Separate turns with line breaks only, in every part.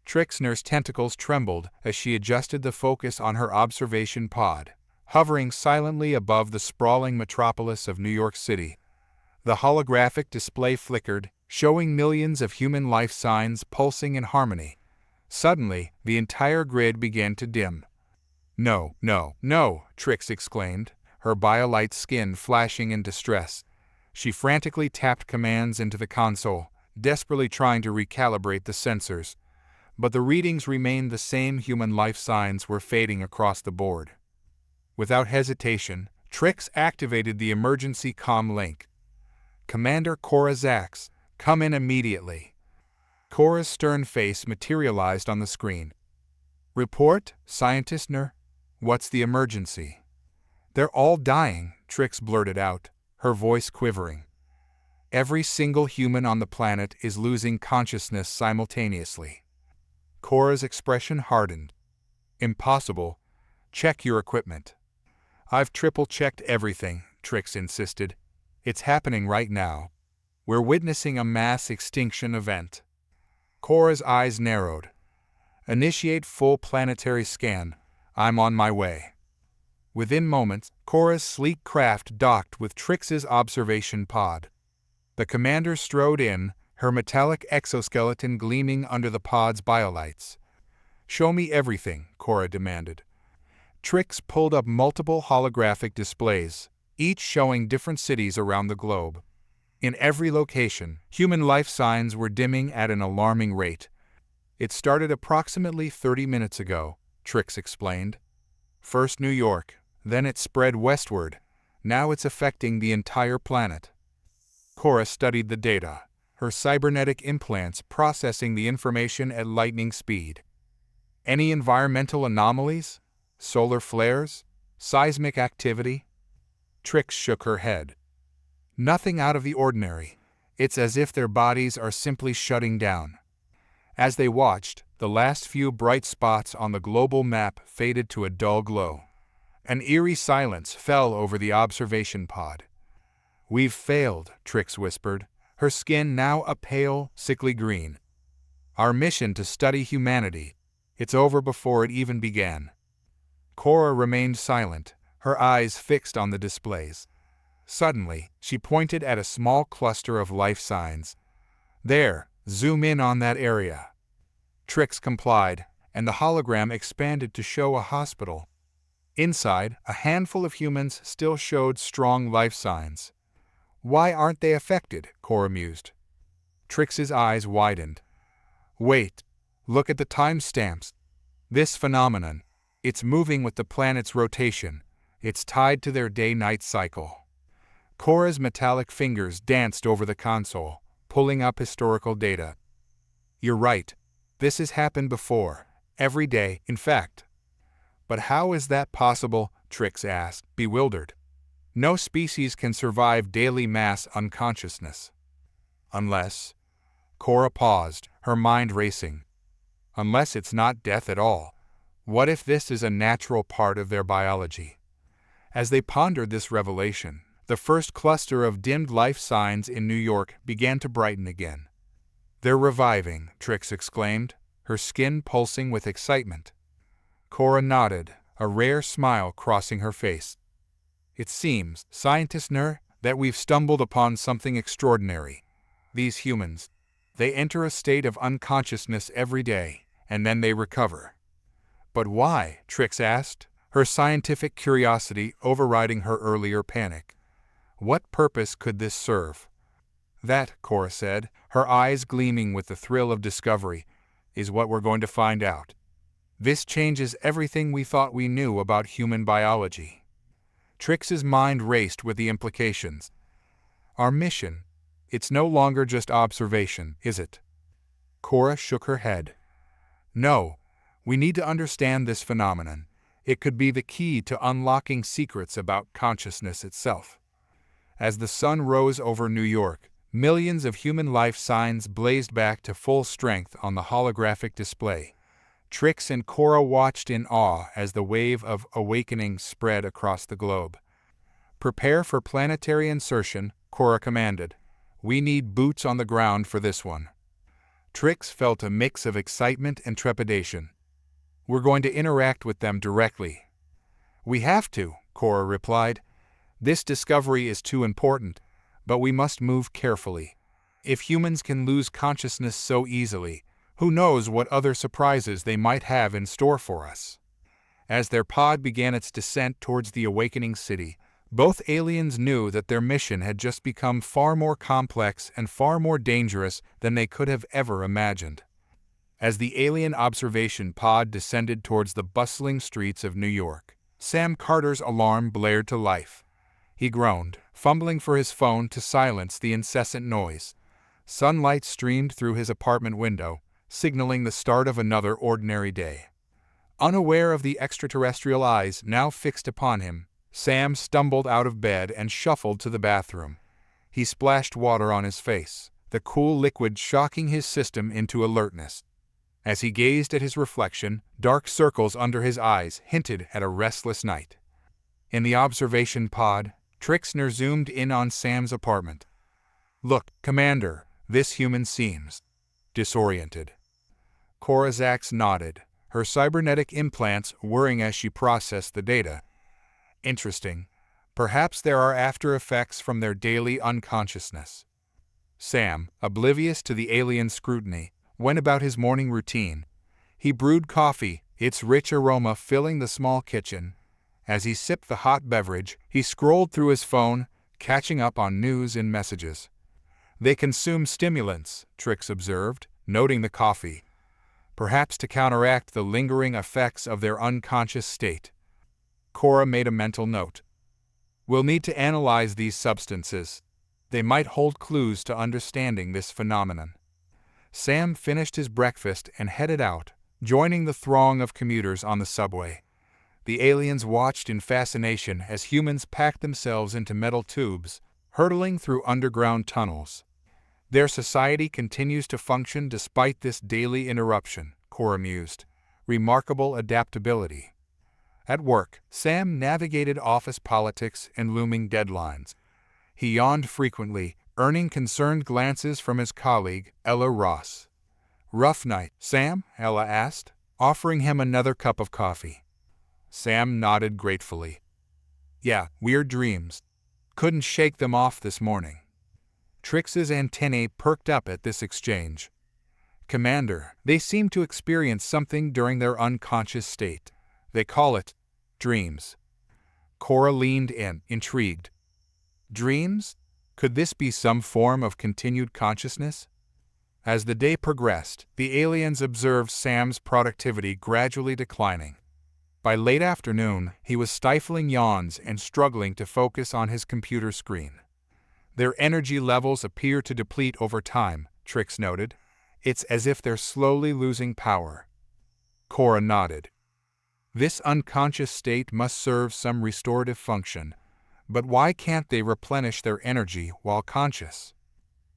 Trixner's tentacles trembled as she adjusted the focus on her observation pod, hovering silently above the sprawling metropolis of New York City. The holographic display flickered, showing millions of human life signs pulsing in harmony. Suddenly, the entire grid began to dim. "No, no, no!" Trix exclaimed, her BioLite skin flashing in distress. She frantically tapped commands into the console, desperately trying to recalibrate the sensors. But the readings remained the same. Human life signs were fading across the board. Without hesitation, Trix activated the emergency comm link. "Commander Cora Zax, come in immediately." Cora's stern face materialized on the screen. "Report, Scientist Ner? What's the emergency?" "They're all dying," Trix blurted out, her voice quivering. "Every single human on the planet is losing consciousness simultaneously." Cora's expression hardened. "Impossible. Check your equipment." "I've triple-checked everything," Trix insisted. "It's happening right now. We're witnessing a mass extinction event." Cora's eyes narrowed. "Initiate full planetary scan. I'm on my way." Within moments, Cora's sleek craft docked with Trix's observation pod. The commander strode in, her metallic exoskeleton gleaming under the pod's biolights. "Show me everything," Cora demanded. Trix pulled up multiple holographic displays, each showing different cities around the globe. In every location, human life signs were dimming at an alarming rate. "It started approximately 30 minutes ago," Trix explained. "First New York, then it spread westward. Now it's affecting the entire planet." Cora studied the data, her cybernetic implants processing the information at lightning speed. "Any environmental anomalies? Solar flares? Seismic activity?" Trix shook her head. "Nothing out of the ordinary. It's as if their bodies are simply shutting down." As they watched, the last few bright spots on the global map faded to a dull glow. An eerie silence fell over the observation pod. "We've failed," Trix whispered, her skin now a pale, sickly green. "Our mission to study humanity, it's over before it even began." Cora remained silent, her eyes fixed on the displays. Suddenly, she pointed at a small cluster of life signs. "There, zoom in on that area." Trix complied, and the hologram expanded to show a hospital. Inside, a handful of humans still showed strong life signs. "Why aren't they affected?" Cora mused. Trix's eyes widened. "Wait, look at the timestamps. This phenomenon, it's moving with the planet's rotation. It's tied to their day-night cycle." Cora's metallic fingers danced over the console, pulling up historical data. "You're right. This has happened before. Every day, in fact." "But how is that possible?" Trix asked, bewildered. "No species can survive daily mass unconsciousness." "Unless—" Cora paused, her mind racing. "Unless it's not death at all. What if this is a natural part of their biology?" As they pondered this revelation, the first cluster of dimmed life signs in New York began to brighten again. "They're reviving," Trix exclaimed, her skin pulsing with excitement. Cora nodded, a rare smile crossing her face. "It seems, Scientist Ner, that we've stumbled upon something extraordinary. These humans, they enter a state of unconsciousness every day, and then they recover." "But why?" Trix asked, her scientific curiosity overriding her earlier panic. "What purpose could this serve?" "That," Cora said, her eyes gleaming with the thrill of discovery, "is what we're going to find out. This changes everything we thought we knew about human biology." Trix's mind raced with the implications. "Our mission, it's no longer just observation, is it?" Cora shook her head. "No, we need to understand this phenomenon. It could be the key to unlocking secrets about consciousness itself." As the sun rose over New York, millions of human life signs blazed back to full strength on the holographic display. Trix and Cora watched in awe as the wave of awakening spread across the globe. "Prepare for planetary insertion," Cora commanded. "We need boots on the ground for this one." Trix felt a mix of excitement and trepidation. "We're going to interact with them directly." "We have to," Cora replied. "This discovery is too important, but we must move carefully. If humans can lose consciousness so easily, who knows what other surprises they might have in store for us." As their pod began its descent towards the awakening city, both aliens knew that their mission had just become far more complex and far more dangerous than they could have ever imagined. As the alien observation pod descended towards the bustling streets of New York, Sam Carter's alarm blared to life. He groaned, fumbling for his phone to silence the incessant noise. Sunlight streamed through his apartment window, signaling the start of another ordinary day. Unaware of the extraterrestrial eyes now fixed upon him, Sam stumbled out of bed and shuffled to the bathroom. He splashed water on his face, the cool liquid shocking his system into alertness. As he gazed at his reflection, dark circles under his eyes hinted at a restless night. In the observation pod, Trixner zoomed in on Sam's apartment. "Look, Commander, this human seems disoriented." Cora Zax nodded, her cybernetic implants whirring as she processed the data. "Interesting. Perhaps there are after effects from their daily unconsciousness." Sam, oblivious to the alien scrutiny, went about his morning routine. He brewed coffee, its rich aroma filling the small kitchen. As he sipped the hot beverage, he scrolled through his phone, catching up on news and messages. "They consume stimulants," Trix observed, noting the coffee. "Perhaps to counteract the lingering effects of their unconscious state." Cora made a mental note. "We'll need to analyze these substances. They might hold clues to understanding this phenomenon." Sam finished his breakfast and headed out, joining the throng of commuters on the subway. The aliens watched in fascination as humans packed themselves into metal tubes, hurtling through underground tunnels. "Their society continues to function despite this daily interruption," Cora mused. "Remarkable adaptability." At work, Sam navigated office politics and looming deadlines. He yawned frequently, earning concerned glances from his colleague, Ella Ross. "Rough night, Sam?" Ella asked, offering him another cup of coffee. Sam nodded gratefully. "Yeah, weird dreams. Couldn't shake them off this morning." Trix's antennae perked up at this exchange. "Commander, they seem to experience something during their unconscious state. They call it dreams." Cora leaned in, intrigued. "Dreams? Could this be some form of continued consciousness?" As the day progressed, the aliens observed Sam's productivity gradually declining. By late afternoon, he was stifling yawns and struggling to focus on his computer screen. "Their energy levels appear to deplete over time," Trix noted. "It's as if they're slowly losing power." Cora nodded. This unconscious state must serve some restorative function, but why can't they replenish their energy while conscious?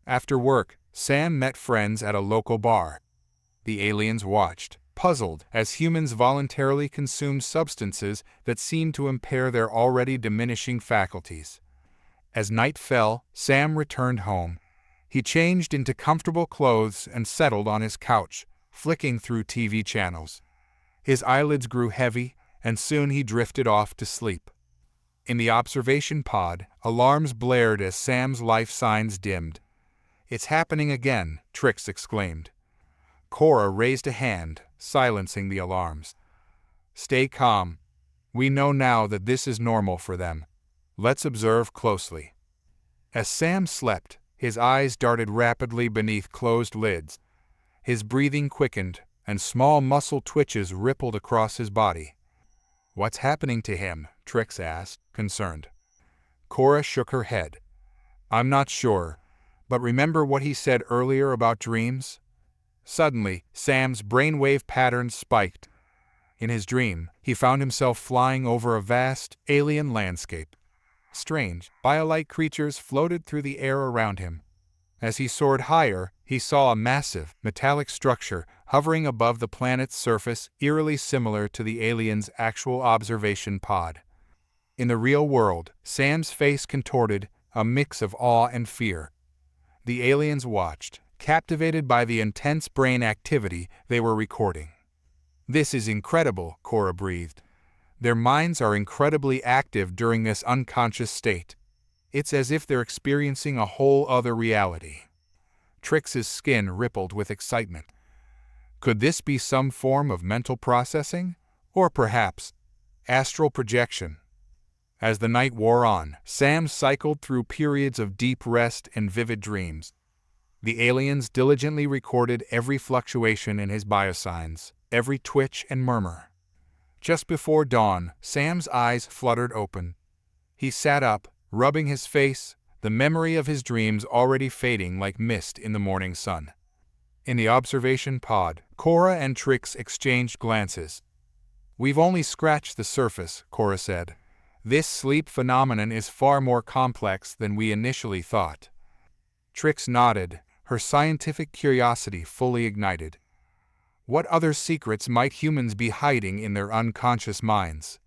After work, Sam met friends at a local bar. The aliens watched, puzzled, as humans voluntarily consumed substances that seemed to impair their already diminishing faculties. As night fell, Sam returned home. He changed into comfortable clothes and settled on his couch, flicking through TV channels. His eyelids grew heavy, and soon he drifted off to sleep. In the observation pod, alarms blared as Sam's life signs dimmed. "It's happening again," Trix exclaimed. Cora raised a hand, silencing the alarms. "Stay calm. We know now that this is normal for them. Let's observe closely." As Sam slept, his eyes darted rapidly beneath closed lids. His breathing quickened, and small muscle twitches rippled across his body. "What's happening to him?" Trix asked, concerned. Cora shook her head. "I'm not sure, but remember what he said earlier about dreams?" Suddenly, Sam's brainwave patterns spiked. In his dream, he found himself flying over a vast, alien landscape. Strange, biolike creatures floated through the air around him. As he soared higher, he saw a massive, metallic structure hovering above the planet's surface, eerily similar to the alien's actual observation pod. In the real world, Sam's face contorted, a mix of awe and fear. The aliens watched, captivated by the intense brain activity they were recording. "This is incredible," Cora breathed. "Their minds are incredibly active during this unconscious state. It's as if they're experiencing a whole other reality." Trix's skin rippled with excitement. Could this be some form of mental processing? Or perhaps astral projection? As the night wore on, Sam cycled through periods of deep rest and vivid dreams. The aliens diligently recorded every fluctuation in his biosigns, every twitch and murmur. Just before dawn, Sam's eyes fluttered open. He sat up, rubbing his face, the memory of his dreams already fading like mist in the morning sun. In the observation pod, Cora and Trix exchanged glances. "We've only scratched the surface," Cora said. "This sleep phenomenon is far more complex than we initially thought." Trix nodded, her scientific curiosity fully ignited. What other secrets might humans be hiding in their unconscious minds?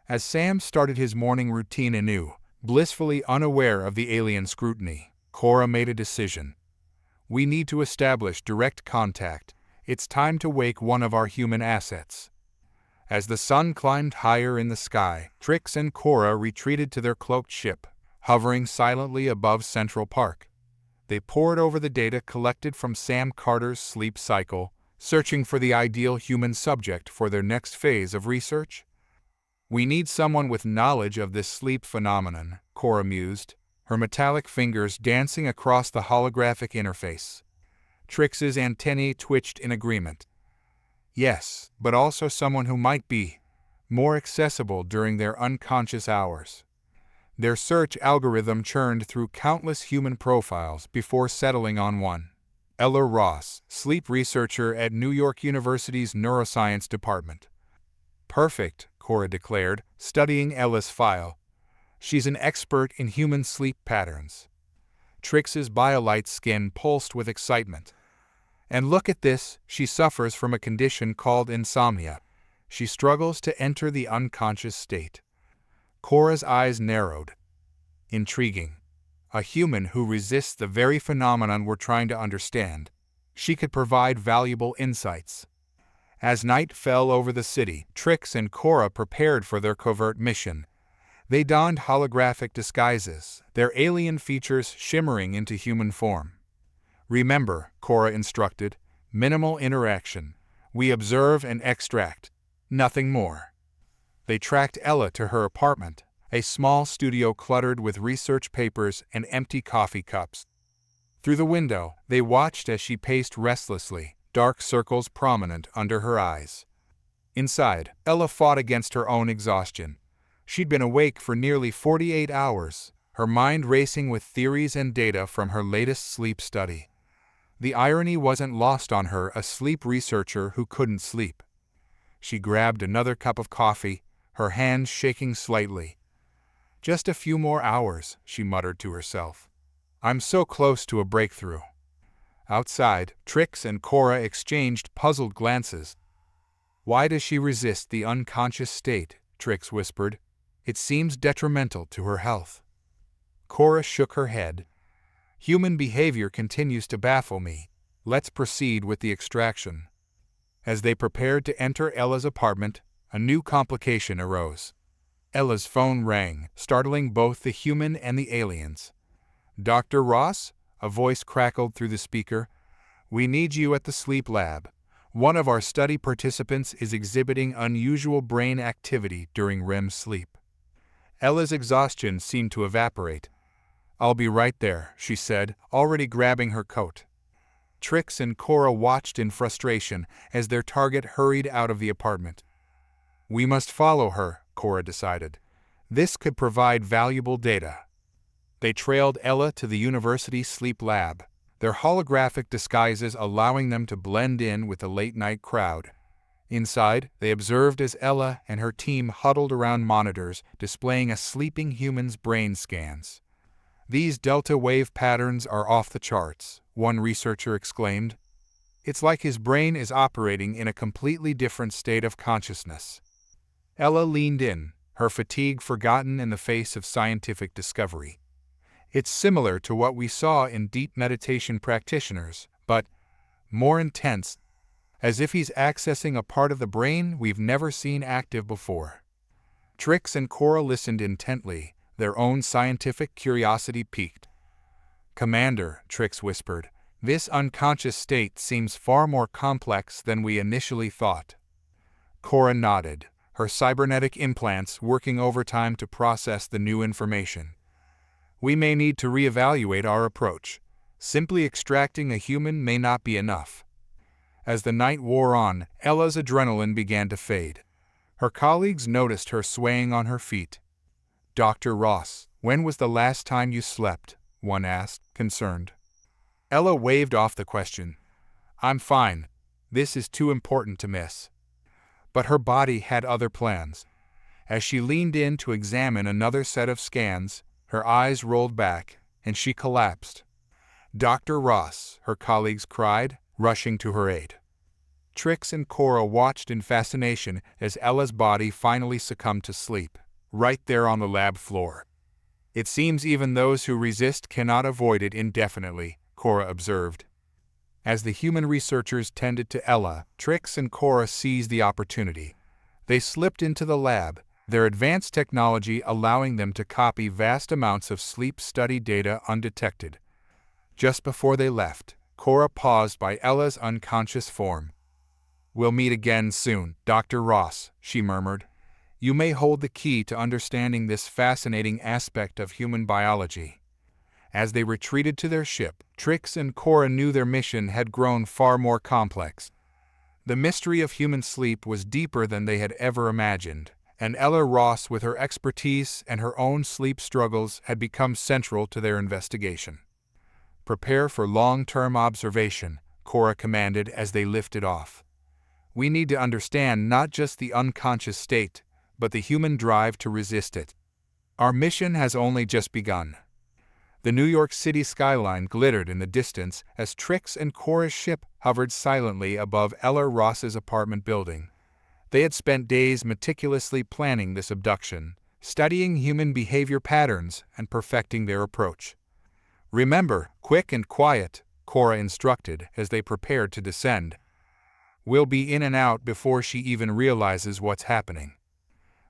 As Sam started his morning routine anew, blissfully unaware of the alien scrutiny, Cora made a decision. "We need to establish direct contact. It's time to wake one of our human assets." As the sun climbed higher in the sky, Trix and Cora retreated to their cloaked ship, hovering silently above Central Park. They pored over the data collected from Sam Carter's sleep cycle, searching for the ideal human subject for their next phase of research. "We need someone with knowledge of this sleep phenomenon," Cora mused, her metallic fingers dancing across the holographic interface. Trix's antennae twitched in agreement. Yes, but also someone who might be more accessible during their unconscious hours. Their search algorithm churned through countless human profiles before settling on one. Ella Ross, sleep researcher at New York University's Neuroscience Department. "Perfect," Cora declared, studying Ella's file. "She's an expert in human sleep patterns." Trix's BioLite skin pulsed with excitement. "And look at this, she suffers from a condition called insomnia. She struggles to enter the unconscious state." Cora's eyes narrowed. Intriguing. A human who resists the very phenomenon we're trying to understand. She could provide valuable insights. As night fell over the city, Trix and Cora prepared for their covert mission. They donned holographic disguises, their alien features shimmering into human form. "Remember," Cora instructed, "minimal interaction. We observe and extract. Nothing more." They tracked Ella to her apartment, a small studio cluttered with research papers and empty coffee cups. Through the window, they watched as she paced restlessly, dark circles prominent under her eyes. Inside, Ella fought against her own exhaustion. She'd been awake for nearly 48 hours, her mind racing with theories and data from her latest sleep study. The irony wasn't lost on her, a sleep researcher who couldn't sleep. She grabbed another cup of coffee, her hands shaking slightly. "Just a few more hours," she muttered to herself. "I'm so close to a breakthrough." Outside, Trix and Cora exchanged puzzled glances. "Why does she resist the unconscious state?" Trix whispered. "It seems detrimental to her health." Cora shook her head. "Human behavior continues to baffle me. Let's proceed with the extraction." As they prepared to enter Ella's apartment, a new complication arose. Ella's phone rang, startling both the human and the aliens. "Dr. Ross?" a voice crackled through the speaker. "We need you at the sleep lab. One of our study participants is exhibiting unusual brain activity during REM sleep." Ella's exhaustion seemed to evaporate. "I'll be right there," she said, already grabbing her coat. Trix and Cora watched in frustration as their target hurried out of the apartment. "We must follow her," Cora decided. "This could provide valuable data." They trailed Ella to the university sleep lab, their holographic disguises allowing them to blend in with the late-night crowd. Inside, they observed as Ella and her team huddled around monitors displaying a sleeping human's brain scans. "These delta wave patterns are off the charts," one researcher exclaimed. "It's like his brain is operating in a completely different state of consciousness." Ella leaned in, her fatigue forgotten in the face of scientific discovery. It's similar to what we saw in deep meditation practitioners, but more intense, as if he's accessing a part of the brain we've never seen active before. Trix and Cora listened intently, their own scientific curiosity piqued. "Commander," Trix whispered, "this unconscious state seems far more complex than we initially thought." Cora nodded, her cybernetic implants working overtime to process the new information. "We may need to reevaluate our approach. Simply extracting a human may not be enough." As the night wore on, Ella's adrenaline began to fade. Her colleagues noticed her swaying on her feet. "Dr. Ross, when was the last time you slept?" one asked, concerned. Ella waved off the question. "I'm fine. This is too important to miss." But her body had other plans. As she leaned in to examine another set of scans, her eyes rolled back, and she collapsed. "Dr. Ross," her colleagues cried, rushing to her aid. Trix and Cora watched in fascination as Ella's body finally succumbed to sleep, right there on the lab floor. "It seems even those who resist cannot avoid it indefinitely," Cora observed. As the human researchers tended to Ella, Trix and Cora seized the opportunity. They slipped into the lab, their advanced technology allowing them to copy vast amounts of sleep study data undetected. Just before they left, Cora paused by Ella's unconscious form. "We'll meet again soon, Dr. Ross," she murmured. "You may hold the key to understanding this fascinating aspect of human biology." As they retreated to their ship, Trix and Cora knew their mission had grown far more complex. The mystery of human sleep was deeper than they had ever imagined, and Ella Ross, with her expertise and her own sleep struggles, had become central to their investigation. "Prepare for long-term observation," Cora commanded as they lifted off. "We need to understand not just the unconscious state, but the human drive to resist it. Our mission has only just begun." The New York City skyline glittered in the distance as Trix and Cora's ship hovered silently above Ella Ross's apartment building. They had spent days meticulously planning this abduction, studying human behavior patterns and perfecting their approach. "Remember, quick and quiet," Cora instructed as they prepared to descend. "We'll be in and out before she even realizes what's happening."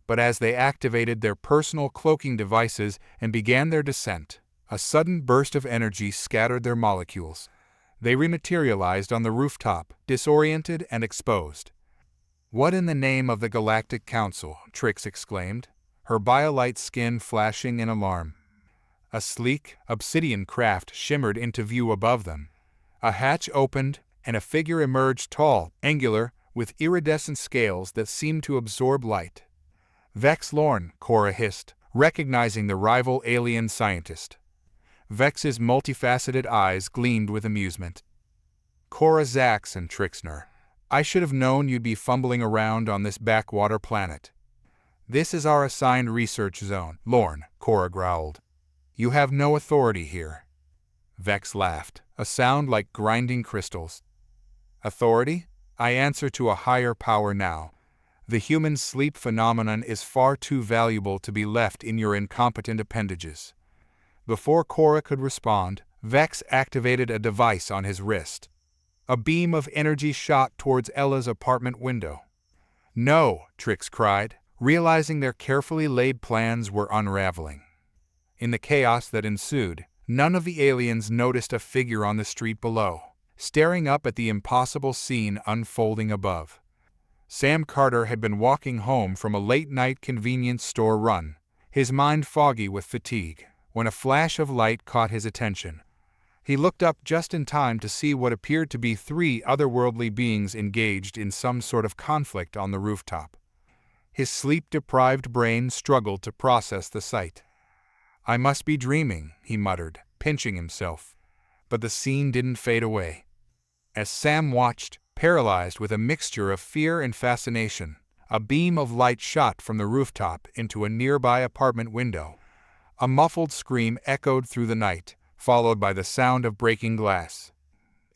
But as they activated their personal cloaking devices and began their descent, a sudden burst of energy scattered their molecules. They rematerialized on the rooftop, disoriented and exposed. "What in the name of the Galactic Council?" Trix exclaimed, her BioLite skin flashing in alarm. A sleek, obsidian craft shimmered into view above them. A hatch opened, and a figure emerged, tall, angular, with iridescent scales that seemed to absorb light. "Vex Lorn," Cora hissed, recognizing the rival alien scientist. Vex's multifaceted eyes gleamed with amusement. "Cora Zax and Trixner, I should have known you'd be fumbling around on this backwater planet." "This is our assigned research zone, Lorn," Cora growled. "You have no authority here." Vex laughed, a sound like grinding crystals. "Authority? I answer to a higher power now. The human sleep phenomenon is far too valuable to be left in your incompetent appendages." Before Cora could respond, Vex activated a device on his wrist. A beam of energy shot towards Ella's apartment window. "No!" Trix cried, realizing their carefully laid plans were unraveling. In the chaos that ensued, none of the aliens noticed a figure on the street below, staring up at the impossible scene unfolding above. Sam Carter had been walking home from a late-night convenience store run, his mind foggy with fatigue, when a flash of light caught his attention. He looked up just in time to see what appeared to be three otherworldly beings engaged in some sort of conflict on the rooftop. His sleep-deprived brain struggled to process the sight. "I must be dreaming," he muttered, pinching himself. But the scene didn't fade away. As Sam watched, paralyzed with a mixture of fear and fascination, a beam of light shot from the rooftop into a nearby apartment window. A muffled scream echoed through the night, followed by the sound of breaking glass.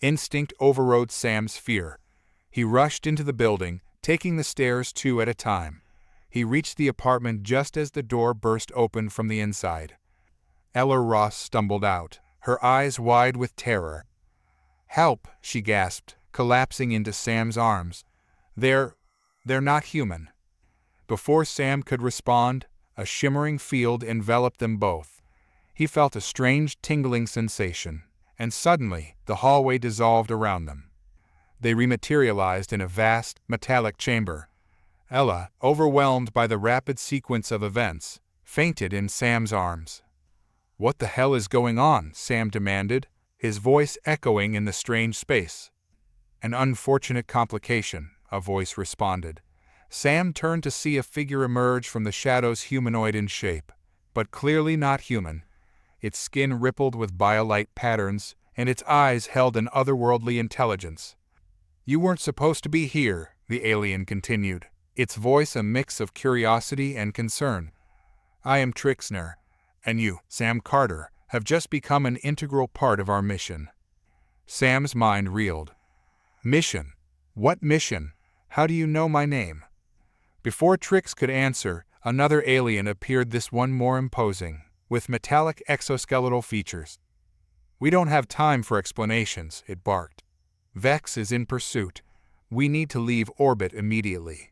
Instinct overrode Sam's fear. He rushed into the building, taking the stairs two at a time. He reached the apartment just as the door burst open from the inside. Ella Ross stumbled out, her eyes wide with terror. "Help," she gasped, collapsing into Sam's arms. They're not human." Before Sam could respond, a shimmering field enveloped them both. He felt a strange tingling sensation, and suddenly the hallway dissolved around them. They rematerialized in a vast, metallic chamber. Ella, overwhelmed by the rapid sequence of events, fainted in Sam's arms. "What the hell is going on?" Sam demanded, his voice echoing in the strange space. "An unfortunate complication," a voice responded. Sam turned to see a figure emerge from the shadows, humanoid in shape, but clearly not human. Its skin rippled with biolite patterns, and its eyes held an otherworldly intelligence. "You weren't supposed to be here," the alien continued, its voice a mix of curiosity and concern. "I am Trixner, and you, Sam Carter, have just become an integral part of our mission." Sam's mind reeled. "Mission? What mission? How do you know my name?" Before Trix could answer, another alien appeared, this one more imposing, with metallic exoskeletal features. "We don't have time for explanations," it barked. "Vex is in pursuit. We need to leave orbit immediately."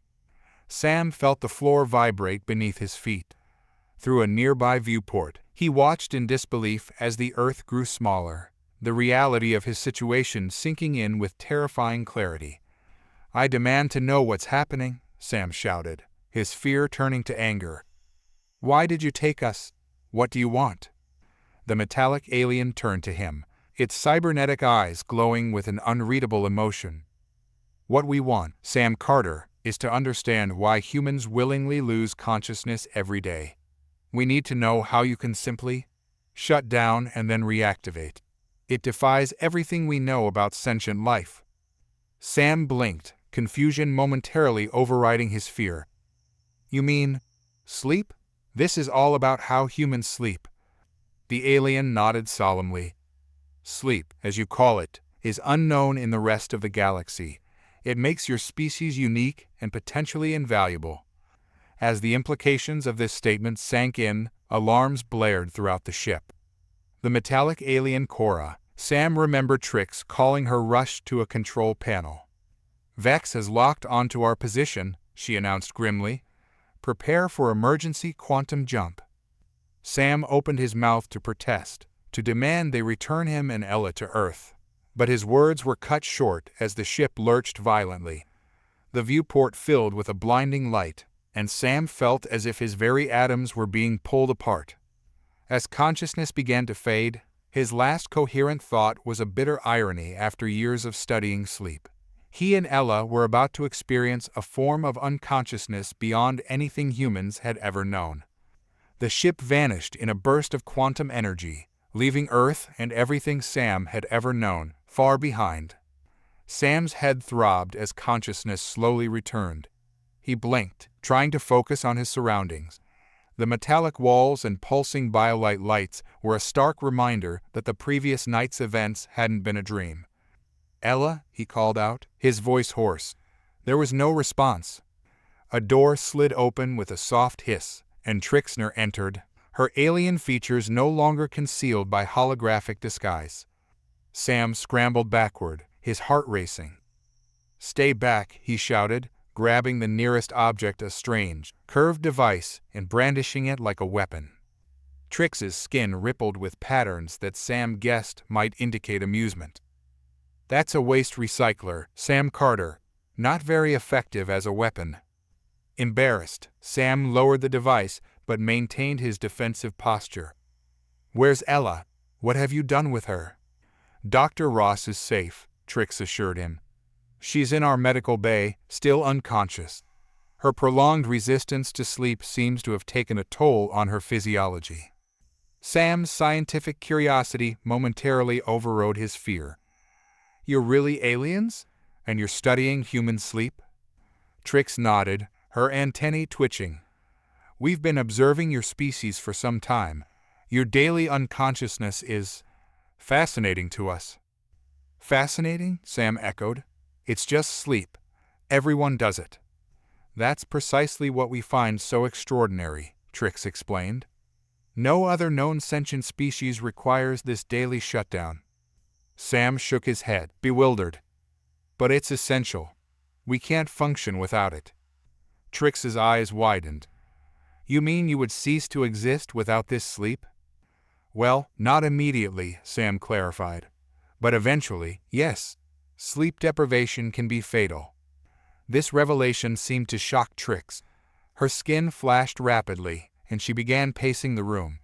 Sam felt the floor vibrate beneath his feet. Through a nearby viewport, he watched in disbelief as the Earth grew smaller, the reality of his situation sinking in with terrifying clarity. "I demand to know what's happening," Sam shouted, his fear turning to anger. "Why did you take us? What do you want?" The metallic alien turned to him, its cybernetic eyes glowing with an unreadable emotion. "What we want, Sam Carter, is to understand why humans willingly lose consciousness every day. We need to know how you can simply shut down and then reactivate. It defies everything we know about sentient life." Sam blinked, confusion momentarily overriding his fear. "You mean sleep? This is all about how humans sleep." The alien nodded solemnly. "Sleep, as you call it, is unknown in the rest of the galaxy. It makes your species unique and potentially invaluable." As the implications of this statement sank in, alarms blared throughout the ship. The metallic alien Cora, Sam remembered Trix calling her, rushed to a control panel. "Vex has locked onto our position," she announced grimly. "Prepare for emergency quantum jump." Sam opened his mouth to protest, to demand they return him and Ella to Earth. But his words were cut short as the ship lurched violently. The viewport filled with a blinding light, and Sam felt as if his very atoms were being pulled apart. As consciousness began to fade, his last coherent thought was a bitter irony after years of studying sleep. He and Ella were about to experience a form of unconsciousness beyond anything humans had ever known. The ship vanished in a burst of quantum energy, leaving Earth and everything Sam had ever known far behind. Sam's head throbbed as consciousness slowly returned. He blinked, trying to focus on his surroundings. The metallic walls and pulsing biolite lights were a stark reminder that the previous night's events hadn't been a dream. "Ella?" he called out, his voice hoarse. There was no response. A door slid open with a soft hiss, and Trixner entered, her alien features no longer concealed by holographic disguise. Sam scrambled backward, his heart racing. "Stay back," he shouted, grabbing the nearest object, a strange, curved device, and brandishing it like a weapon. Trix's skin rippled with patterns that Sam guessed might indicate amusement. "That's a waste recycler, Sam Carter. Not very effective as a weapon." Embarrassed, Sam lowered the device but maintained his defensive posture. "Where's Ella? What have you done with her?" "Dr. Ross is safe," Trix assured him. "She's in our medical bay, still unconscious. Her prolonged resistance to sleep seems to have taken a toll on her physiology." Sam's scientific curiosity momentarily overrode his fear. "You're really aliens? And you're studying human sleep?" Trix nodded, her antennae twitching. "We've been observing your species for some time. Your daily unconsciousness is fascinating to us." "Fascinating?" Sam echoed. "It's just sleep. Everyone does it." "That's precisely what we find so extraordinary," Trix explained. No other known sentient species requires this daily shutdown. Sam shook his head, bewildered. But it's essential. We can't function without it. Trix's eyes widened. You mean you would cease to exist without this sleep? Well, not immediately, Sam clarified. But eventually, yes. Sleep deprivation can be fatal. This revelation seemed to shock Trix. Her skin flashed rapidly, and she began pacing the room.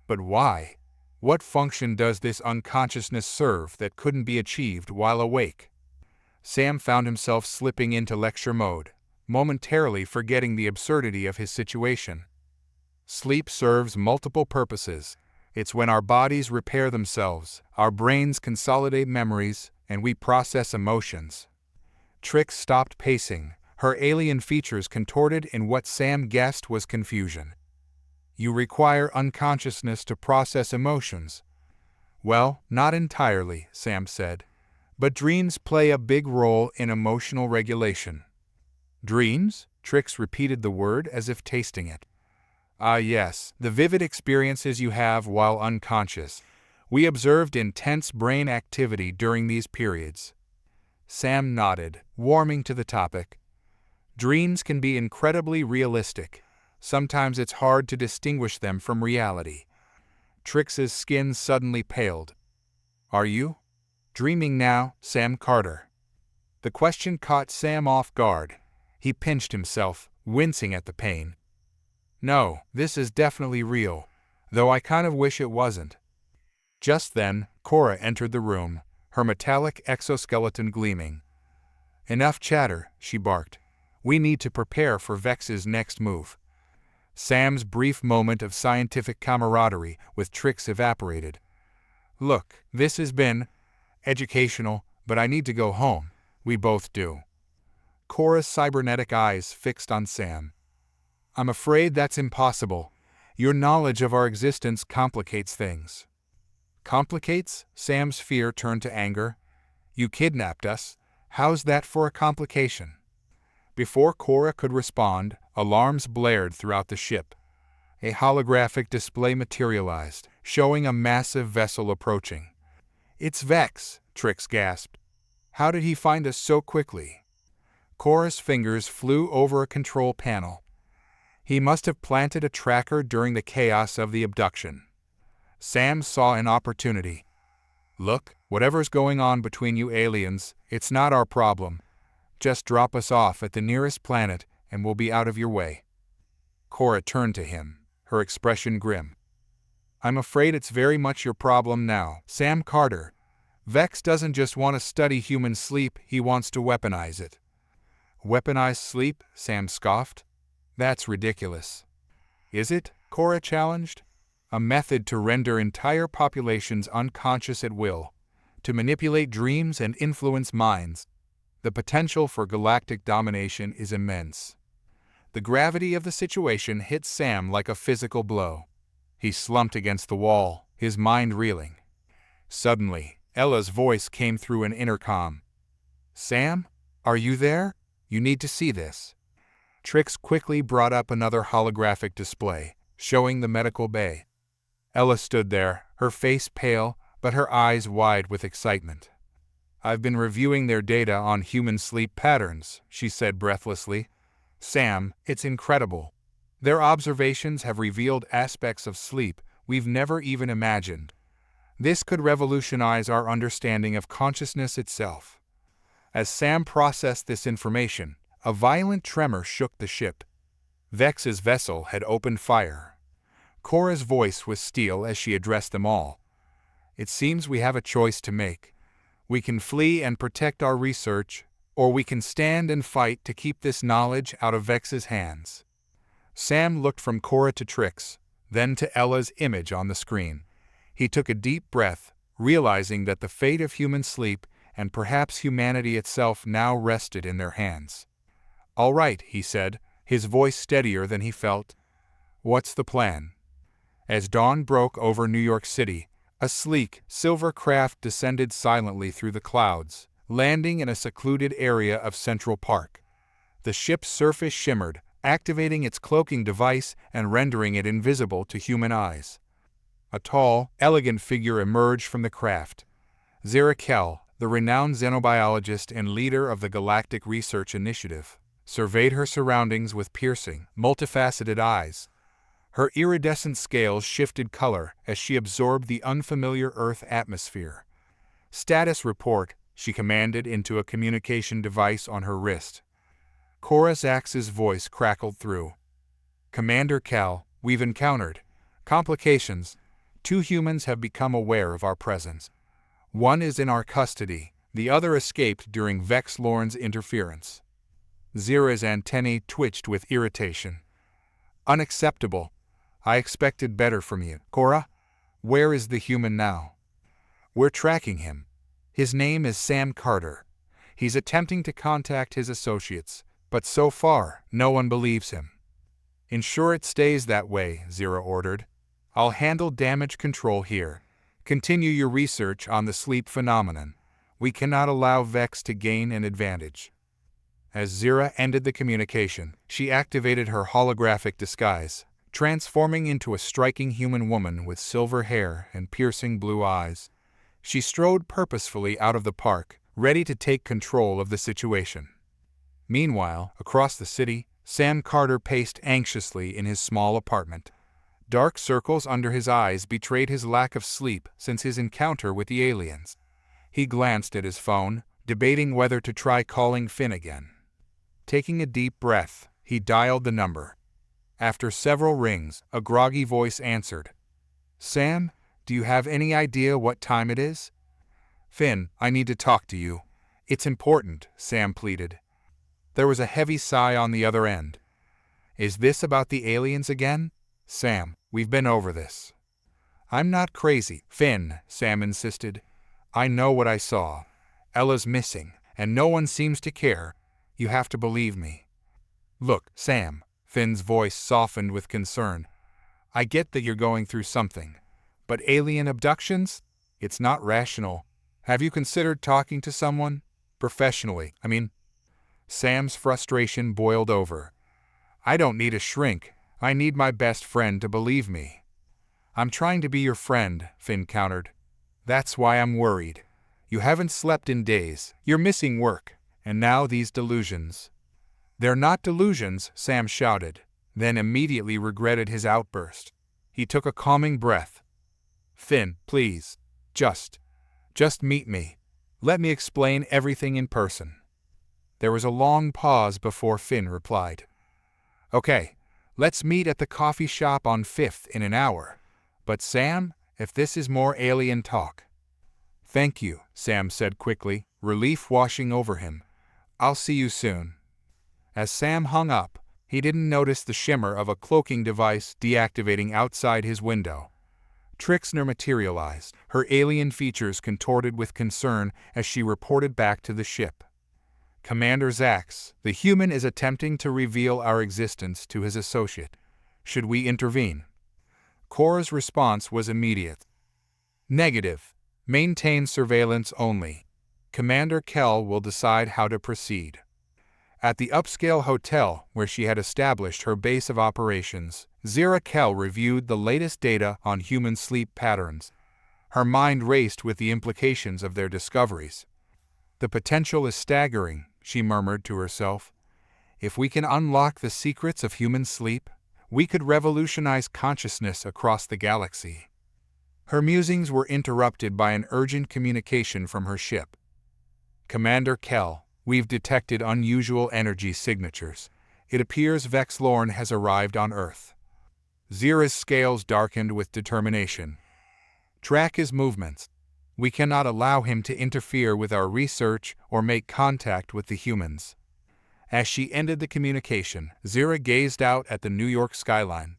But why? What function does this unconsciousness serve that couldn't be achieved while awake? Sam found himself slipping into lecture mode, momentarily forgetting the absurdity of his situation. Sleep serves multiple purposes. It's when our bodies repair themselves, our brains consolidate memories, and we process emotions. Trix stopped pacing, her alien features contorted in what Sam guessed was confusion. You require unconsciousness to process emotions. Well, not entirely, Sam said. But dreams play a big role in emotional regulation. Dreams? Trix repeated the word as if tasting it. Ah, yes, the vivid experiences you have while unconscious. We observed intense brain activity during these periods. Sam nodded, warming to the topic. Dreams can be incredibly realistic. Sometimes it's hard to distinguish them from reality. Trix's skin suddenly paled. Are you dreaming now, Sam Carter? The question caught Sam off guard. He pinched himself, wincing at the pain. No, this is definitely real, though I kind of wish it wasn't. Just then, Cora entered the room, her metallic exoskeleton gleaming. Enough chatter, she barked. We need to prepare for Vex's next move. Sam's brief moment of scientific camaraderie with Trix evaporated. Look, this has been educational, but I need to go home. We both do. Cora's cybernetic eyes fixed on Sam. I'm afraid that's impossible. Your knowledge of our existence complicates things. Complicates? Sam's fear turned to anger. You kidnapped us. How's that for a complication? Before Cora could respond, alarms blared throughout the ship. A holographic display materialized, showing a massive vessel approaching. It's Vex, Trix gasped. How did he find us so quickly? Cora's fingers flew over a control panel. He must have planted a tracker during the chaos of the abduction. Sam saw an opportunity. Look, whatever's going on between you aliens, it's not our problem. Just drop us off at the nearest planet and we'll be out of your way. Cora turned to him, her expression grim. I'm afraid it's very much your problem now, Sam Carter. Vex doesn't just want to study human sleep, he wants to weaponize it. Weaponize sleep? Sam scoffed. That's ridiculous. Is it? Cora challenged. A method to render entire populations unconscious at will, to manipulate dreams and influence minds. The potential for galactic domination is immense. The gravity of the situation hit Sam like a physical blow. He slumped against the wall, his mind reeling. Suddenly, Ella's voice came through an intercom. Sam, are you there? You need to see this. Trix quickly brought up another holographic display, showing the medical bay. Ella stood there, her face pale, but her eyes wide with excitement. I've been reviewing their data on human sleep patterns, she said breathlessly. Sam, it's incredible. Their observations have revealed aspects of sleep we've never even imagined. This could revolutionize our understanding of consciousness itself. As Sam processed this information, a violent tremor shook the ship. Vex's vessel had opened fire. Cora's voice was steel as she addressed them all. It seems we have a choice to make. We can flee and protect our research, or we can stand and fight to keep this knowledge out of Vex's hands. Sam looked from Cora to Trix, then to Ella's image on the screen. He took a deep breath, realizing that the fate of human sleep and perhaps humanity itself now rested in their hands. All right, he said, his voice steadier than he felt. What's the plan? As dawn broke over New York City, a sleek, silver craft descended silently through the clouds, landing in a secluded area of Central Park. The ship's surface shimmered, activating its cloaking device and rendering it invisible to human eyes. A tall, elegant figure emerged from the craft. Zira Kell, the renowned xenobiologist and leader of the Galactic Research Initiative, surveyed her surroundings with piercing, multifaceted eyes. Her iridescent scales shifted color as she absorbed the unfamiliar Earth atmosphere. "Status report," she commanded into a communication device on her wrist. Cora Zax's voice crackled through. "Commander Cal, we've encountered complications. 2 humans have become aware of our presence. One is in our custody, the other escaped during Vex Lorn's interference." Zira's antennae twitched with irritation. "Unacceptable. I expected better from you. Cora, where is the human now?" "We're tracking him. His name is Sam Carter. He's attempting to contact his associates, but so far, no one believes him." "Ensure it stays that way," Zira ordered. "I'll handle damage control here. Continue your research on the sleep phenomenon. We cannot allow Vex to gain an advantage." As Zira ended the communication, she activated her holographic disguise, transforming into a striking human woman with silver hair and piercing blue eyes. She strode purposefully out of the park, ready to take control of the situation. Meanwhile, across the city, Sam Carter paced anxiously in his small apartment. Dark circles under his eyes betrayed his lack of sleep since his encounter with the aliens. He glanced at his phone, debating whether to try calling Finn again. Taking a deep breath, he dialed the number. After several rings, a groggy voice answered. "Sam, do you have any idea what time it is?" "Finn, I need to talk to you. It's important," Sam pleaded. There was a heavy sigh on the other end. "Is this about the aliens again?" "Sam, we've been over this." "I'm not crazy, Finn," Sam insisted. "I know what I saw. Ella's missing, and no one seems to care. You have to believe me." "Look, Sam," Finn's voice softened with concern. "I get that you're going through something. But alien abductions? It's not rational. Have you considered talking to someone? Professionally, I mean." Sam's frustration boiled over. "I don't need a shrink. I need my best friend to believe me." "I'm trying to be your friend," Finn countered. "That's why I'm worried. You haven't slept in days, you're missing work, and now these delusions." "They're not delusions," Sam shouted, then immediately regretted his outburst. He took a calming breath. "Finn, please. Just meet me. Let me explain everything in person." There was a long pause before Finn replied. "Okay, let's meet at the coffee shop on 5th in an hour. But Sam, if this is more alien talk." "Thank you," Sam said quickly, relief washing over him. "I'll see you soon." As Sam hung up, he didn't notice the shimmer of a cloaking device deactivating outside his window. Trixner materialized, her alien features contorted with concern as she reported back to the ship. "Commander Zax, the human is attempting to reveal our existence to his associate. Should we intervene?" Cora's response was immediate. "Negative. Maintain surveillance only. Commander Kell will decide how to proceed." At the upscale hotel where she had established her base of operations, Zira Kell reviewed the latest data on human sleep patterns. Her mind raced with the implications of their discoveries. "The potential is staggering," she murmured to herself. "If we can unlock the secrets of human sleep, we could revolutionize consciousness across the galaxy." Her musings were interrupted by an urgent communication from her ship. "Commander Kell, we've detected unusual energy signatures. It appears Vex Lorn has arrived on Earth." Zira's scales darkened with determination. "Track his movements. We cannot allow him to interfere with our research or make contact with the humans." As she ended the communication, Zira gazed out at the New York skyline.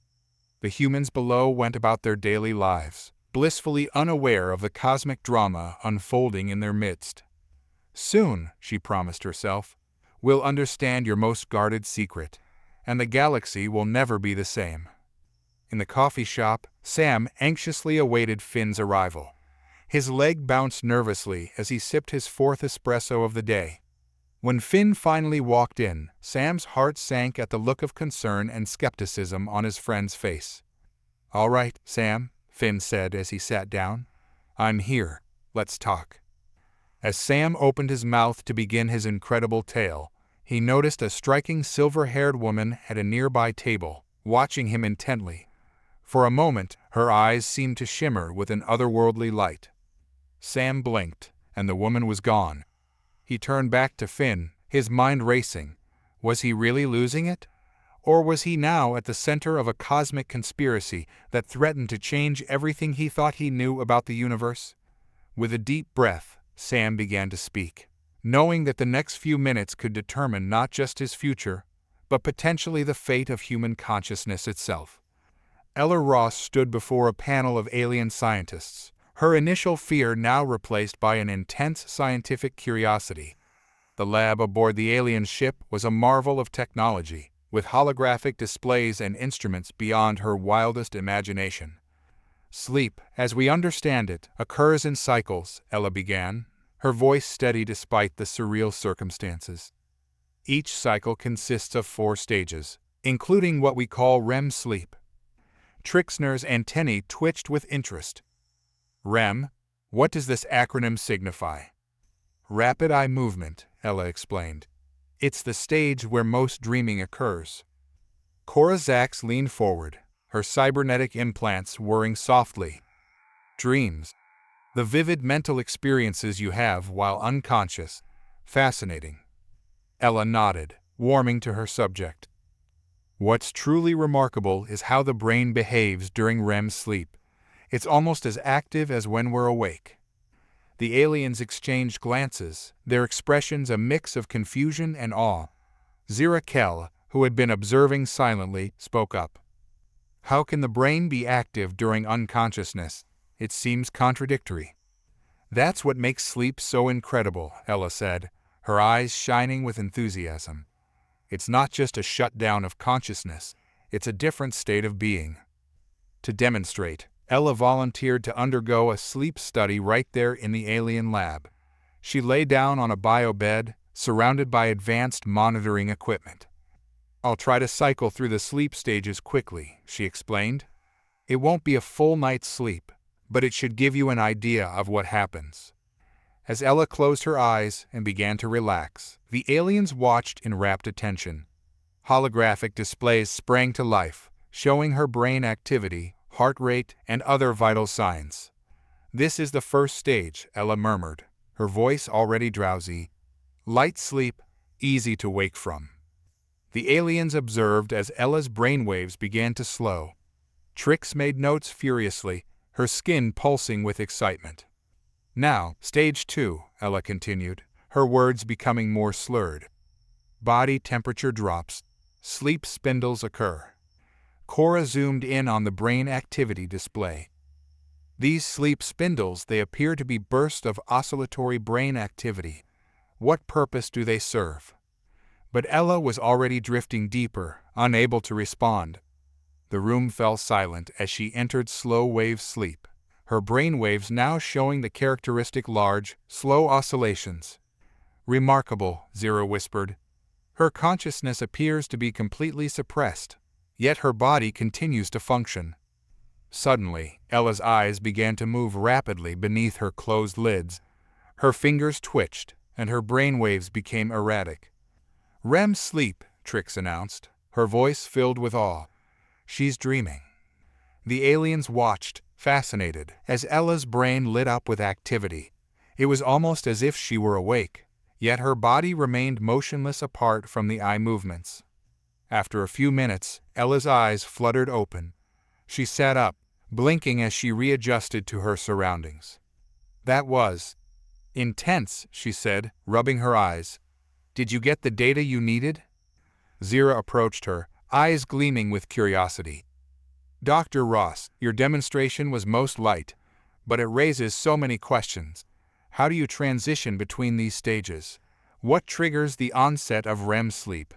The humans below went about their daily lives, blissfully unaware of the cosmic drama unfolding in their midst. "Soon," she promised herself, "we'll understand your most guarded secret, and the galaxy will never be the same." In the coffee shop, Sam anxiously awaited Finn's arrival. His leg bounced nervously as he sipped his 4th espresso of the day. When Finn finally walked in, Sam's heart sank at the look of concern and skepticism on his friend's face. "All right, Sam," Finn said as he sat down. "I'm here. Let's talk." As Sam opened his mouth to begin his incredible tale, he noticed a striking silver-haired woman at a nearby table, watching him intently. For a moment, her eyes seemed to shimmer with an otherworldly light. Sam blinked, and the woman was gone. He turned back to Finn, his mind racing. Was he really losing it? Or was he now at the center of a cosmic conspiracy that threatened to change everything he thought he knew about the universe? With a deep breath, Sam began to speak, knowing that the next few minutes could determine not just his future, but potentially the fate of human consciousness itself. Ella Ross stood before a panel of alien scientists, her initial fear now replaced by an intense scientific curiosity. The lab aboard the alien ship was a marvel of technology, with holographic displays and instruments beyond her wildest imagination. "Sleep, as we understand it, occurs in cycles," Ella began, her voice steady despite the surreal circumstances. "Each cycle consists of 4 stages, including what we call REM sleep." Trixner's antennae twitched with interest. "REM? What does this acronym signify?" "Rapid eye movement," Ella explained. "It's the stage where most dreaming occurs." Cora Zax leaned forward, her cybernetic implants whirring softly. "Dreams. The vivid mental experiences you have while unconscious. Fascinating." Ella nodded, warming to her subject. "What's truly remarkable is how the brain behaves during REM sleep. It's almost as active as when we're awake." The aliens exchanged glances, their expressions a mix of confusion and awe. Zira Kell, who had been observing silently, spoke up. "How can the brain be active during unconsciousness? It seems contradictory." "That's what makes sleep so incredible," Ella said, her eyes shining with enthusiasm. "It's not just a shutdown of consciousness, it's a different state of being." To demonstrate, Ella volunteered to undergo a sleep study right there in the alien lab. She lay down on a bio-bed, surrounded by advanced monitoring equipment. "I'll try to cycle through the sleep stages quickly," she explained. "It won't be a full night's sleep, but it should give you an idea of what happens." As Ella closed her eyes and began to relax, the aliens watched in rapt attention. Holographic displays sprang to life, showing her brain activity, heart rate, and other vital signs. "This is the first stage," Ella murmured, her voice already drowsy. "Light sleep, easy to wake from." The aliens observed as Ella's brainwaves began to slow. Trix made notes furiously, her skin pulsing with excitement. "Now, stage 2, Ella continued, her words becoming more slurred. "Body temperature drops. Sleep spindles occur." Cora zoomed in on the brain activity display. "These sleep spindles, they appear to be bursts of oscillatory brain activity. What purpose do they serve?" But Ella was already drifting deeper, unable to respond. The room fell silent as she entered slow-wave sleep, her brainwaves now showing the characteristic large, slow oscillations. "Remarkable," Zira whispered. "Her consciousness appears to be completely suppressed, yet her body continues to function." Suddenly, Ella's eyes began to move rapidly beneath her closed lids. Her fingers twitched, and her brainwaves became erratic. "REM sleep," Trix announced, her voice filled with awe. "She's dreaming." The aliens watched, fascinated, as Ella's brain lit up with activity. It was almost as if she were awake, yet her body remained motionless apart from the eye movements. After a few minutes, Ella's eyes fluttered open. She sat up, blinking as she readjusted to her surroundings. "That was intense," she said, rubbing her eyes. "Did you get the data you needed?" Zira approached her, eyes gleaming with curiosity. "Dr. Ross, your demonstration was most light, but it raises so many questions. How do you transition between these stages? What triggers the onset of REM sleep?"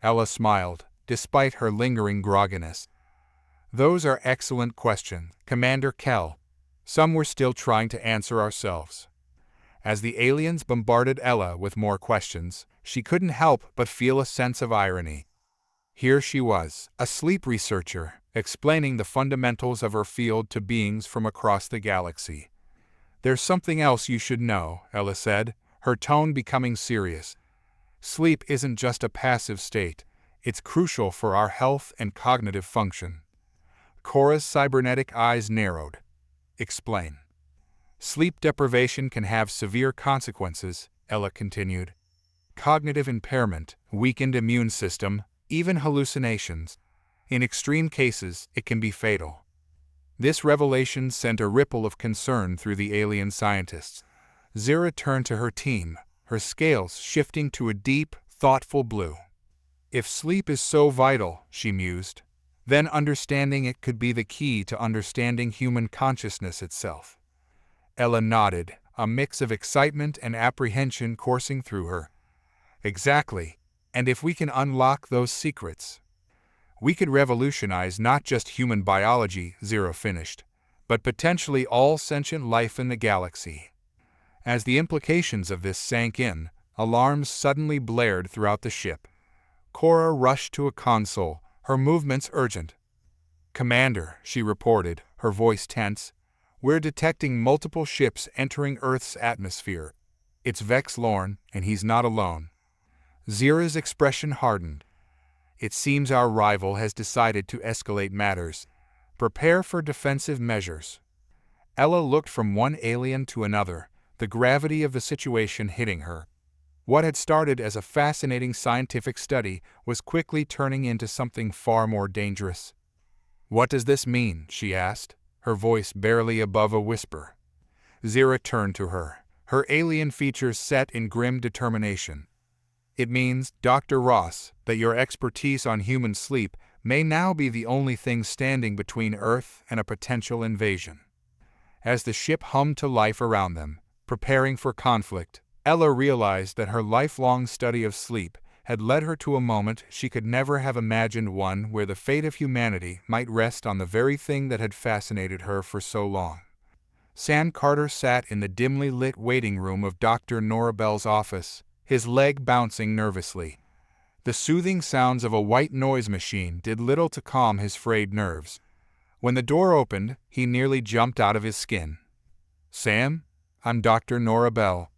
Ella smiled, despite her lingering grogginess. "Those are excellent questions, Commander Kell. Some we're still trying to answer ourselves." As the aliens bombarded Ella with more questions, she couldn't help but feel a sense of irony. Here she was, a sleep researcher, explaining the fundamentals of her field to beings from across the galaxy. "There's something else you should know," Ella said, her tone becoming serious. "Sleep isn't just a passive state. It's crucial for our health and cognitive function." Cora's cybernetic eyes narrowed. "Explain." "Sleep deprivation can have severe consequences," Ella continued. "Cognitive impairment, weakened immune system, even hallucinations. In extreme cases, it can be fatal." This revelation sent a ripple of concern through the alien scientists. Zira turned to her team, her scales shifting to a deep, thoughtful blue. "If sleep is so vital," she mused, "then understanding it could be the key to understanding human consciousness itself." Ella nodded, a mix of excitement and apprehension coursing through her. "Exactly. And if we can unlock those secrets, we could revolutionize not just human biology," Zira finished, "but potentially all sentient life in the galaxy." As the implications of this sank in, alarms suddenly blared throughout the ship. Cora rushed to a console, her movements urgent. "Commander," she reported, her voice tense, "we're detecting multiple ships entering Earth's atmosphere. It's Vex Lorn, and he's not alone." Zira's expression hardened. "It seems our rival has decided to escalate matters. Prepare for defensive measures." Ella looked from one alien to another, the gravity of the situation hitting her. What had started as a fascinating scientific study was quickly turning into something far more dangerous. "What does this mean?" she asked, her voice barely above a whisper. Zira turned to her, her alien features set in grim determination. "It means, Dr. Ross, that your expertise on human sleep may now be the only thing standing between Earth and a potential invasion." As the ship hummed to life around them, preparing for conflict, Ella realized that her lifelong study of sleep had led her to a moment she could never have imagined, one where the fate of humanity might rest on the very thing that had fascinated her for so long. Sam Carter sat in the dimly lit waiting room of Dr. Norabel's office, his leg bouncing nervously. The soothing sounds of a white noise machine did little to calm his frayed nerves. When the door opened, he nearly jumped out of his skin. "Sam, I'm Dr. Norabel.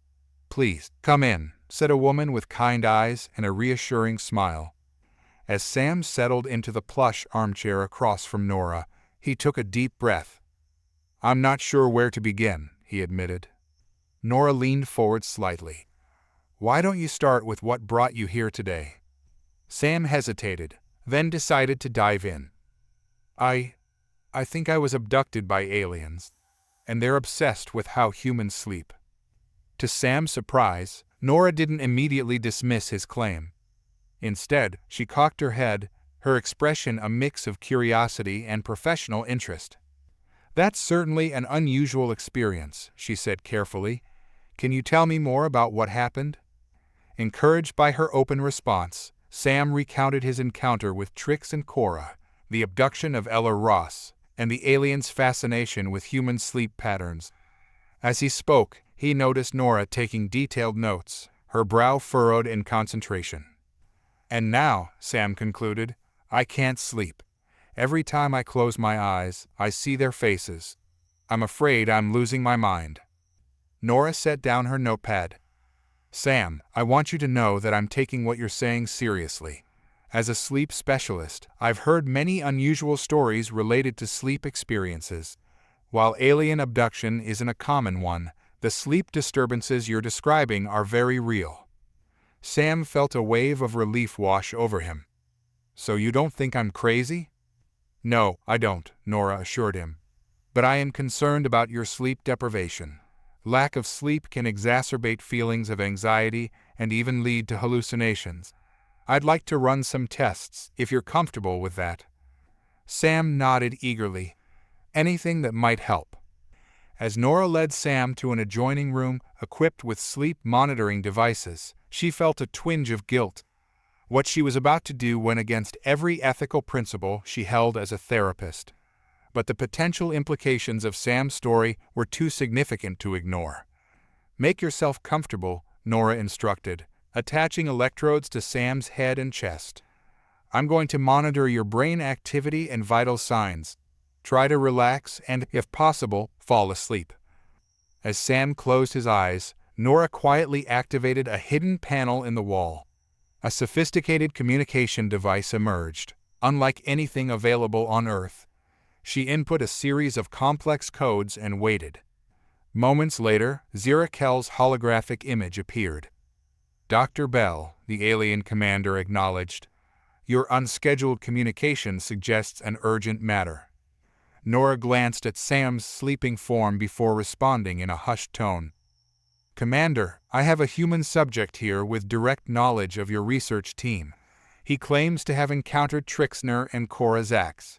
Please, come in," said a woman with kind eyes and a reassuring smile. As Sam settled into the plush armchair across from Nora, he took a deep breath. "I'm not sure where to begin," he admitted. Nora leaned forward slightly. "Why don't you start with what brought you here today?" Sam hesitated, then decided to dive in. I think I was abducted by aliens, and they're obsessed with how humans sleep." To Sam's surprise, Nora didn't immediately dismiss his claim. Instead, she cocked her head, her expression a mix of curiosity and professional interest. "That's certainly an unusual experience," she said carefully. "Can you tell me more about what happened?" Encouraged by her open response, Sam recounted his encounter with Trix and Cora, the abduction of Ella Ross, and the aliens' fascination with human sleep patterns. As he spoke, he noticed Nora taking detailed notes, her brow furrowed in concentration. "And now," Sam concluded, "I can't sleep. Every time I close my eyes, I see their faces. I'm afraid I'm losing my mind." Nora set down her notepad. "Sam, I want you to know that I'm taking what you're saying seriously. As a sleep specialist, I've heard many unusual stories related to sleep experiences. While alien abduction isn't a common one, the sleep disturbances you're describing are very real." Sam felt a wave of relief wash over him. "So you don't think I'm crazy?" "No, I don't," Nora assured him. "But I am concerned about your sleep deprivation. Lack of sleep can exacerbate feelings of anxiety and even lead to hallucinations. I'd like to run some tests, if you're comfortable with that." Sam nodded eagerly. Anything that might help. As Nora led Sam to an adjoining room equipped with sleep monitoring devices, she felt a twinge of guilt. What she was about to do went against every ethical principle she held as a therapist. But the potential implications of Sam's story were too significant to ignore. Make yourself comfortable, Nora instructed, attaching electrodes to Sam's head and chest. I'm going to monitor your brain activity and vital signs. Try to relax and, if possible, fall asleep. As Sam closed his eyes, Nora quietly activated a hidden panel in the wall. A sophisticated communication device emerged, unlike anything available on Earth. She input a series of complex codes and waited. Moments later, Zira Kell's holographic image appeared. Dr. Bell, the alien commander acknowledged. Your unscheduled communication suggests an urgent matter. Nora glanced at Sam's sleeping form before responding in a hushed tone. Commander, I have a human subject here with direct knowledge of your research team. He claims to have encountered Trixner and Korazax.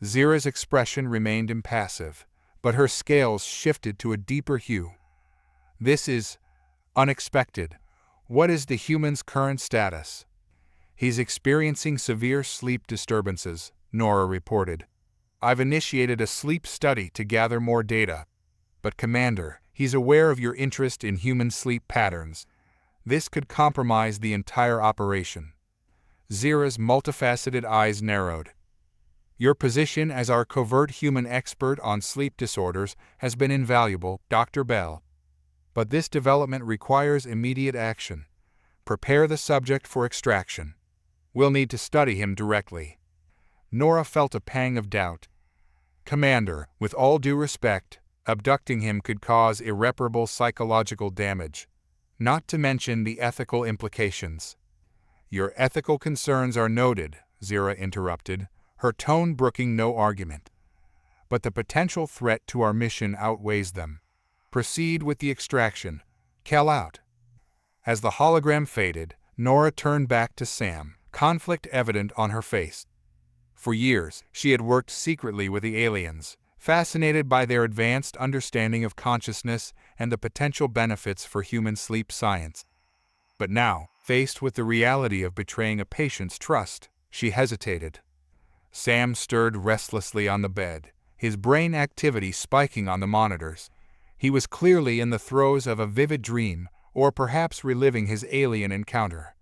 Zira's expression remained impassive, but her scales shifted to a deeper hue. This is unexpected. What is the human's current status? He's experiencing severe sleep disturbances, Nora reported. I've initiated a sleep study to gather more data. But Commander, he's aware of your interest in human sleep patterns. This could compromise the entire operation. Zira's multifaceted eyes narrowed. Your position as our covert human expert on sleep disorders has been invaluable, Dr. Bell. But this development requires immediate action. Prepare the subject for extraction. We'll need to study him directly. Nora felt a pang of doubt. Commander, with all due respect, abducting him could cause irreparable psychological damage, not to mention the ethical implications. Your ethical concerns are noted, Zira interrupted, her tone brooking no argument. But the potential threat to our mission outweighs them. Proceed with the extraction. Kell out. As the hologram faded, Nora turned back to Sam, conflict evident on her face. For years, she had worked secretly with the aliens, fascinated by their advanced understanding of consciousness and the potential benefits for human sleep science. But now, faced with the reality of betraying a patient's trust, she hesitated. Sam stirred restlessly on the bed, his brain activity spiking on the monitors. He was clearly in the throes of a vivid dream, or perhaps reliving his alien encounter.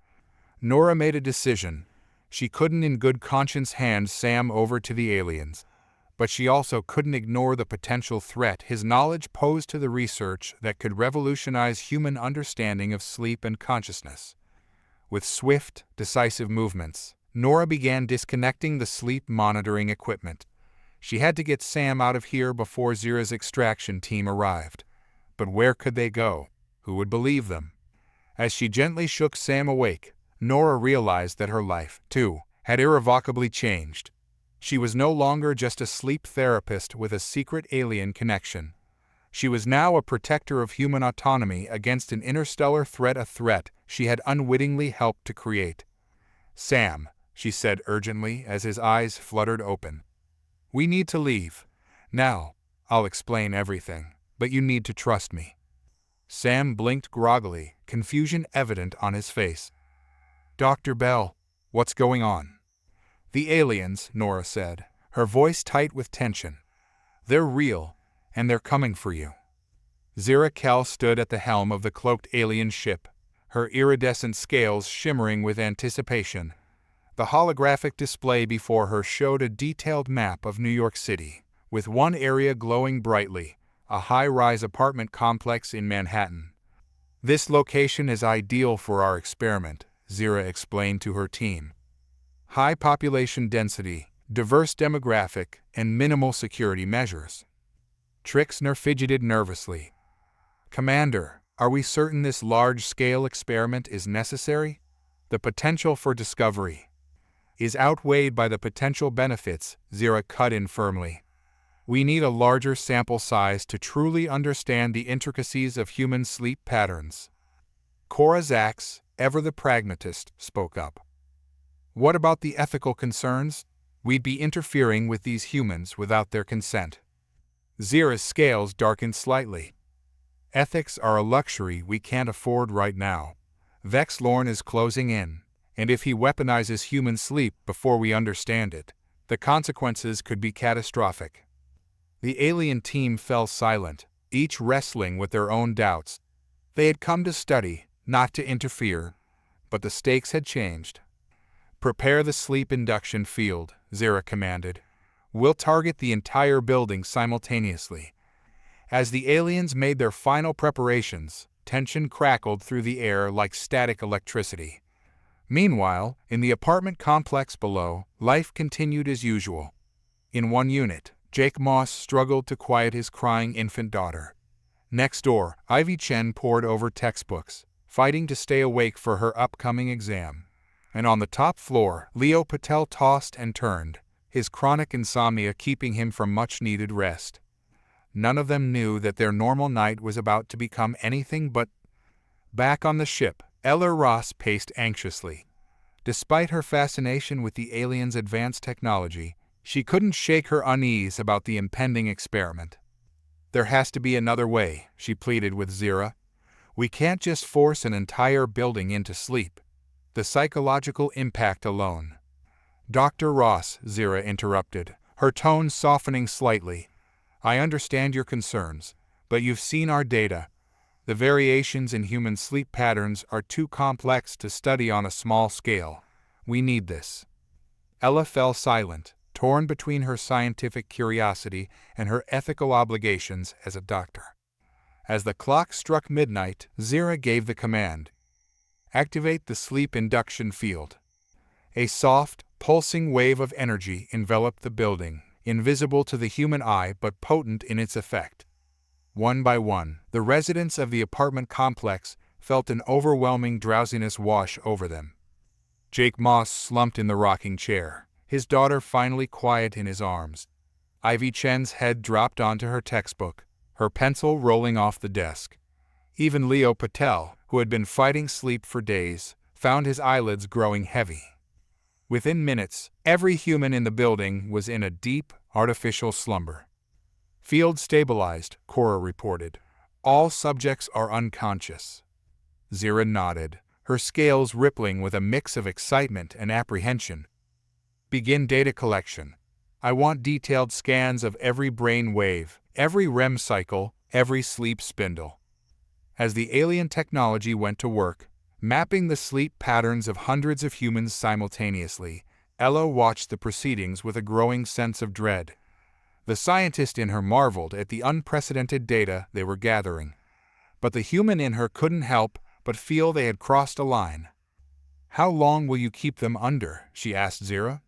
Nora made a decision. She couldn't in good conscience hand Sam over to the aliens. But she also couldn't ignore the potential threat his knowledge posed to the research that could revolutionize human understanding of sleep and consciousness. With swift, decisive movements, Nora began disconnecting the sleep monitoring equipment. She had to get Sam out of here before Zira's extraction team arrived. But where could they go? Who would believe them? As she gently shook Sam awake, Nora realized that her life, too, had irrevocably changed. She was no longer just a sleep therapist with a secret alien connection. She was now a protector of human autonomy against an interstellar threat, a threat she had unwittingly helped to create. Sam, she said urgently as his eyes fluttered open. We need to leave. Now, I'll explain everything, but you need to trust me. Sam blinked groggily, confusion evident on his face. Dr. Bell, what's going on? The aliens, Nora said, her voice tight with tension. They're real, and they're coming for you. Zira Kell stood at the helm of the cloaked alien ship, her iridescent scales shimmering with anticipation. The holographic display before her showed a detailed map of New York City, with one area glowing brightly, a high-rise apartment complex in Manhattan. This location is ideal for our experiment, Zira explained to her team. High population density, diverse demographic, and minimal security measures. Trixner fidgeted nervously. Commander, are we certain this large-scale experiment is necessary? The potential for discovery is outweighed by the potential benefits, Zira cut in firmly. We need a larger sample size to truly understand the intricacies of human sleep patterns. Korazax, ever the pragmatist, spoke up. What about the ethical concerns? We'd be interfering with these humans without their consent. Zira's scales darkened slightly. Ethics are a luxury we can't afford right now. Vexlorn is closing in, and if he weaponizes human sleep before we understand it, the consequences could be catastrophic. The alien team fell silent, each wrestling with their own doubts. They had come to study, not to interfere, but the stakes had changed. "Prepare the sleep induction field," Zira commanded. "We'll target the entire building simultaneously." As the aliens made their final preparations, tension crackled through the air like static electricity. Meanwhile, in the apartment complex below, life continued as usual. In one unit, Jake Moss struggled to quiet his crying infant daughter. Next door, Ivy Chen pored over textbooks, fighting to stay awake for her upcoming exam. And on the top floor, Leo Patel tossed and turned, his chronic insomnia keeping him from much-needed rest. None of them knew that their normal night was about to become anything but... Back on the ship, Ella Ross paced anxiously. Despite her fascination with the aliens' advanced technology, she couldn't shake her unease about the impending experiment. "There has to be another way," she pleaded with Zira. "We can't just force an entire building into sleep. The psychological impact alone." "Dr. Ross," Zira interrupted, her tone softening slightly, "I understand your concerns, but you've seen our data. The variations in human sleep patterns are too complex to study on a small scale. We need this." Ella fell silent, torn between her scientific curiosity and her ethical obligations as a doctor. As the clock struck midnight, Zira gave the command. "Activate the sleep induction field." A soft, pulsing wave of energy enveloped the building, invisible to the human eye but potent in its effect. One by one, the residents of the apartment complex felt an overwhelming drowsiness wash over them. Jake Moss slumped in the rocking chair, his daughter finally quiet in his arms. Ivy Chen's head dropped onto her textbook, her pencil rolling off the desk. Even Leo Patel, who had been fighting sleep for days, found his eyelids growing heavy. Within minutes, every human in the building was in a deep, artificial slumber. "Field stabilized," Cora reported. "All subjects are unconscious." Zira nodded, her scales rippling with a mix of excitement and apprehension. "Begin data collection. I want detailed scans of every brain wave, every REM cycle, every sleep spindle." As the alien technology went to work, mapping the sleep patterns of hundreds of humans simultaneously, Ella watched the proceedings with a growing sense of dread. The scientist in her marveled at the unprecedented data they were gathering, but the human in her couldn't help but feel they had crossed a line. "How long will you keep them under?" she asked Zira.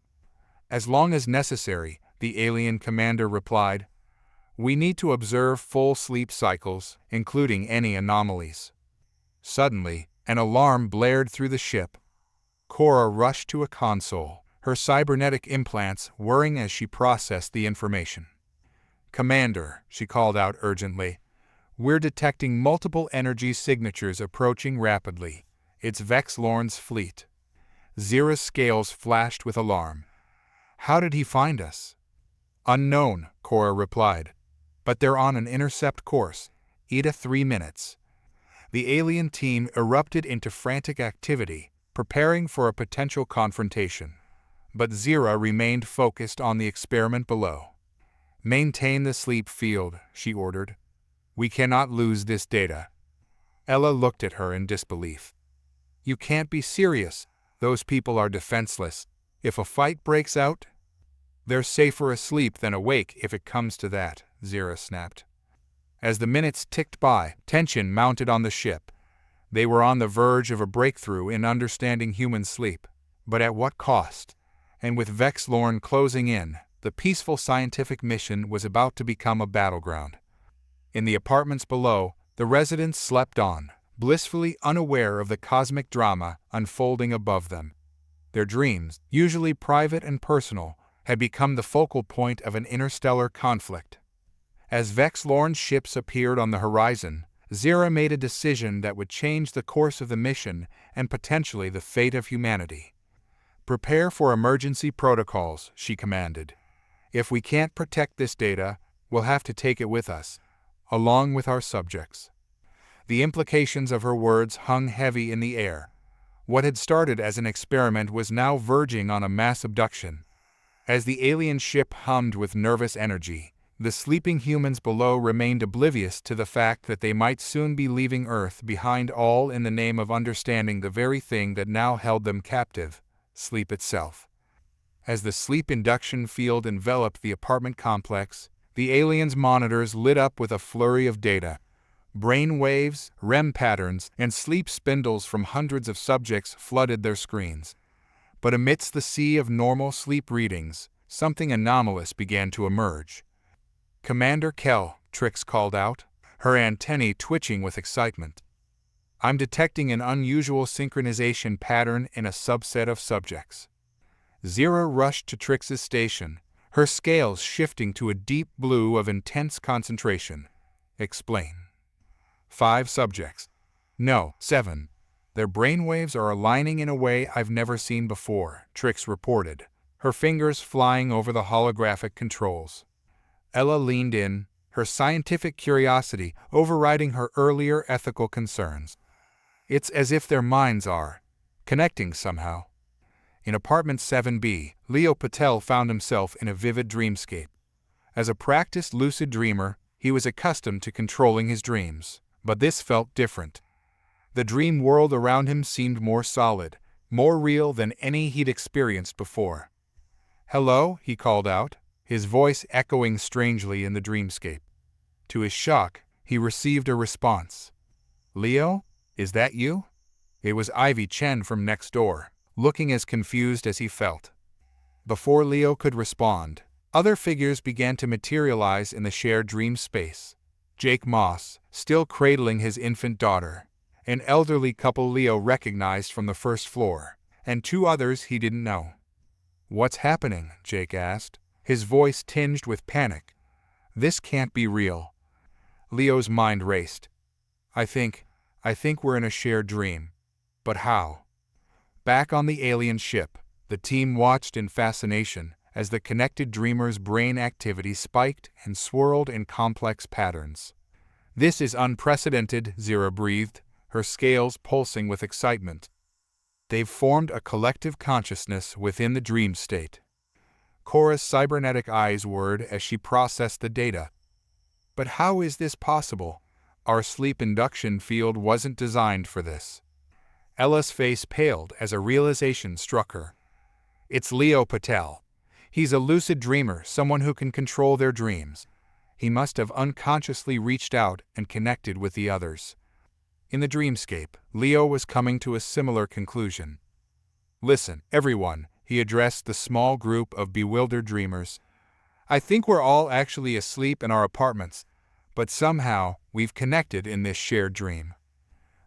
"As long as necessary," the alien commander replied. "We need to observe full sleep cycles, including any anomalies." Suddenly, an alarm blared through the ship. Cora rushed to a console, her cybernetic implants whirring as she processed the information. "Commander," she called out urgently, "we're detecting multiple energy signatures approaching rapidly. It's Vex Lorne's fleet." Zira's scales flashed with alarm. "How did he find us?" "Unknown," Cora replied. "But they're on an intercept course. Eta 3 minutes." The alien team erupted into frantic activity, preparing for a potential confrontation. But Zira remained focused on the experiment below. "Maintain the sleep field," she ordered. "We cannot lose this data." Ella looked at her in disbelief. "You can't be serious. Those people are defenseless. If a fight breaks out..." "They're safer asleep than awake if it comes to that," Zira snapped. As the minutes ticked by, tension mounted on the ship. They were on the verge of a breakthrough in understanding human sleep. But at what cost? And with Vex Lorne closing in, the peaceful scientific mission was about to become a battleground. In the apartments below, the residents slept on, blissfully unaware of the cosmic drama unfolding above them. Their dreams, usually private and personal, had become the focal point of an interstellar conflict. As Vex Lorne's ships appeared on the horizon, Zira made a decision that would change the course of the mission and potentially the fate of humanity. "Prepare for emergency protocols," she commanded. "If we can't protect this data, we'll have to take it with us, along with our subjects." The implications of her words hung heavy in the air. What had started as an experiment was now verging on a mass abduction. As the alien ship hummed with nervous energy, The sleeping humans below remained oblivious to the fact that they might soon be leaving Earth behind, all in the name of understanding the very thing that now held them captive: sleep itself. As the sleep induction field enveloped the apartment complex, the aliens' monitors lit up with a flurry of data. Brain waves, REM patterns, and sleep spindles from hundreds of subjects flooded their screens. But amidst the sea of normal sleep readings, something anomalous began to emerge. "Commander Kell," Trix called out, her antennae twitching with excitement. "I'm detecting an unusual synchronization pattern in a subset of subjects." Zira rushed to Trix's station, her scales shifting to a deep blue of intense concentration. "Explain." "5 subjects. No, 7. Their brainwaves are aligning in a way I've never seen before," Trix reported, her fingers flying over the holographic controls. Ella leaned in, her scientific curiosity overriding her earlier ethical concerns. "It's as if their minds are connecting somehow." In apartment 7B, Leo Patel found himself in a vivid dreamscape. As a practiced lucid dreamer, he was accustomed to controlling his dreams, but this felt different. The dream world around him seemed more solid, more real than any he'd experienced before. "Hello," he called out, his voice echoing strangely in the dreamscape. To his shock, he received a response. "Leo, is that you?" It was Ivy Chen from next door, looking as confused as he felt. Before Leo could respond, other figures began to materialize in the shared dream space. Jake Moss, still cradling his infant daughter, an elderly couple Leo recognized from the first floor, and 2 others he didn't know. "What's happening?" Jake asked, his voice tinged with panic. "This can't be real." Leo's mind raced. I think we're in a shared dream. But how?" Back on the alien ship, the team watched in fascination as the connected dreamer's brain activity spiked and swirled in complex patterns. "This is unprecedented," Zira breathed, her scales pulsing with excitement. "They've formed a collective consciousness within the dream state." Cora's cybernetic eyes whirred as she processed the data. "But how is this possible? Our sleep induction field wasn't designed for this." Ella's face paled as a realization struck her. "It's Leo Patel. He's a lucid dreamer, someone who can control their dreams. He must have unconsciously reached out and connected with the others." In the dreamscape, Leo was coming to a similar conclusion. "Listen, everyone," he addressed the small group of bewildered dreamers. "I think we're all actually asleep in our apartments, but somehow we've connected in this shared dream."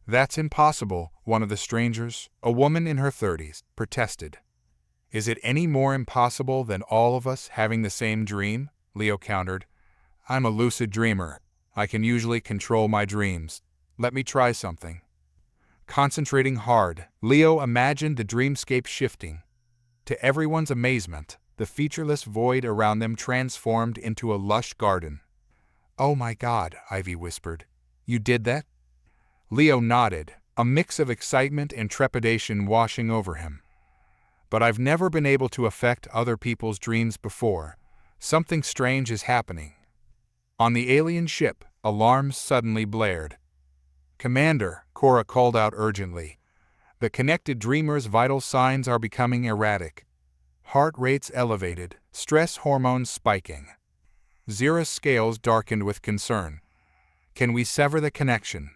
"That's impossible," one of the strangers, a woman in her 30s, protested. "Is it any more impossible than all of us having the same dream?" Leo countered. "I'm a lucid dreamer. I can usually control my dreams. Let me try something." Concentrating hard, Leo imagined the dreamscape shifting. To everyone's amazement, the featureless void around them transformed into a lush garden. "Oh my God," Ivy whispered. "You did that?" Leo nodded, a mix of excitement and trepidation washing over him. "But I've never been able to affect other people's dreams before. Something strange is happening." On the alien ship, alarms suddenly blared. "Commander," Cora called out urgently. "The connected dreamer's vital signs are becoming erratic. Heart rates elevated, stress hormones spiking." Zira's scales darkened with concern. "Can we sever the connection?"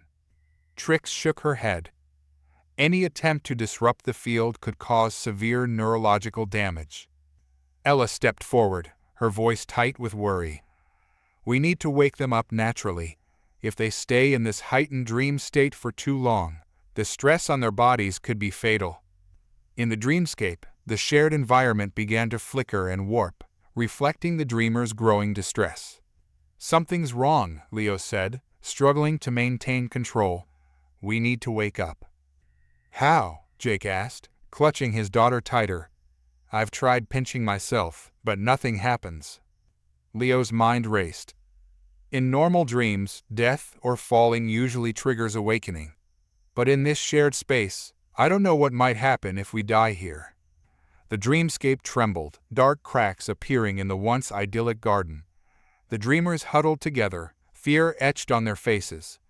Trix shook her head. "Any attempt to disrupt the field could cause severe neurological damage." Ella stepped forward, her voice tight with worry. "We need to wake them up naturally. If they stay in this heightened dream state for too long, the stress on their bodies could be fatal." In the dreamscape, the shared environment began to flicker and warp, reflecting the dreamer's growing distress. "Something's wrong," Leo said, struggling to maintain control. "We need to wake up." "How?" Jake asked, clutching his daughter tighter. "I've tried pinching myself, but nothing happens." Leo's mind raced. In normal dreams, death or falling usually triggers awakening. But in this shared space, I don't know what might happen if we die here. The dreamscape trembled, dark cracks appearing in the once idyllic garden. The dreamers huddled together, fear etched on their faces.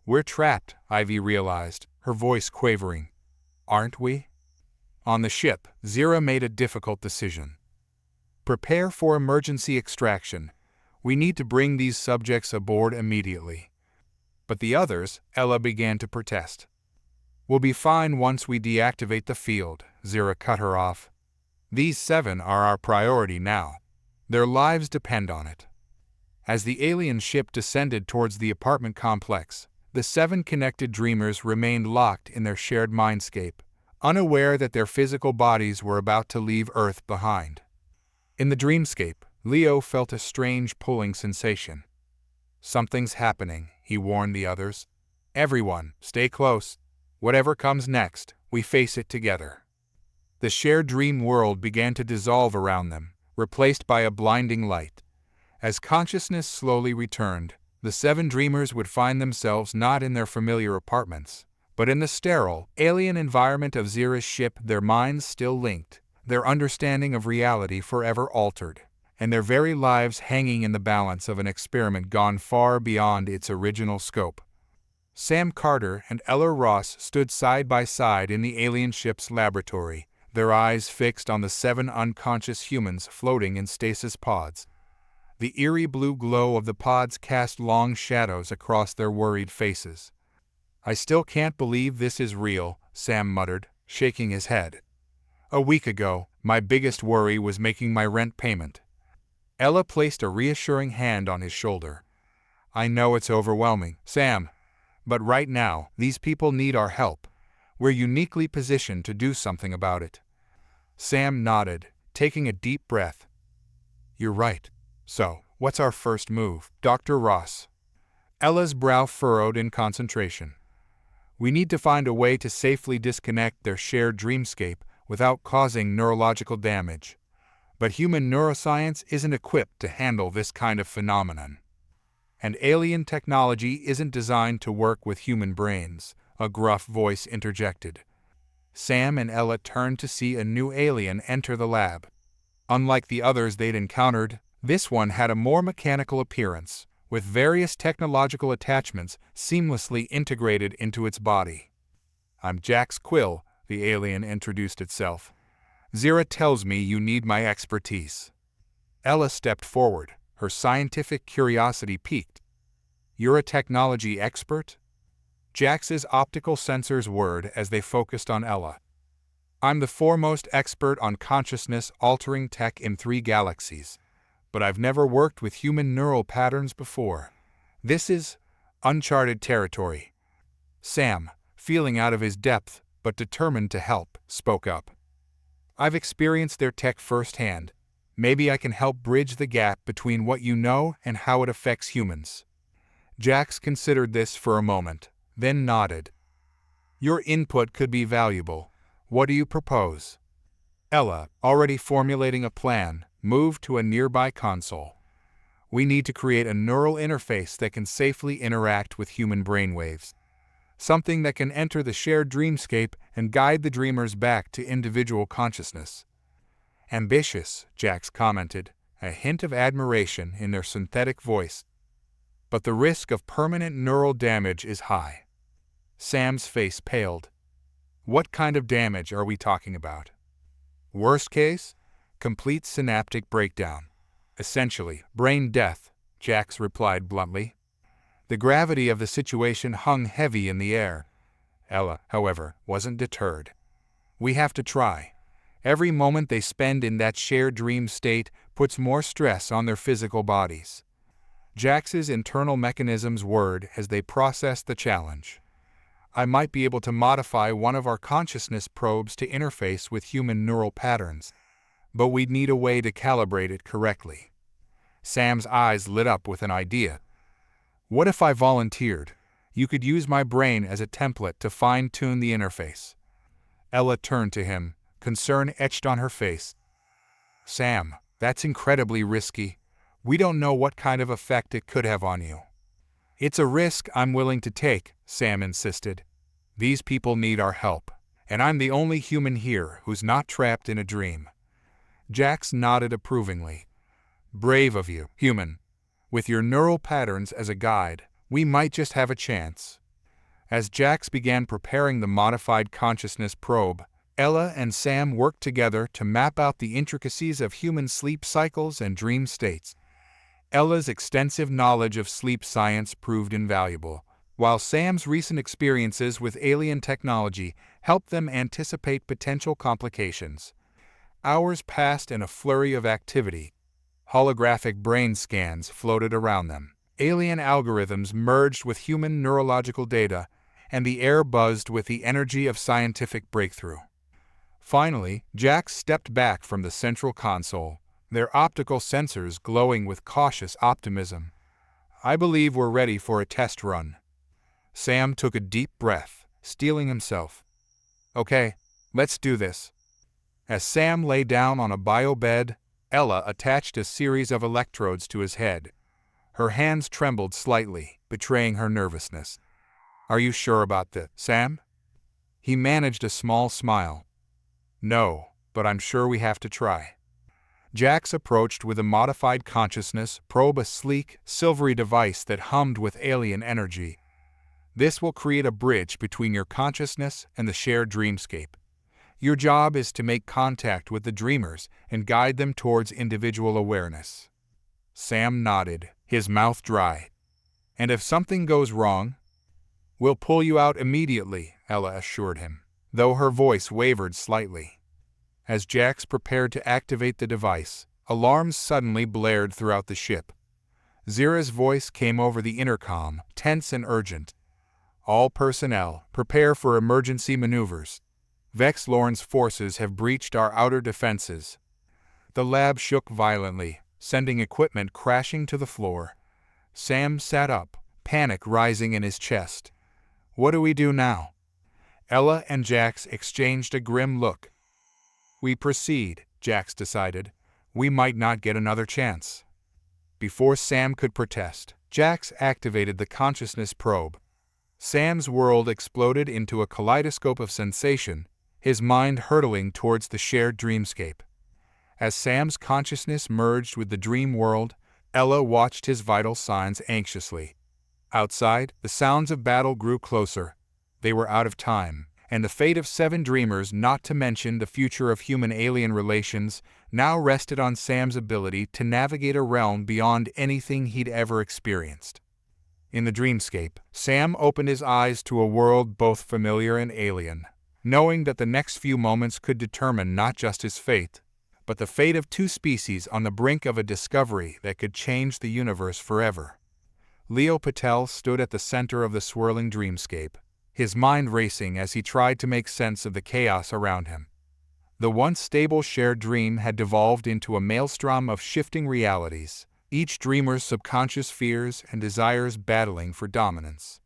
"We're trapped," Ivy realized, her voice quavering. "Aren't we?" On the ship, Zira made a difficult decision. "Prepare for emergency extraction. We need to bring these subjects aboard immediately." But the others, Ella began to protest. "We'll be fine once we deactivate the field," Zira cut her off. "These 7 are our priority now. Their lives depend on it." As the alien ship descended towards the apartment complex, the 7 connected dreamers remained locked in their shared mindscape, unaware that their physical bodies were about to leave Earth behind. In the dreamscape, Leo felt a strange pulling sensation. "Something's happening," he warned the others. "Everyone, stay close. Whatever comes next, we face it together." The shared dream world began to dissolve around them, replaced by a blinding light. As consciousness slowly returned, the 7 dreamers would find themselves not in their familiar apartments, but in the sterile, alien environment of Zira's ship, their minds still linked, their understanding of reality forever altered, and their very lives hanging in the balance of an experiment gone far beyond its original scope. Sam Carter and Ella Ross stood side by side in the alien ship's laboratory, their eyes fixed on the 7 unconscious humans floating in stasis pods. The eerie blue glow of the pods cast long shadows across their worried faces. "I still can't believe this is real," Sam muttered, shaking his head. "A week ago, my biggest worry was making my rent payment." Ella placed a reassuring hand on his shoulder. "I know it's overwhelming, Sam. But right now, these people need our help. We're uniquely positioned to do something about it." Sam nodded, taking a deep breath. "You're right. So, what's our first move, Dr. Ross?" Ella's brow furrowed in concentration. "We need to find a way to safely disconnect their shared dreamscape without causing neurological damage. But human neuroscience isn't equipped to handle this kind of phenomenon. And alien technology isn't designed to work with human brains," a gruff voice interjected. Sam and Ella turned to see a new alien enter the lab. Unlike the others they'd encountered, this one had a more mechanical appearance, with various technological attachments seamlessly integrated into its body. "I'm Jax Quill," the alien introduced itself. "Zira tells me you need my expertise." Ella stepped forward, her scientific curiosity piqued. "You're a technology expert?" Jax's optical sensors whirred as they focused on Ella. "I'm the foremost expert on consciousness-altering tech in 3 galaxies. But I've never worked with human neural patterns before. This is uncharted territory." Sam, feeling out of his depth but determined to help, spoke up. "I've experienced their tech firsthand. Maybe I can help bridge the gap between what you know and how it affects humans." Jax considered this for a moment, then nodded. "Your input could be valuable. What do you propose?" Ella, already formulating a plan, moved to a nearby console. "We need to create a neural interface that can safely interact with human brainwaves. Something that can enter the shared dreamscape and guide the dreamers back to individual consciousness." "Ambitious," Jax commented, a hint of admiration in their synthetic voice. "But the risk of permanent neural damage is high." Sam's face paled. "What kind of damage are we talking about?" "Worst case? Complete synaptic breakdown. Essentially, brain death," Jax replied bluntly. The gravity of the situation hung heavy in the air. Ella, however, wasn't deterred. "We have to try. Every moment they spend in that shared dream state puts more stress on their physical bodies." Jax's internal mechanisms whirred as they processed the challenge. "I might be able to modify one of our consciousness probes to interface with human neural patterns, but we'd need a way to calibrate it correctly." Sam's eyes lit up with an idea. "What if I volunteered? You could use my brain as a template to fine-tune the interface." Ella turned to him, concern etched on her face. "Sam, that's incredibly risky. We don't know what kind of effect it could have on you." "It's a risk I'm willing to take," Sam insisted. "These people need our help, and I'm the only human here who's not trapped in a dream." Jax nodded approvingly. "Brave of you, human. With your neural patterns as a guide, we might just have a chance." As Jax began preparing the modified consciousness probe, Ella and Sam worked together to map out the intricacies of human sleep cycles and dream states. Ella's extensive knowledge of sleep science proved invaluable, while Sam's recent experiences with alien technology helped them anticipate potential complications. Hours passed in a flurry of activity. Holographic brain scans floated around them. Alien algorithms merged with human neurological data, and the air buzzed with the energy of scientific breakthrough. Finally, Jax stepped back from the central console, their optical sensors glowing with cautious optimism. "I believe we're ready for a test run." Sam took a deep breath, steeling himself. "Okay, let's do this." As Sam lay down on a bio-bed, Ella attached a series of electrodes to his head. Her hands trembled slightly, betraying her nervousness. "Are you sure about this, Sam?" He managed a small smile. "No, but I'm sure we have to try." Jax approached with a modified consciousness probe, a sleek, silvery device that hummed with alien energy. "This will create a bridge between your consciousness and the shared dreamscape. Your job is to make contact with the dreamers and guide them towards individual awareness." Sam nodded, his mouth dry. "And if something goes wrong?" "We'll pull you out immediately," Ella assured him, though her voice wavered slightly. As Jax prepared to activate the device, alarms suddenly blared throughout the ship. Zira's voice came over the intercom, tense and urgent. "All personnel, prepare for emergency maneuvers. Vex Lorne's forces have breached our outer defenses." The lab shook violently, sending equipment crashing to the floor. Sam sat up, panic rising in his chest. "What do we do now?" Ella and Jax exchanged a grim look. "We proceed," Jax decided. "We might not get another chance." Before Sam could protest, Jax activated the consciousness probe. Sam's world exploded into a kaleidoscope of sensation, his mind hurtling towards the shared dreamscape. As Sam's consciousness merged with the dream world, Ella watched his vital signs anxiously. Outside, the sounds of battle grew closer. They were out of time, and the fate of 7 dreamers, not to mention the future of human-alien relations, now rested on Sam's ability to navigate a realm beyond anything he'd ever experienced. In the dreamscape, Sam opened his eyes to a world both familiar and alien, knowing that the next few moments could determine not just his fate, but the fate of 2 species on the brink of a discovery that could change the universe forever. Leo Patel stood at the center of the swirling dreamscape, his mind racing as he tried to make sense of the chaos around him. The once stable shared dream had devolved into a maelstrom of shifting realities, each dreamer's subconscious fears and desires battling for dominance.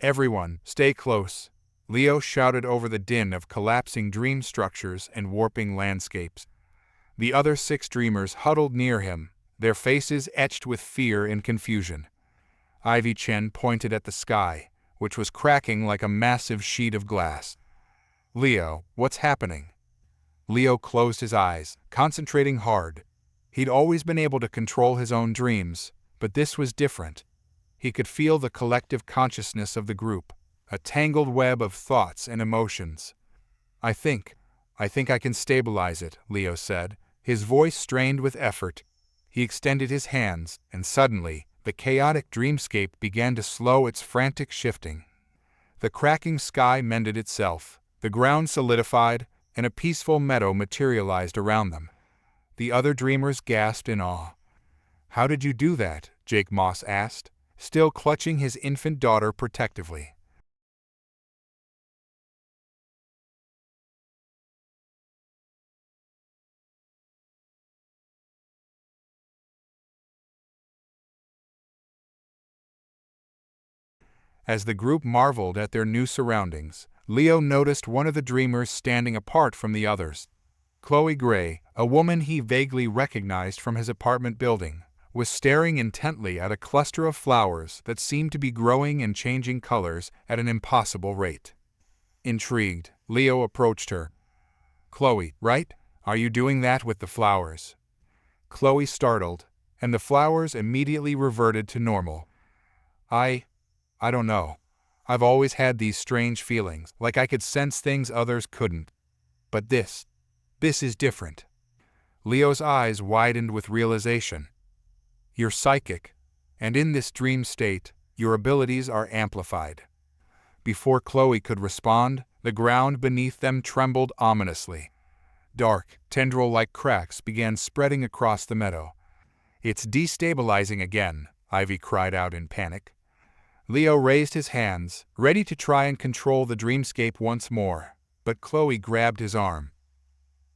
"Everyone, stay close," Leo shouted over the din of collapsing dream structures and warping landscapes. The other 6 dreamers huddled near him, their faces etched with fear and confusion. Ivy Chen pointed at the sky, which was cracking like a massive sheet of glass. "Leo, what's happening?" Leo closed his eyes, concentrating hard. He'd always been able to control his own dreams, but this was different. He could feel the collective consciousness of the group, a tangled web of thoughts and emotions. I think I can stabilize it," Leo said, his voice strained with effort. He extended his hands, and suddenly, the chaotic dreamscape began to slow its frantic shifting. The cracking sky mended itself, the ground solidified, and a peaceful meadow materialized around them. The other dreamers gasped in awe. "How did you do that?" Jake Moss asked, still clutching his infant daughter protectively. As the group marveled at their new surroundings, Leo noticed one of the dreamers standing apart from the others. Chloe Gray, a woman he vaguely recognized from his apartment building, was staring intently at a cluster of flowers that seemed to be growing and changing colors at an impossible rate. Intrigued, Leo approached her. "Chloe, right? Are you doing that with the flowers?" Chloe startled, and the flowers immediately reverted to normal. I don't know. I've always had these strange feelings, like I could sense things others couldn't. But this is different. Leo's eyes widened with realization. You're psychic, and in this dream state, your abilities are amplified. Before Chloe could respond, the ground beneath them trembled ominously. Dark, tendril-like cracks began spreading across the meadow. It's destabilizing again, Ivy cried out in panic. Leo raised his hands, ready to try and control the dreamscape once more, but Chloe grabbed his arm.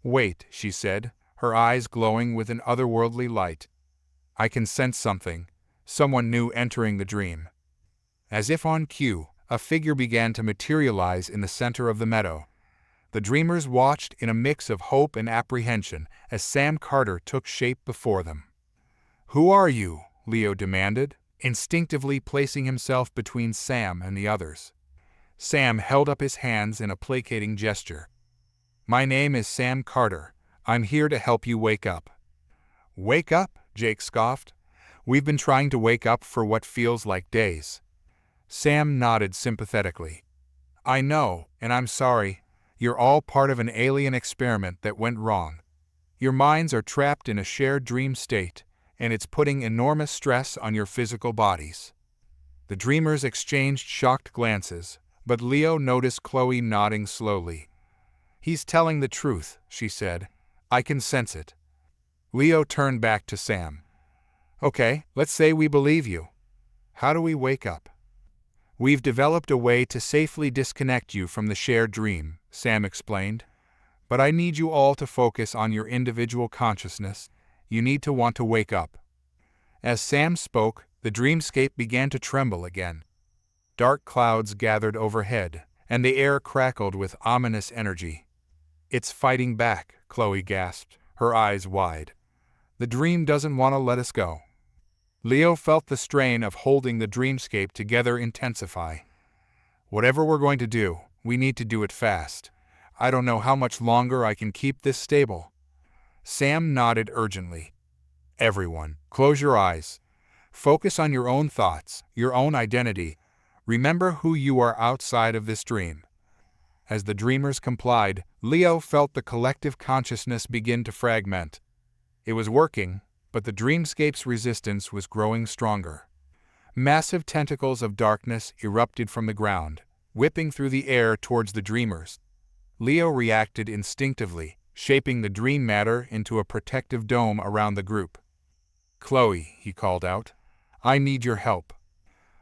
Wait, she said, her eyes glowing with an otherworldly light. I can sense something, someone new entering the dream. As if on cue, a figure began to materialize in the center of the meadow. The dreamers watched in a mix of hope and apprehension as Sam Carter took shape before them. Who are you? Leo demanded, instinctively placing himself between Sam and the others. Sam held up his hands in a placating gesture. My name is Sam Carter. I'm here to help you wake up. Wake up? Jake scoffed. We've been trying to wake up for what feels like days. Sam nodded sympathetically. I know, and I'm sorry. You're all part of an alien experiment that went wrong. Your minds are trapped in a shared dream state, and it's putting enormous stress on your physical bodies. The dreamers exchanged shocked glances, but Leo noticed Chloe nodding slowly. He's telling the truth, she said. I can sense it. Leo turned back to Sam. Okay, let's say we believe you. How do we wake up? We've developed a way to safely disconnect you from the shared dream, Sam explained. But I need you all to focus on your individual consciousness. You need to want to wake up. As Sam spoke, the dreamscape began to tremble again. Dark clouds gathered overhead, and the air crackled with ominous energy. It's fighting back, Chloe gasped, her eyes wide. The dream doesn't want to let us go. Leo felt the strain of holding the dreamscape together intensify. Whatever we're going to do, we need to do it fast. I don't know how much longer I can keep this stable. Sam nodded urgently. Everyone, close your eyes. Focus on your own thoughts, your own identity. Remember who you are outside of this dream. As the dreamers complied, Leo felt the collective consciousness begin to fragment. It was working, but the dreamscape's resistance was growing stronger. Massive tentacles of darkness erupted from the ground, whipping through the air towards the dreamers. Leo reacted instinctively, shaping the dream matter into a protective dome around the group. Chloe, he called out, I need your help.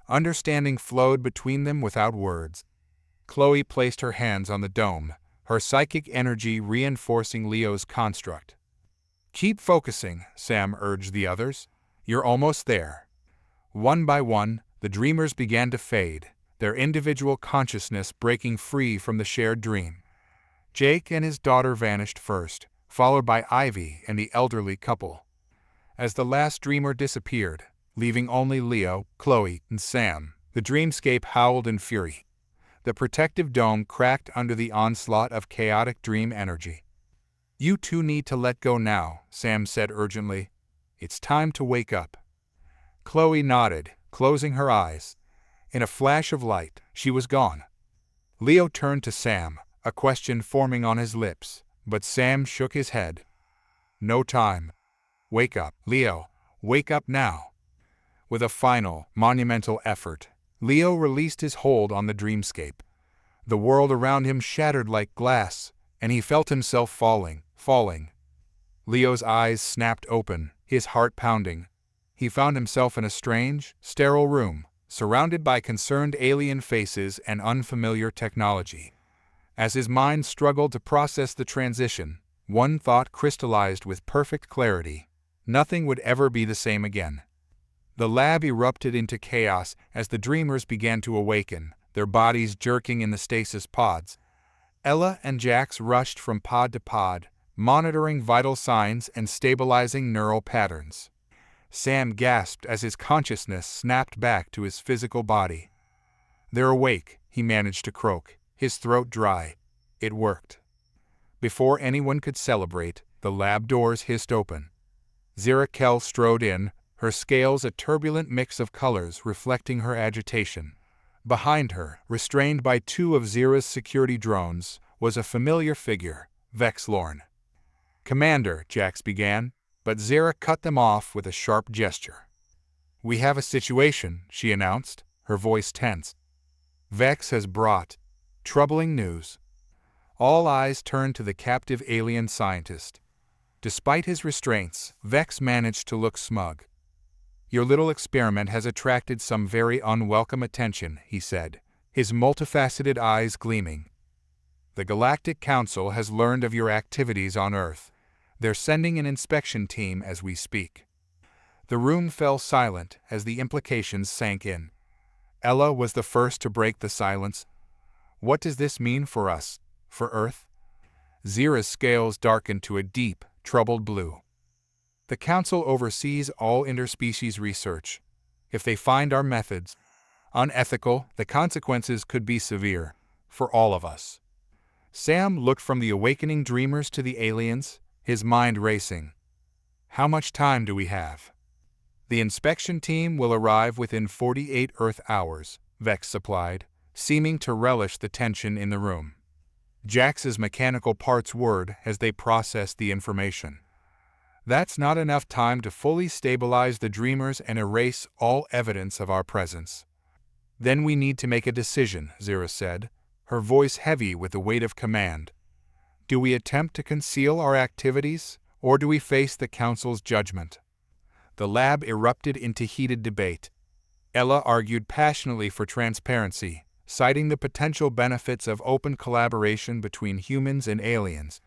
Understanding flowed between them without words. Chloe placed her hands on the dome, her psychic energy reinforcing Leo's construct. Keep focusing, Sam urged the others. You're almost there. One by one, the dreamers began to fade, their individual consciousness breaking free from the shared dream. Jake and his daughter vanished first, followed by Ivy and the elderly couple. As the last dreamer disappeared, leaving only Leo, Chloe, and Sam, the dreamscape howled in fury. The protective dome cracked under the onslaught of chaotic dream energy. You two need to let go now, Sam said urgently. It's time to wake up. Chloe nodded, closing her eyes. In a flash of light, she was gone. Leo turned to Sam, a question forming on his lips, but Sam shook his head. No time. Wake up, Leo. Wake up now. With a final, monumental effort, Leo released his hold on the dreamscape. The world around him shattered like glass, and he felt himself falling. Leo's eyes snapped open, his heart pounding. He found himself in a strange, sterile room, surrounded by concerned alien faces and unfamiliar technology. As his mind struggled to process the transition, one thought crystallized with perfect clarity. Nothing would ever be the same again. The lab erupted into chaos as the dreamers began to awaken, their bodies jerking in the stasis pods. Ella and Jax rushed from pod to pod, monitoring vital signs and stabilizing neural patterns. Sam gasped as his consciousness snapped back to his physical body. They're awake, he managed to croak, his throat dry. It worked. Before anyone could celebrate, the lab doors hissed open. Zira strode in, her scales a turbulent mix of colors reflecting her agitation. Behind her, restrained by two of Zira's security drones, was a familiar figure, Vex Lorne. "Commander," Jax began, but Zira cut them off with a sharp gesture. "We have a situation," she announced, her voice tense. "Vex has brought troubling news." All eyes turned to the captive alien scientist. Despite his restraints, Vex managed to look smug. "Your little experiment has attracted some very unwelcome attention," he said, his multifaceted eyes gleaming. "The Galactic Council has learned of your activities on Earth. They're sending an inspection team as we speak." The room fell silent as the implications sank in. Ella was the first to break the silence. "What does this mean for us, for Earth?" Zira's scales darkened to a deep, troubled blue. "The Council oversees all interspecies research. If they find our methods unethical, the consequences could be severe, for all of us." Sam looked from the awakening dreamers to the aliens, his mind racing. "How much time do we have?" "The inspection team will arrive within 48 Earth hours," Vex supplied, seeming to relish the tension in the room. Jax's mechanical parts whirred as they processed the information. "That's not enough time to fully stabilize the dreamers and erase all evidence of our presence." "Then we need to make a decision," Zira said, her voice heavy with the weight of command. "Do we attempt to conceal our activities, or do we face the Council's judgment?" The lab erupted into heated debate. Ella argued passionately for transparency, citing the potential benefits of open collaboration between humans and aliens.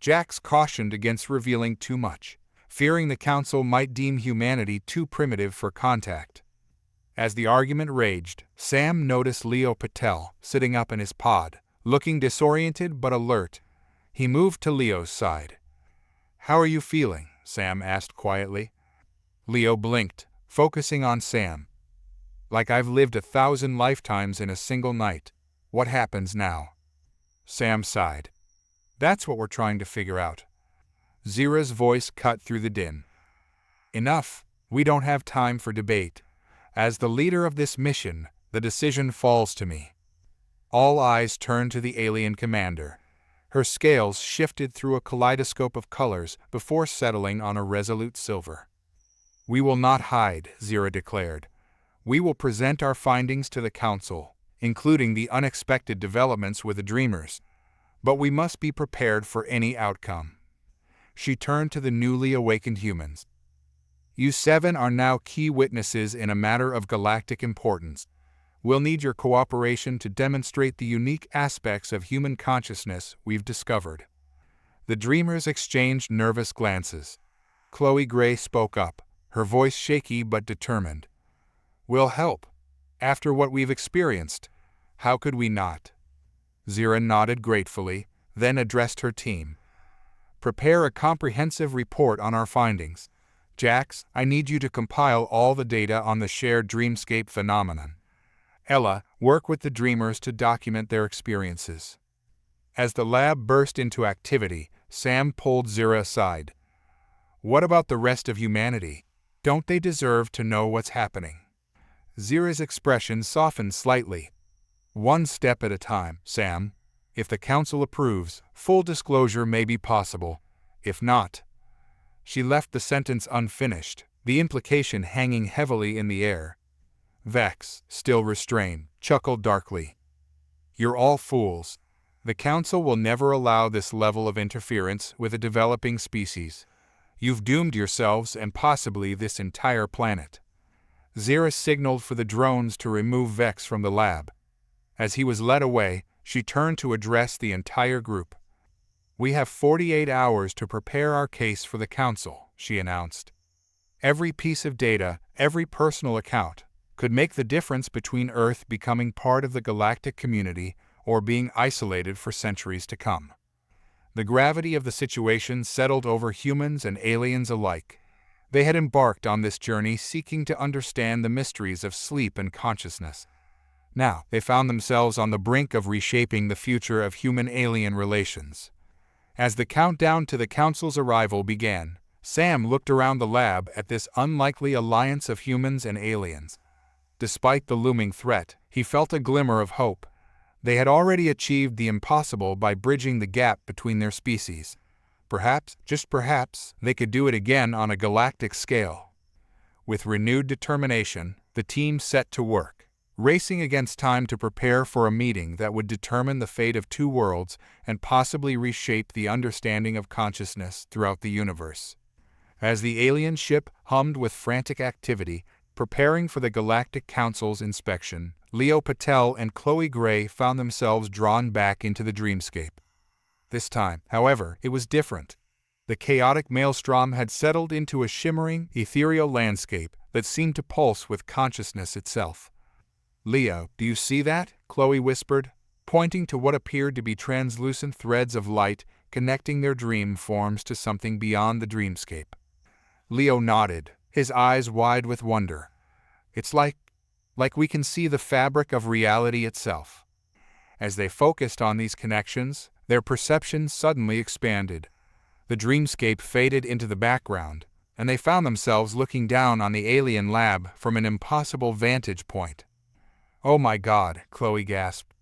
Jax cautioned against revealing too much, fearing the Council might deem humanity too primitive for contact. As the argument raged, Sam noticed Leo Patel sitting up in his pod, looking disoriented but alert. He moved to Leo's side. "How are you feeling?" Sam asked quietly. Leo blinked, focusing on Sam. "Like I've lived 1,000 lifetimes in a single night. What happens now?" Sam sighed. "That's what we're trying to figure out." Zira's voice cut through the din. "Enough. We don't have time for debate. As the leader of this mission, the decision falls to me." All eyes turned to the alien commander. Her scales shifted through a kaleidoscope of colors before settling on a resolute silver. "We will not hide," Zira declared. "We will present our findings to the Council, including the unexpected developments with the Dreamers. But we must be prepared for any outcome." She turned to the newly awakened humans. "You 7 are now key witnesses in a matter of galactic importance. We'll need your cooperation to demonstrate the unique aspects of human consciousness we've discovered." The Dreamers exchanged nervous glances. Chloe Gray spoke up, her voice shaky but determined. "We'll help. After what we've experienced, how could we not?" Zira nodded gratefully, then addressed her team. "Prepare a comprehensive report on our findings. Jax, I need you to compile all the data on the shared dreamscape phenomenon. Ella, work with the Dreamers to document their experiences." As the lab burst into activity, Sam pulled Zira aside. "What about the rest of humanity? Don't they deserve to know what's happening?" Zira's expression softened slightly. "One step at a time, Sam. If the Council approves, full disclosure may be possible. If not—" She left the sentence unfinished, the implication hanging heavily in the air. Vex, still restrained, chuckled darkly. "You're all fools. The Council will never allow this level of interference with a developing species. You've doomed yourselves and possibly this entire planet." Zira signaled for the drones to remove Vex from the lab. As he was led away, she turned to address the entire group. "We have 48 hours to prepare our case for the Council," she announced. "Every piece of data, every personal account, could make the difference between Earth becoming part of the galactic community or being isolated for centuries to come." The gravity of the situation settled over humans and aliens alike. They had embarked on this journey seeking to understand the mysteries of sleep and consciousness. Now, they found themselves on the brink of reshaping the future of human-alien relations. As the countdown to the Council's arrival began, Sam looked around the lab at this unlikely alliance of humans and aliens. Despite the looming threat, he felt a glimmer of hope. They had already achieved the impossible by bridging the gap between their species. Perhaps, just perhaps, they could do it again on a galactic scale. With renewed determination, the team set to work, racing against time to prepare for a meeting that would determine the fate of two worlds and possibly reshape the understanding of consciousness throughout the universe. As the alien ship hummed with frantic activity, preparing for the Galactic Council's inspection, Leo Patel and Chloe Gray found themselves drawn back into the dreamscape. This time, however, it was different. The chaotic maelstrom had settled into a shimmering, ethereal landscape that seemed to pulse with consciousness itself. "Leo, do you see that?" Chloe whispered, pointing to what appeared to be translucent threads of light connecting their dream forms to something beyond the dreamscape. Leo nodded, his eyes wide with wonder. "It's like we can see the fabric of reality itself." As they focused on these connections, their perception suddenly expanded. The dreamscape faded into the background, and they found themselves looking down on the alien lab from an impossible vantage point. "Oh my God," Chloe gasped.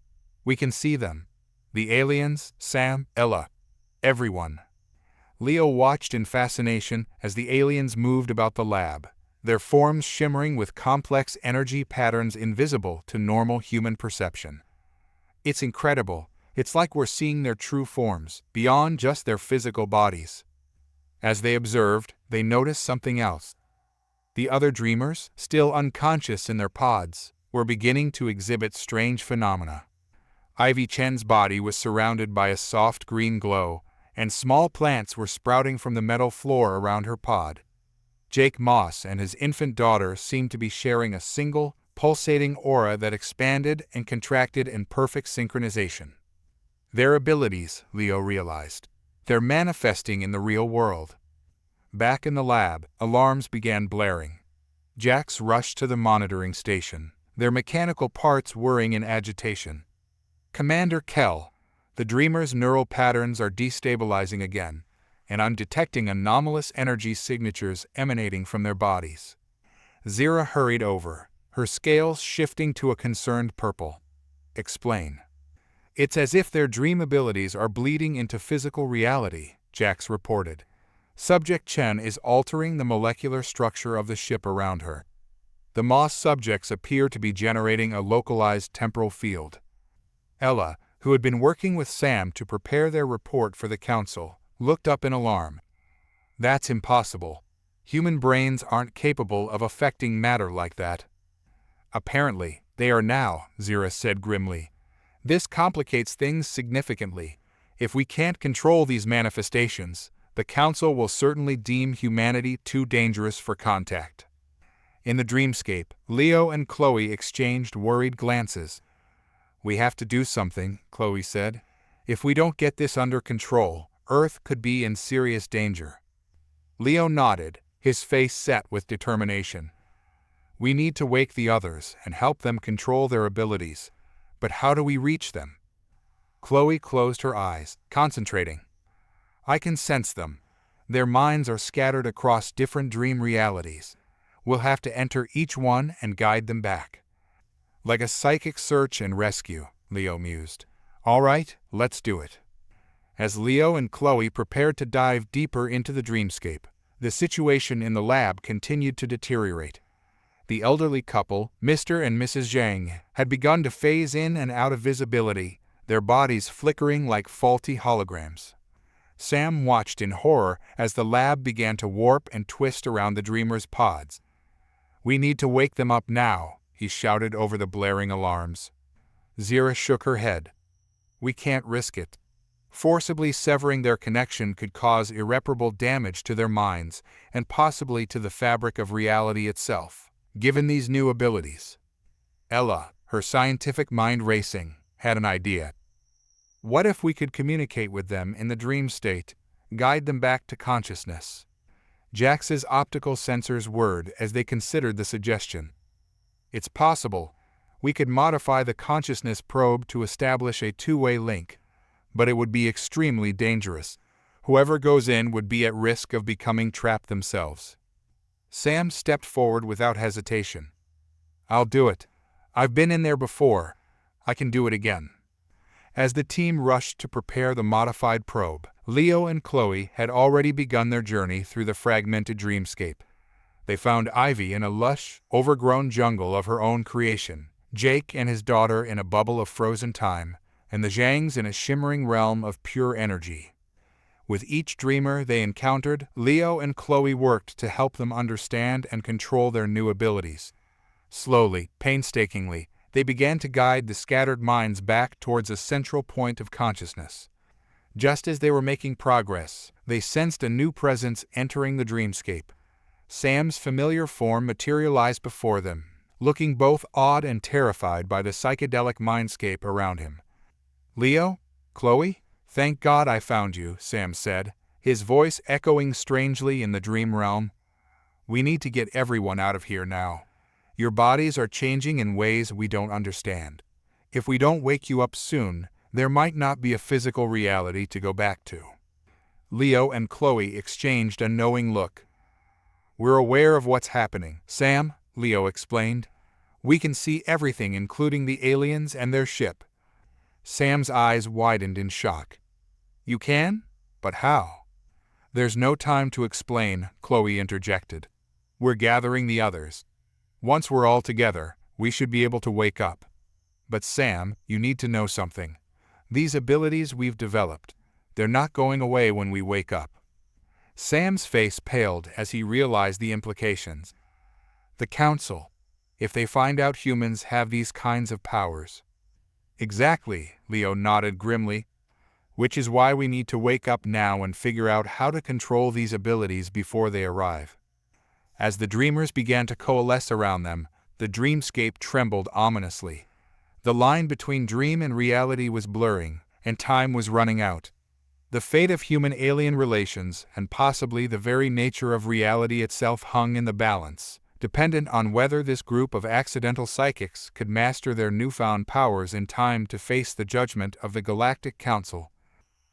"We can see them. The aliens, Sam, Ella, everyone." Leo watched in fascination as the aliens moved about the lab, their forms shimmering with complex energy patterns invisible to normal human perception. "It's incredible. It's like we're seeing their true forms, beyond just their physical bodies." As they observed, they noticed something else. The other dreamers, still unconscious in their pods, were beginning to exhibit strange phenomena. Ivy Chen's body was surrounded by a soft green glow, and small plants were sprouting from the metal floor around her pod. Jake Moss and his infant daughter seemed to be sharing a single, pulsating aura that expanded and contracted in perfect synchronization. Their abilities, Leo realized. They're manifesting in the real world. Back in the lab, alarms began blaring. Jacks rushed to the monitoring station, their mechanical parts whirring in agitation. "Commander Kell, the dreamers' neural patterns are destabilizing again, and I'm detecting anomalous energy signatures emanating from their bodies." Zira hurried over, her scales shifting to a concerned purple. "Explain." "It's as if their dream abilities are bleeding into physical reality," Jax reported. "Subject Chen is altering the molecular structure of the ship around her. The Moss subjects appear to be generating a localized temporal field." Ella, who had been working with Sam to prepare their report for the council, looked up in alarm. "That's impossible. Human brains aren't capable of affecting matter like that." "Apparently, they are now," Zira said grimly. "This complicates things significantly. If we can't control these manifestations, the Council will certainly deem humanity too dangerous for contact." In the dreamscape, Leo and Chloe exchanged worried glances. "We have to do something," Chloe said. "If we don't get this under control, Earth could be in serious danger." Leo nodded, his face set with determination. "We need to wake the others and help them control their abilities. But how do we reach them?" Chloe closed her eyes, concentrating. "I can sense them. Their minds are scattered across different dream realities. We'll have to enter each one and guide them back." "Like a psychic search and rescue," Leo mused. "All right, let's do it." As Leo and Chloe prepared to dive deeper into the dreamscape, the situation in the lab continued to deteriorate. The elderly couple, Mr. and Mrs. Zhang, had begun to phase in and out of visibility, their bodies flickering like faulty holograms. Sam watched in horror as the lab began to warp and twist around the dreamers' pods. "We need to wake them up now," he shouted over the blaring alarms. Zira shook her head. "We can't risk it. Forcibly severing their connection could cause irreparable damage to their minds and possibly to the fabric of reality itself. Given these new abilities." Ella, her scientific mind racing, had an idea. "What if we could communicate with them in the dream state, guide them back to consciousness?" Jax's optical sensors whirred as they considered the suggestion. "It's possible. We could modify the consciousness probe to establish a two-way link, but it would be extremely dangerous. Whoever goes in would be at risk of becoming trapped themselves. Sam stepped forward without hesitation. I'll do it. I've been in there before. I can do it again. As the team rushed to prepare the modified probe, Leo and Chloe had already begun their journey through the fragmented dreamscape. They found Ivy in a lush, overgrown jungle of her own creation, Jake and his daughter in a bubble of frozen time, and the Zhangs in a shimmering realm of pure energy. With each dreamer they encountered, Leo and Chloe worked to help them understand and control their new abilities. Slowly, painstakingly, they began to guide the scattered minds back towards a central point of consciousness. Just as they were making progress, they sensed a new presence entering the dreamscape. Sam's familiar form materialized before them, looking both awed and terrified by the psychedelic mindscape around him. Leo? Chloe? Thank God I found you, Sam said, his voice echoing strangely in the dream realm. We need to get everyone out of here now. Your bodies are changing in ways we don't understand. If we don't wake you up soon, there might not be a physical reality to go back to. Leo and Chloe exchanged a knowing look. We're aware of what's happening, Sam, Leo explained. We can see everything, including the aliens and their ship. Sam's eyes widened in shock. You can? But how? There's no time to explain, Chloe interjected. We're gathering the others. Once we're all together, we should be able to wake up. But Sam, you need to know something. These abilities we've developed, they're not going away when we wake up. Sam's face paled as he realized the implications. The Council, if they find out humans have these kinds of powers. Exactly, Leo nodded grimly. Which is why we need to wake up now and figure out how to control these abilities before they arrive. As the dreamers began to coalesce around them, the dreamscape trembled ominously. The line between dream and reality was blurring, and time was running out. The fate of human-alien relations, and possibly the very nature of reality itself, hung in the balance, dependent on whether this group of accidental psychics could master their newfound powers in time to face the judgment of the Galactic Council.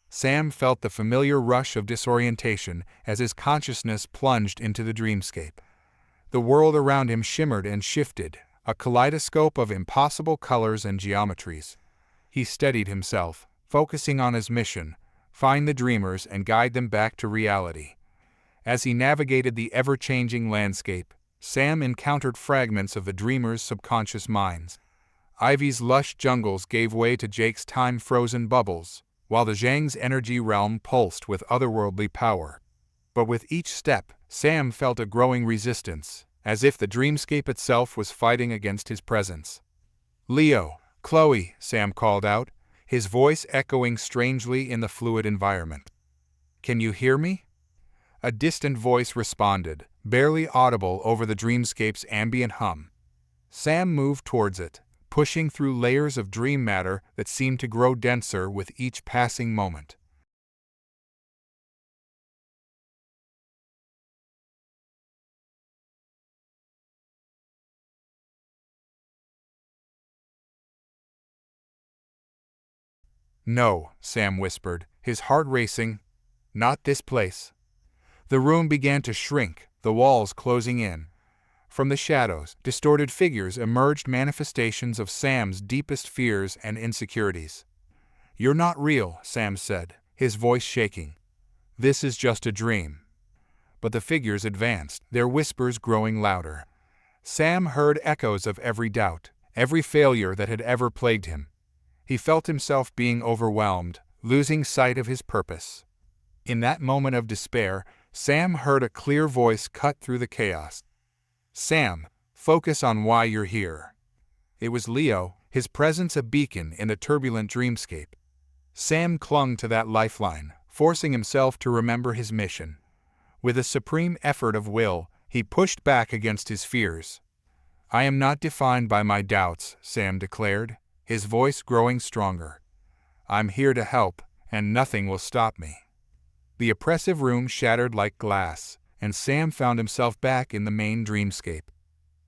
Sam felt the familiar rush of disorientation as his consciousness plunged into the dreamscape. The world around him shimmered and shifted, a kaleidoscope of impossible colors and geometries. He steadied himself, focusing on his mission: find the dreamers and guide them back to reality. As he navigated the ever-changing landscape, Sam encountered fragments of the dreamers' subconscious minds. Ivy's lush jungles gave way to Jake's time-frozen bubbles, while the Zhang's energy realm pulsed with otherworldly power. But with each step, Sam felt a growing resistance, as if the dreamscape itself was fighting against his presence. Leo, Chloe, Sam called out, his voice echoing strangely in the fluid environment. Can you hear me? A distant voice responded, barely audible over the dreamscape's ambient hum. Sam moved towards it, pushing through layers of dream matter that seemed to grow denser with each passing moment. No, Sam whispered, his heart racing. Not this place. The room began to shrink, the walls closing in. From the shadows, distorted figures emerged, manifestations of Sam's deepest fears and insecurities. You're not real, Sam said, his voice shaking. This is just a dream. But the figures advanced, their whispers growing louder. Sam heard echoes of every doubt, every failure that had ever plagued him. He felt himself being overwhelmed, losing sight of his purpose. In that moment of despair, Sam heard a clear voice cut through the chaos. Sam, focus on why you're here. It was Leo, his presence a beacon in the turbulent dreamscape. Sam clung to that lifeline, forcing himself to remember his mission. With a supreme effort of will, he pushed back against his fears. I am not defined by my doubts, Sam declared, his voice growing stronger. I'm here to help, and nothing will stop me. The oppressive room shattered like glass, and Sam found himself back in the main dreamscape.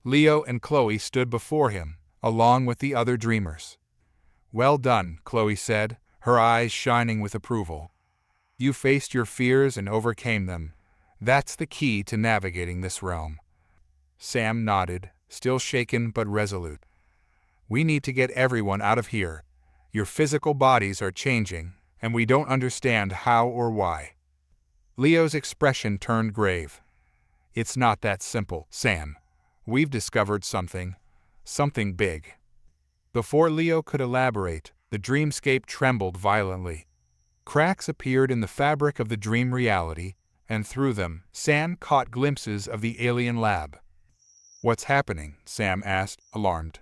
Leo and Chloe stood before him, along with the other dreamers. Well done, Chloe said, her eyes shining with approval. You faced your fears and overcame them. That's the key to navigating this realm. Sam nodded, still shaken but resolute. We need to get everyone out of here. Your physical bodies are changing, and we don't understand how or why. Leo's expression turned grave. It's not that simple, Sam. We've discovered something big. Before Leo could elaborate, the dreamscape trembled violently. Cracks appeared in the fabric of the dream reality, and through them, Sam caught glimpses of the alien lab. What's happening? Sam asked, alarmed.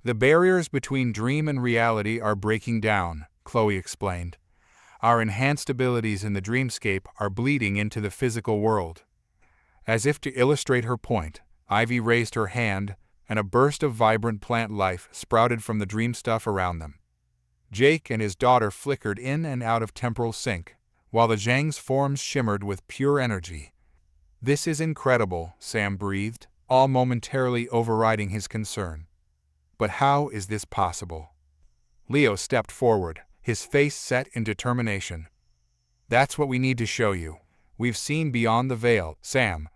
The barriers between dream and reality are breaking down, Chloe explained. Our enhanced abilities in the dreamscape are bleeding into the physical world. As if to illustrate her point, Ivy raised her hand, and a burst of vibrant plant life sprouted from the dream stuff around them. Jake and his daughter flickered in and out of temporal sync, while the Zhang's forms shimmered with pure energy. This is incredible, Sam breathed, all momentarily overriding his concern. But how is this possible? Leo stepped forward, his face set in determination. That's what we need to show you. We've seen beyond the veil, Sam.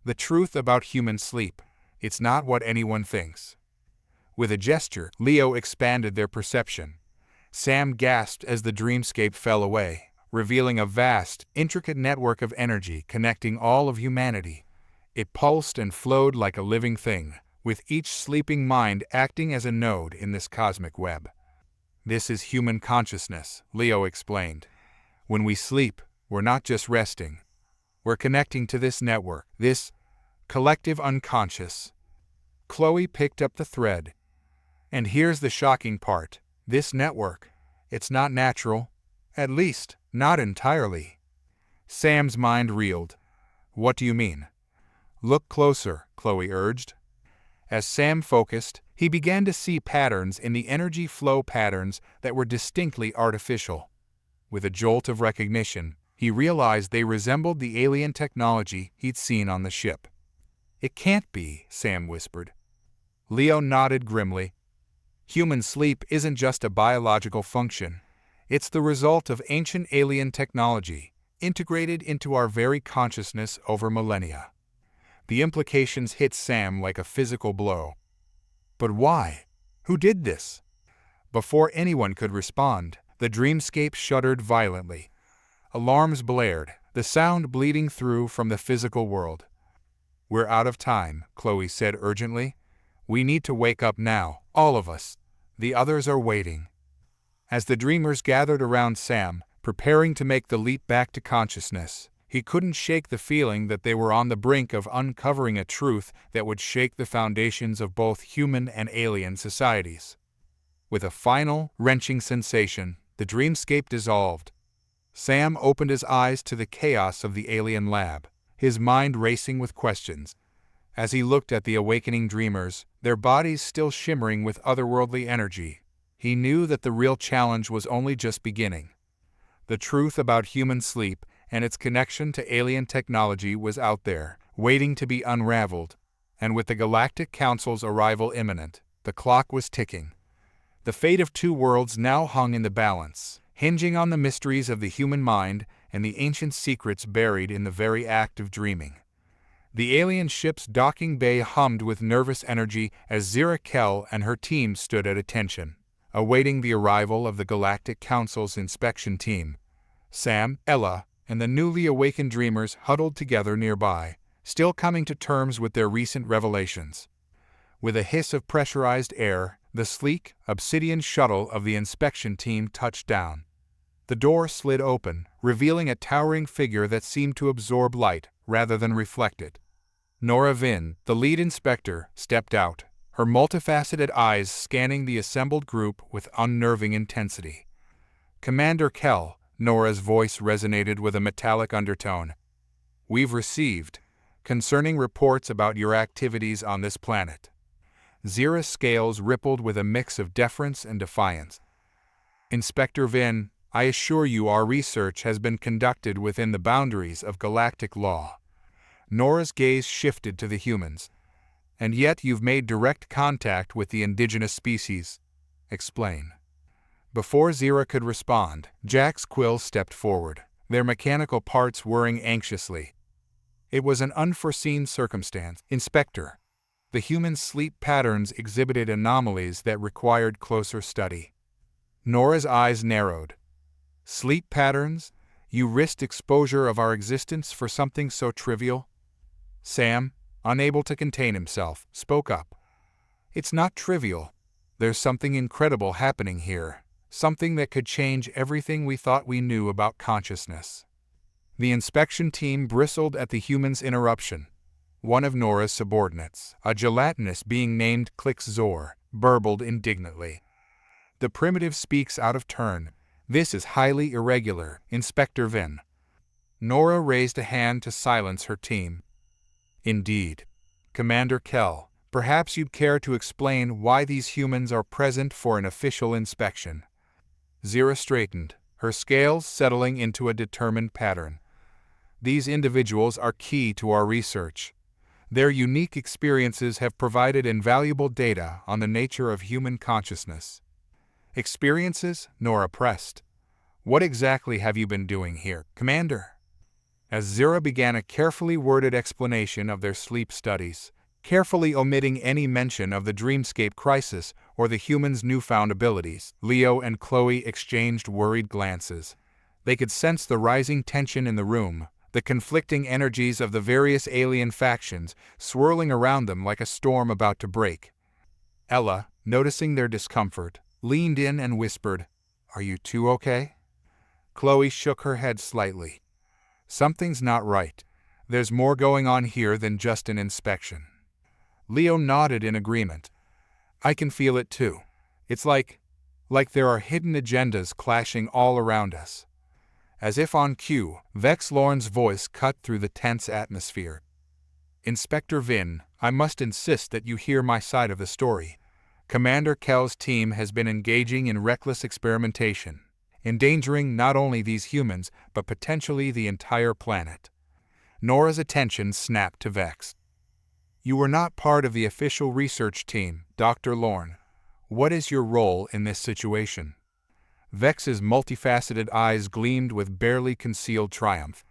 The truth about human sleep. It's not what anyone thinks. With a gesture, Leo expanded their perception. Sam gasped as the dreamscape fell away, revealing a vast, intricate network of energy connecting all of humanity. It pulsed and flowed like a living thing, with each sleeping mind acting as a node in this cosmic web. This is human consciousness, Leo explained. When we sleep, we're not just resting. We're connecting to this network, this collective unconscious. Chloe picked up the thread. And here's the shocking part. This network, it's not natural. At least, not entirely. Sam's mind reeled. What do you mean? Look closer, Chloe urged. As Sam focused, he began to see patterns in the energy flow patterns that were distinctly artificial. With a jolt of recognition, he realized they resembled the alien technology he'd seen on the ship. It can't be, Sam whispered. Leo nodded grimly. Human sleep isn't just a biological function. It's the result of ancient alien technology, integrated into our very consciousness over millennia. The implications hit Sam like a physical blow. But why? Who did this? Before anyone could respond, the dreamscape shuddered violently. Alarms blared, the sound bleeding through from the physical world. We're out of time, Chloe said urgently. We need to wake up now, all of us. The others are waiting. As the dreamers gathered around Sam, preparing to make the leap back to consciousness, he couldn't shake the feeling that they were on the brink of uncovering a truth that would shake the foundations of both human and alien societies. With a final, wrenching sensation, the dreamscape dissolved. Sam opened his eyes to the chaos of the alien lab, his mind racing with questions. As he looked at the awakening dreamers, their bodies still shimmering with otherworldly energy, he knew that the real challenge was only just beginning. The truth about human sleep and its connection to alien technology was out there, waiting to be unraveled, and with the Galactic Council's arrival imminent, the clock was ticking. The fate of two worlds now hung in the balance, hinging on the mysteries of the human mind and the ancient secrets buried in the very act of dreaming. The alien ship's docking bay hummed with nervous energy as Zira Kell and her team stood at attention, awaiting the arrival of the Galactic Council's inspection team. Sam, Ella, and the newly awakened dreamers huddled together nearby, still coming to terms with their recent revelations. With a hiss of pressurized air, the sleek, obsidian shuttle of the inspection team touched down. The door slid open, revealing a towering figure that seemed to absorb light rather than reflect it. Nora Vin, the lead inspector, stepped out, her multifaceted eyes scanning the assembled group with unnerving intensity. Commander Kell, Nora's voice resonated with a metallic undertone. We've received concerning reports about your activities on this planet. Zira's scales rippled with a mix of deference and defiance. Inspector Vin, I assure you our research has been conducted within the boundaries of galactic law. Nora's gaze shifted to the humans. And yet you've made direct contact with the indigenous species. Explain. Before Zira could respond, Jax Quill stepped forward, their mechanical parts whirring anxiously. It was an unforeseen circumstance, Inspector. The human sleep patterns exhibited anomalies that required closer study. Nora's eyes narrowed. Sleep patterns? You risked exposure of our existence for something so trivial? Sam, unable to contain himself, spoke up. It's not trivial. There's something incredible happening here, something that could change everything we thought we knew about consciousness. The inspection team bristled at the human's interruption. One of Nora's subordinates, a gelatinous being named Click-Zor, burbled indignantly. The primitive speaks out of turn. This is highly irregular, Inspector Vin. Nora raised a hand to silence her team. Indeed. Commander Kell, perhaps you'd care to explain why these humans are present for an official inspection. Zira straightened, her scales settling into a determined pattern. These individuals are key to our research. Their unique experiences have provided invaluable data on the nature of human consciousness. Experiences? Nora pressed. What exactly have you been doing here, Commander? As Zira began a carefully worded explanation of their sleep studies, carefully omitting any mention of the dreamscape crisis or the humans' newfound abilities, Leo and Chloe exchanged worried glances. They could sense the rising tension in the room, the conflicting energies of the various alien factions swirling around them like a storm about to break. Ella, noticing their discomfort, leaned in and whispered, "Are you two okay?" Chloe shook her head slightly. "Something's not right. There's more going on here than just an inspection." Leo nodded in agreement. "I can feel it too. It's like there are hidden agendas clashing all around us." As if on cue, Vex Lorne's voice cut through the tense atmosphere. "Inspector Vin, I must insist that you hear my side of the story. Commander Kell's team has been engaging in reckless experimentation, endangering not only these humans, but potentially the entire planet." Nora's attention snapped to Vex. "You were not part of the official research team, Dr. Lorne. What is your role in this situation?" Vex's multifaceted eyes gleamed with barely concealed triumph.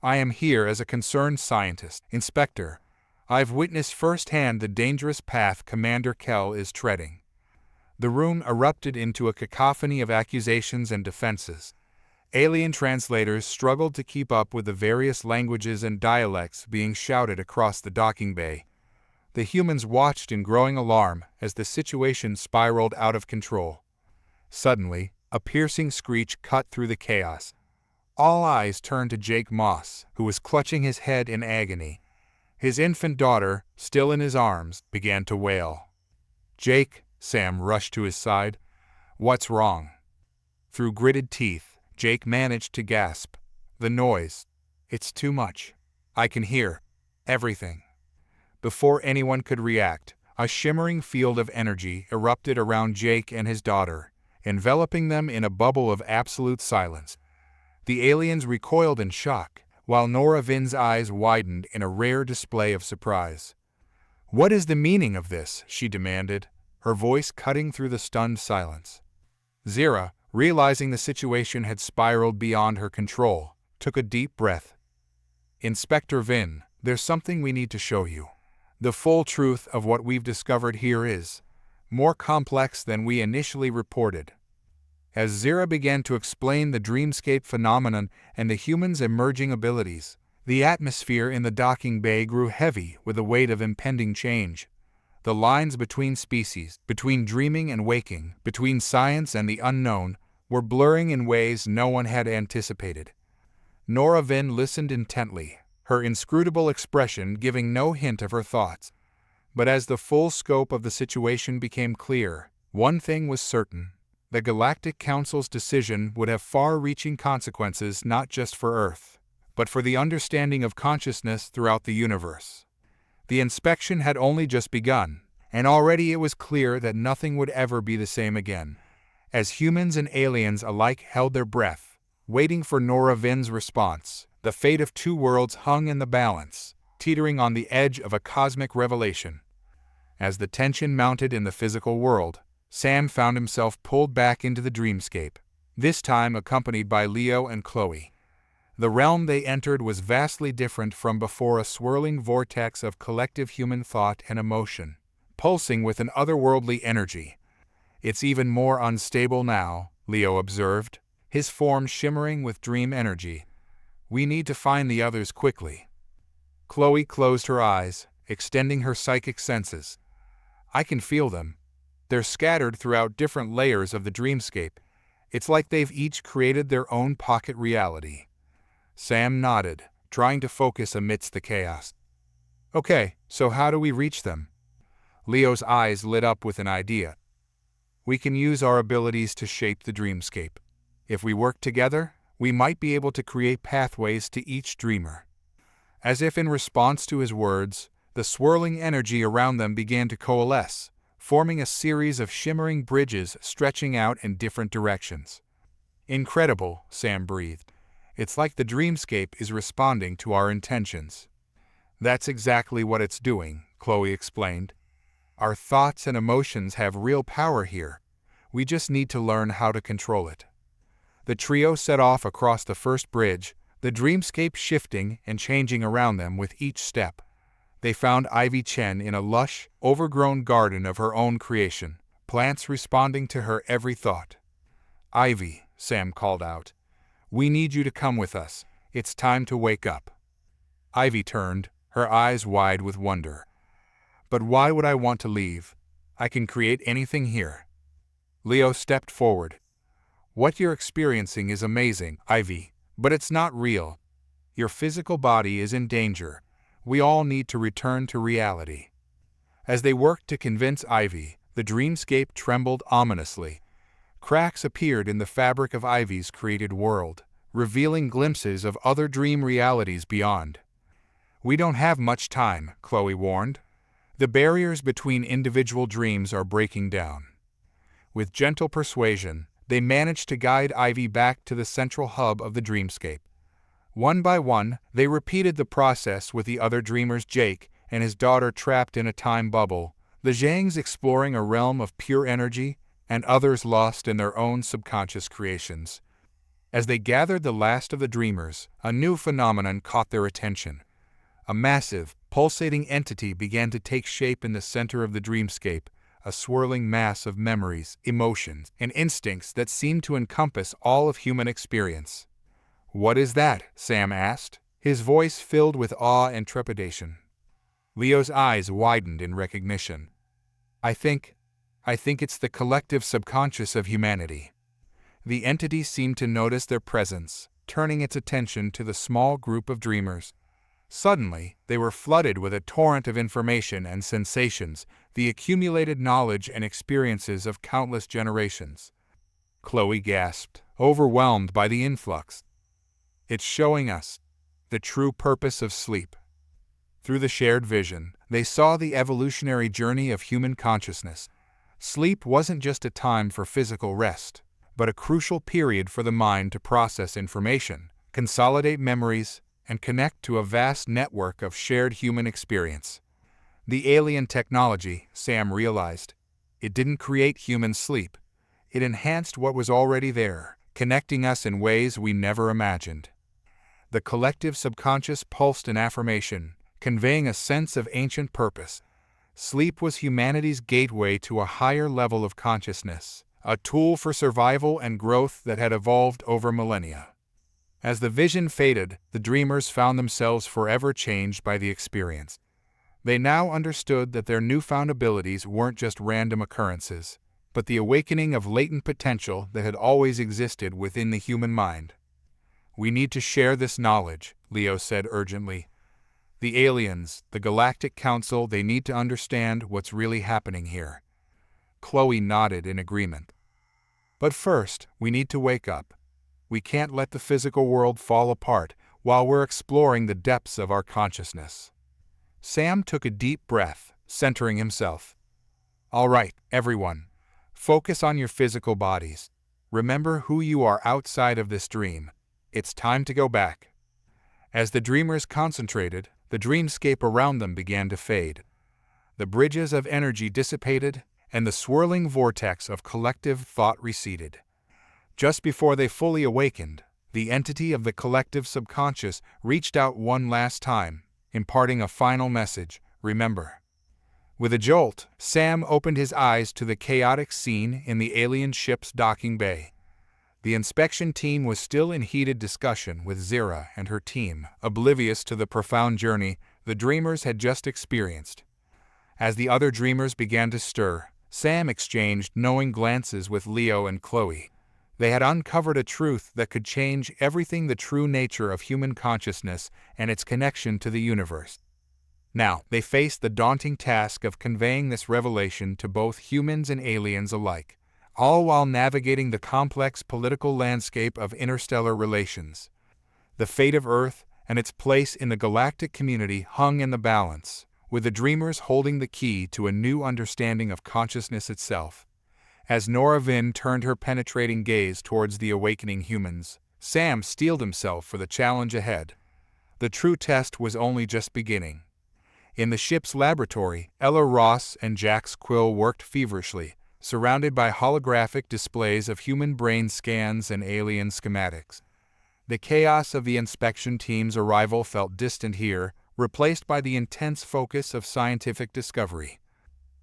"I am here as a concerned scientist, Inspector. I've witnessed firsthand the dangerous path Commander Kell is treading." The room erupted into a cacophony of accusations and defenses. Alien translators struggled to keep up with the various languages and dialects being shouted across the docking bay. The humans watched in growing alarm as the situation spiraled out of control. Suddenly, a piercing screech cut through the chaos. All eyes turned to Jake Moss, who was clutching his head in agony. His infant daughter, still in his arms, began to wail. "Jake," Sam rushed to his side. "What's wrong?" Through gritted teeth, Jake managed to gasp. "The noise. It's too much. I can hear everything." Before anyone could react, a shimmering field of energy erupted around Jake and his daughter, enveloping them in a bubble of absolute silence. The aliens recoiled in shock, while Nora Vin's eyes widened in a rare display of surprise. "What is the meaning of this?" she demanded, her voice cutting through the stunned silence. Zira, realizing the situation had spiraled beyond her control, took a deep breath. "Inspector Vin, there's something we need to show you. The full truth of what we've discovered here is more complex than we initially reported." As Zira began to explain the dreamscape phenomenon and the humans' emerging abilities, the atmosphere in the docking bay grew heavy with the weight of impending change. The lines between species, between dreaming and waking, between science and the unknown, were blurring in ways no one had anticipated. Nora Vin listened intently, her inscrutable expression giving no hint of her thoughts. But as the full scope of the situation became clear, one thing was certain. The Galactic Council's decision would have far-reaching consequences not just for Earth, but for the understanding of consciousness throughout the universe. The inspection had only just begun, and already it was clear that nothing would ever be the same again. As humans and aliens alike held their breath, waiting for Nora Vin's response, the fate of two worlds hung in the balance, teetering on the edge of a cosmic revelation. As the tension mounted in the physical world, Sam found himself pulled back into the dreamscape, this time accompanied by Leo and Chloe. The realm they entered was vastly different from before, a swirling vortex of collective human thought and emotion, pulsing with an otherworldly energy. "It's even more unstable now," Leo observed, his form shimmering with dream energy. "We need to find the others quickly." Chloe closed her eyes, extending her psychic senses. "I can feel them. They're scattered throughout different layers of the dreamscape. It's like they've each created their own pocket reality." Sam nodded, trying to focus amidst the chaos. "Okay, so how do we reach them?" Leo's eyes lit up with an idea. "We can use our abilities to shape the dreamscape. If we work together, we might be able to create pathways to each dreamer." As if in response to his words, the swirling energy around them began to coalesce, forming a series of shimmering bridges stretching out in different directions. "Incredible," Sam breathed. "It's like the dreamscape is responding to our intentions." "That's exactly what it's doing," Chloe explained. "Our thoughts and emotions have real power here. We just need to learn how to control it." The trio set off across the first bridge, the dreamscape shifting and changing around them with each step. They found Ivy Chen in a lush, overgrown garden of her own creation, plants responding to her every thought. "Ivy," Sam called out, "we need you to come with us. It's time to wake up." Ivy turned, her eyes wide with wonder. "But why would I want to leave? I can create anything here." Leo stepped forward. "What you're experiencing is amazing, Ivy, but it's not real. Your physical body is in danger. We all need to return to reality." As they worked to convince Ivy, the dreamscape trembled ominously. Cracks appeared in the fabric of Ivy's created world, revealing glimpses of other dream realities beyond. "We don't have much time," Chloe warned. "The barriers between individual dreams are breaking down." With gentle persuasion, they managed to guide Ivy back to the central hub of the dreamscape. One by one, they repeated the process with the other dreamers, Jake and his daughter trapped in a time bubble, the Zhangs exploring a realm of pure energy, and others lost in their own subconscious creations. As they gathered the last of the dreamers, a new phenomenon caught their attention. A massive, pulsating entity began to take shape in the center of the dreamscape, a swirling mass of memories, emotions, and instincts that seemed to encompass all of human experience. "What is that?" Sam asked, his voice filled with awe and trepidation. Leo's eyes widened in recognition. I think it's the collective subconscious of humanity." The entity seemed to notice their presence, turning its attention to the small group of dreamers. Suddenly, they were flooded with a torrent of information and sensations, the accumulated knowledge and experiences of countless generations. Chloe gasped, overwhelmed by the influx. "It's showing us the true purpose of sleep." Through the shared vision, they saw the evolutionary journey of human consciousness. Sleep wasn't just a time for physical rest, but a crucial period for the mind to process information, consolidate memories, and connect to a vast network of shared human experience. The alien technology, Sam realized, it didn't create human sleep. It enhanced what was already there, connecting us in ways we never imagined. The collective subconscious pulsed an affirmation, conveying a sense of ancient purpose. Sleep was humanity's gateway to a higher level of consciousness, a tool for survival and growth that had evolved over millennia. As the vision faded, the dreamers found themselves forever changed by the experience. They now understood that their newfound abilities weren't just random occurrences, but the awakening of latent potential that had always existed within the human mind. "We need to share this knowledge," Leo said urgently. "The aliens, the Galactic Council, they need to understand what's really happening here." Chloe nodded in agreement. "But first, we need to wake up. We can't let the physical world fall apart while we're exploring the depths of our consciousness." Sam took a deep breath, centering himself. "All right, everyone. Focus on your physical bodies. Remember who you are outside of this dream. It's time to go back." As the dreamers concentrated, the dreamscape around them began to fade. The bridges of energy dissipated, and the swirling vortex of collective thought receded. Just before they fully awakened, The entity of the collective subconscious reached out one last time, imparting a final message: remember. With a jolt, Sam opened his eyes to the chaotic scene in the alien ship's docking bay. The inspection team was still in heated discussion with Zira and her team, oblivious to the profound journey the Dreamers had just experienced. As the other Dreamers began to stir, Sam exchanged knowing glances with Leo and Chloe. They had uncovered a truth that could change everything: the true nature of human consciousness and its connection to the universe. Now, they faced the daunting task of conveying this revelation to both humans and aliens alike, all while navigating the complex political landscape of interstellar relations. The fate of Earth and its place in the galactic community hung in the balance, with the Dreamers holding the key to a new understanding of consciousness itself. As Nora Vin turned her penetrating gaze towards the awakening humans, Sam steeled himself for the challenge ahead. The true test was only just beginning. In the ship's laboratory, Ella Ross and Jax Quill worked feverishly, surrounded by holographic displays of human brain scans and alien schematics. The chaos of the inspection team's arrival felt distant here, replaced by the intense focus of scientific discovery.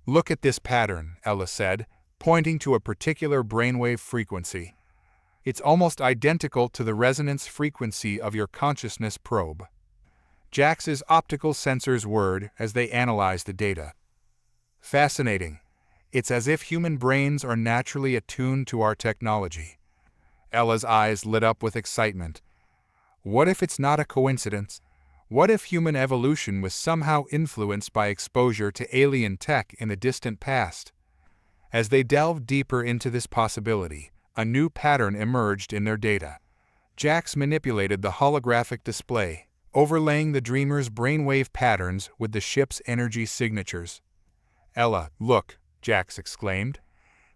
"Look at this pattern," Ella said, pointing to a particular brainwave frequency. "It's almost identical to the resonance frequency of your consciousness probe." Jax's optical sensors whirred as they analyzed the data. "Fascinating. It's as if human brains are naturally attuned to our technology." Ella's eyes lit up with excitement. What if it's not a coincidence? What if human evolution was somehow influenced by exposure to alien tech in the distant past? As they delved deeper into this possibility, a new pattern emerged in their data. Jax manipulated the holographic display, overlaying the Dreamers' brainwave patterns with the ship's energy signatures. "Ella, look," Jax exclaimed.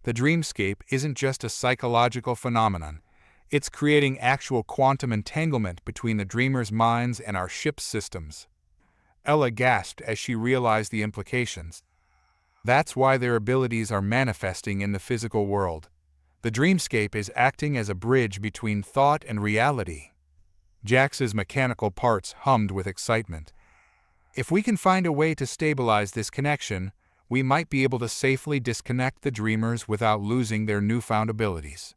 "The dreamscape isn't just a psychological phenomenon. It's creating actual quantum entanglement between the Dreamers' minds and our ship's systems." Ella gasped as she realized the implications. That's why their abilities are manifesting in the physical world. The dreamscape is acting as a bridge between thought and reality. Jax's mechanical parts hummed with excitement. "If we can find a way to stabilize this connection, we might be able to safely disconnect the Dreamers without losing their newfound abilities."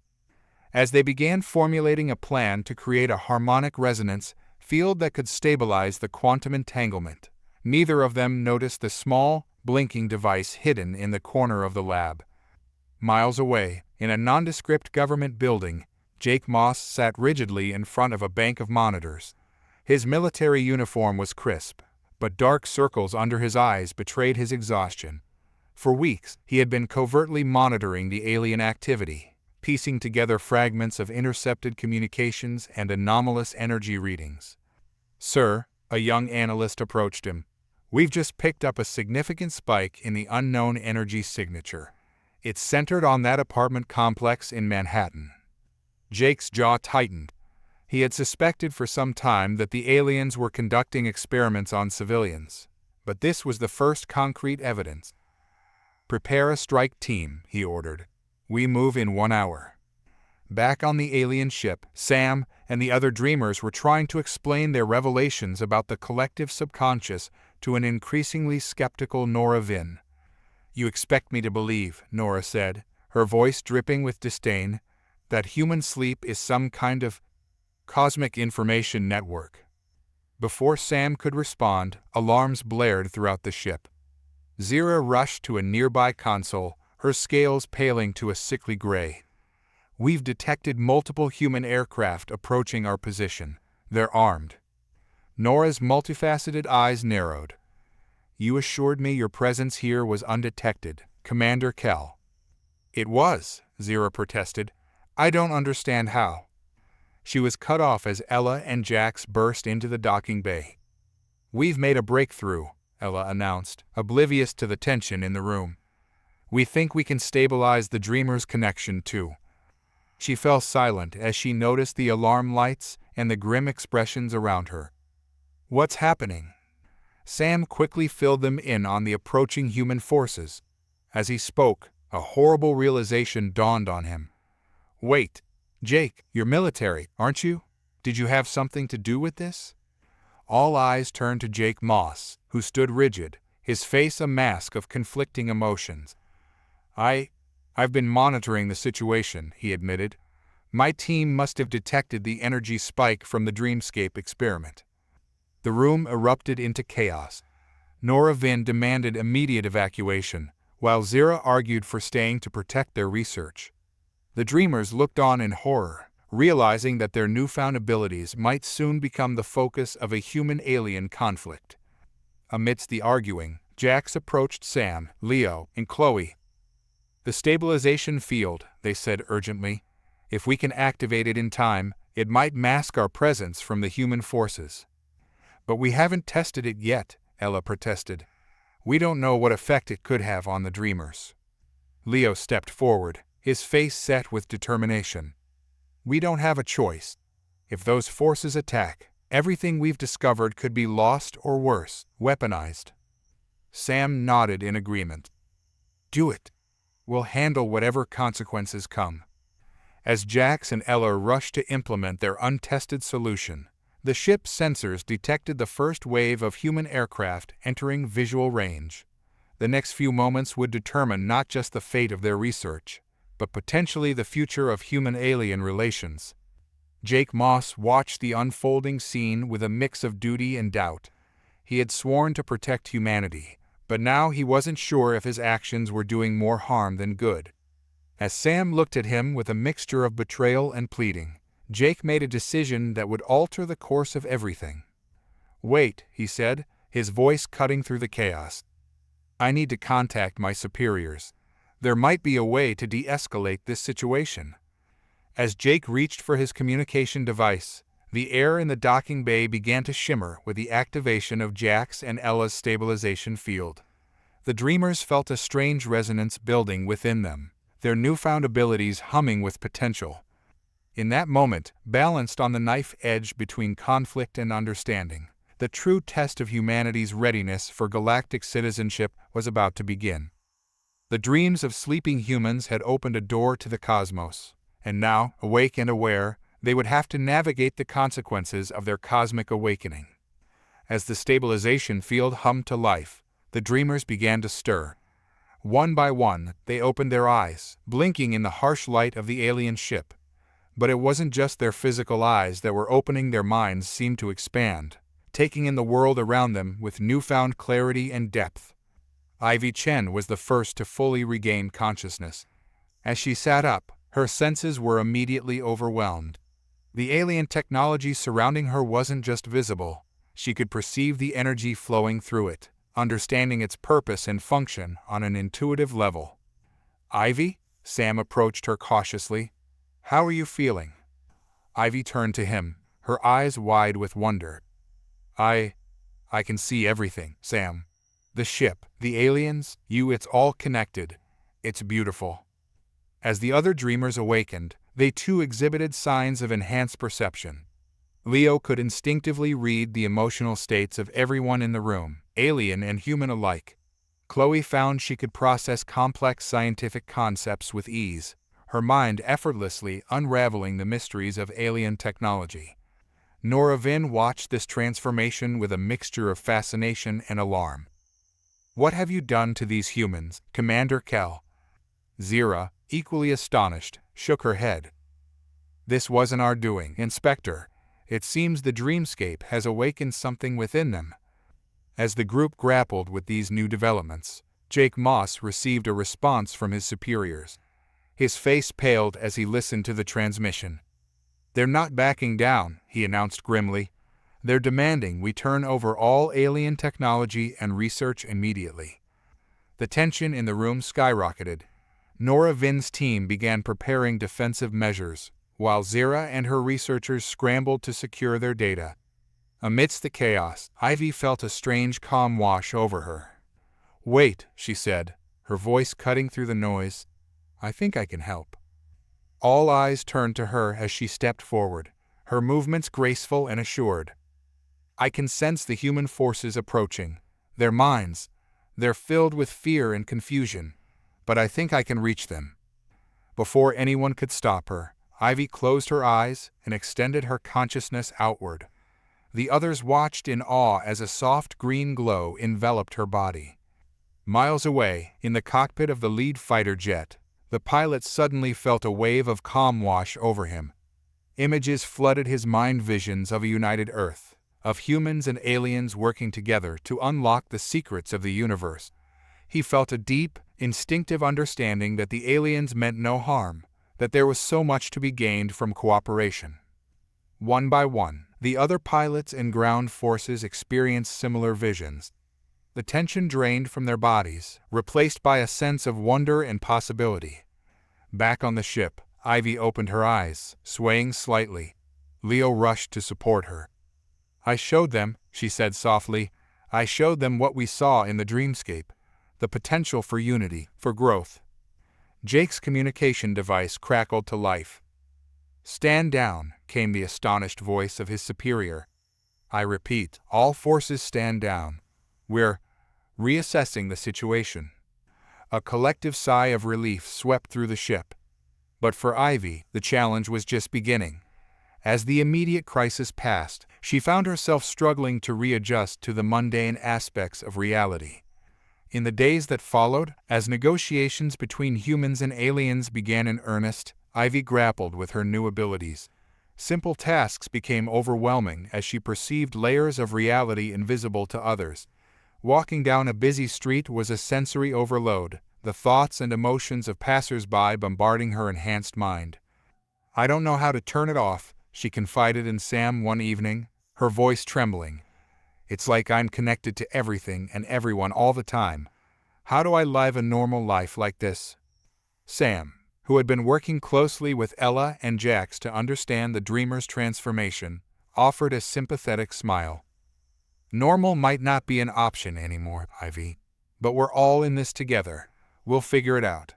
As they began formulating a plan to create a harmonic resonance field that could stabilize the quantum entanglement, neither of them noticed the small, blinking device hidden in the corner of the lab. Miles away, in a nondescript government building, Jake Moss sat rigidly in front of a bank of monitors. His military uniform was crisp, but dark circles under his eyes betrayed his exhaustion. For weeks, he had been covertly monitoring the alien activity, piecing together fragments of intercepted communications and anomalous energy readings. "Sir," a young analyst approached him, "we've just picked up a significant spike in the unknown energy signature. It's centered on that apartment complex in Manhattan." Jake's jaw tightened. He had suspected for some time that the aliens were conducting experiments on civilians, but this was the first concrete evidence. "Prepare a strike team," he ordered. "We move in 1 hour." Back on the alien ship, Sam and the other Dreamers were trying to explain their revelations about the collective subconscious to an increasingly skeptical Nora Vin. "You expect me to believe," Nora said, her voice dripping with disdain, "that human sleep is some kind of cosmic information network." Before Sam could respond, alarms blared throughout the ship. Zira rushed to a nearby console, her scales paling to a sickly gray. "We've detected multiple human aircraft approaching our position. They're armed." Nora's multifaceted eyes narrowed. "You assured me your presence here was undetected, Commander Kell." "It was," Zira protested. "I don't understand how." She was cut off as Ella and Jax burst into the docking bay. "We've made a breakthrough," Ella announced, oblivious to the tension in the room. "We think we can stabilize the Dreamers' connection too." She fell silent as she noticed the alarm lights and the grim expressions around her. "What's happening?" Sam quickly filled them in on the approaching human forces. As he spoke, a horrible realization dawned on him. "Wait, Jake, you're military, aren't you?" Did you have something to do with this? All eyes turned to Jake Moss, who stood rigid, his face a mask of conflicting emotions. I've been monitoring the situation, he admitted. My team must have detected the energy spike from the dreamscape experiment. The room erupted into chaos. Nora Vin demanded immediate evacuation, while Zira argued for staying to protect their research. The dreamers looked on in horror, realizing that their newfound abilities might soon become the focus of a human-alien conflict. Amidst the arguing, Jax approached Sam, Leo, and Chloe. "The stabilization field," they said urgently. "If we can activate it in time, it might mask our presence from the human forces." "But we haven't tested it yet," Ella protested. "We don't know what effect it could have on the dreamers." Leo stepped forward, his face set with determination. "We don't have a choice. If those forces attack, everything we've discovered could be lost or worse, weaponized." Sam nodded in agreement. "Do it. We'll handle whatever consequences come." As Jax and Ella rushed to implement their untested solution, the ship's sensors detected the first wave of human aircraft entering visual range. The next few moments would determine not just the fate of their research, but potentially the future of human-alien relations. Jake Moss watched the unfolding scene with a mix of duty and doubt. He had sworn to protect humanity, but now he wasn't sure if his actions were doing more harm than good. As Sam looked at him with a mixture of betrayal and pleading, Jake made a decision that would alter the course of everything. "Wait," he said, his voice cutting through the chaos. "I need to contact my superiors. There might be a way to de-escalate this situation." As Jake reached for his communication device, the air in the docking bay began to shimmer with the activation of Jax and Ella's stabilization field. The dreamers felt a strange resonance building within them, their newfound abilities humming with potential. In that moment, balanced on the knife edge between conflict and understanding, the true test of humanity's readiness for galactic citizenship was about to begin. The dreams of sleeping humans had opened a door to the cosmos, and now, awake and aware, they would have to navigate the consequences of their cosmic awakening. As the stabilization field hummed to life, the dreamers began to stir. One by one, they opened their eyes, blinking in the harsh light of the alien ship. But it wasn't just their physical eyes that were opening; their minds seemed to expand, taking in the world around them with newfound clarity and depth. Ivy Chen was the first to fully regain consciousness. As she sat up, her senses were immediately overwhelmed. The alien technology surrounding her wasn't just visible; she could perceive the energy flowing through it, understanding its purpose and function on an intuitive level. "Ivy?" Sam approached her cautiously. "How are you feeling?" Ivy turned to him, her eyes wide with wonder. I can see everything, Sam. The ship, the aliens, you, it's all connected. It's beautiful." As the other dreamers awakened, they too exhibited signs of enhanced perception. Leo could instinctively read the emotional states of everyone in the room, alien and human alike. Chloe found she could process complex scientific concepts with ease, her mind effortlessly unraveling the mysteries of alien technology. Nora Vin watched this transformation with a mixture of fascination and alarm. "What have you done to these humans, Commander Kell?" Zira, equally astonished, shook her head. "This wasn't our doing, Inspector. It seems the dreamscape has awakened something within them." As the group grappled with these new developments, Jake Moss received a response from his superiors. His face paled as he listened to the transmission. "They're not backing down," he announced grimly. "They're demanding we turn over all alien technology and research immediately." The tension in the room skyrocketed. Nora Vin's team began preparing defensive measures, while Zira and her researchers scrambled to secure their data. Amidst the chaos, Ivy felt a strange calm wash over her. "Wait," she said, her voice cutting through the noise. "I think I can help." All eyes turned to her as she stepped forward, her movements graceful and assured. "I can sense the human forces approaching. Their minds, they're filled with fear and confusion, but I think I can reach them." Before anyone could stop her, Ivy closed her eyes and extended her consciousness outward. The others watched in awe as a soft green glow enveloped her body. Miles away, in the cockpit of the lead fighter jet, the pilot suddenly felt a wave of calm wash over him. Images flooded his mind, visions of a united Earth, of humans and aliens working together to unlock the secrets of the universe. He felt a deep, instinctive understanding that the aliens meant no harm, that there was so much to be gained from cooperation. One by one, the other pilots and ground forces experienced similar visions. The tension drained from their bodies, replaced by a sense of wonder and possibility. Back on the ship, Ivy opened her eyes, swaying slightly. Leo rushed to support her. "I showed them," she said softly. "I showed them what we saw in the dreamscape. The potential for unity, for growth." Jake's communication device crackled to life. "Stand down," came the astonished voice of his superior. "I repeat, all forces stand down. We're reassessing the situation." A collective sigh of relief swept through the ship. But for Ivy, the challenge was just beginning. As the immediate crisis passed, she found herself struggling to readjust to the mundane aspects of reality. In the days that followed, as negotiations between humans and aliens began in earnest, Ivy grappled with her new abilities. Simple tasks became overwhelming as she perceived layers of reality invisible to others. Walking down a busy street was a sensory overload, the thoughts and emotions of passers-by bombarding her enhanced mind. "I don't know how to turn it off," she confided in Sam one evening, her voice trembling. "It's like I'm connected to everything and everyone all the time. How do I live a normal life like this?" Sam, who had been working closely with Ella and Jax to understand the dreamer's transformation, offered a sympathetic smile. "Normal might not be an option anymore, Ivy. But we're all in this together. We'll figure it out."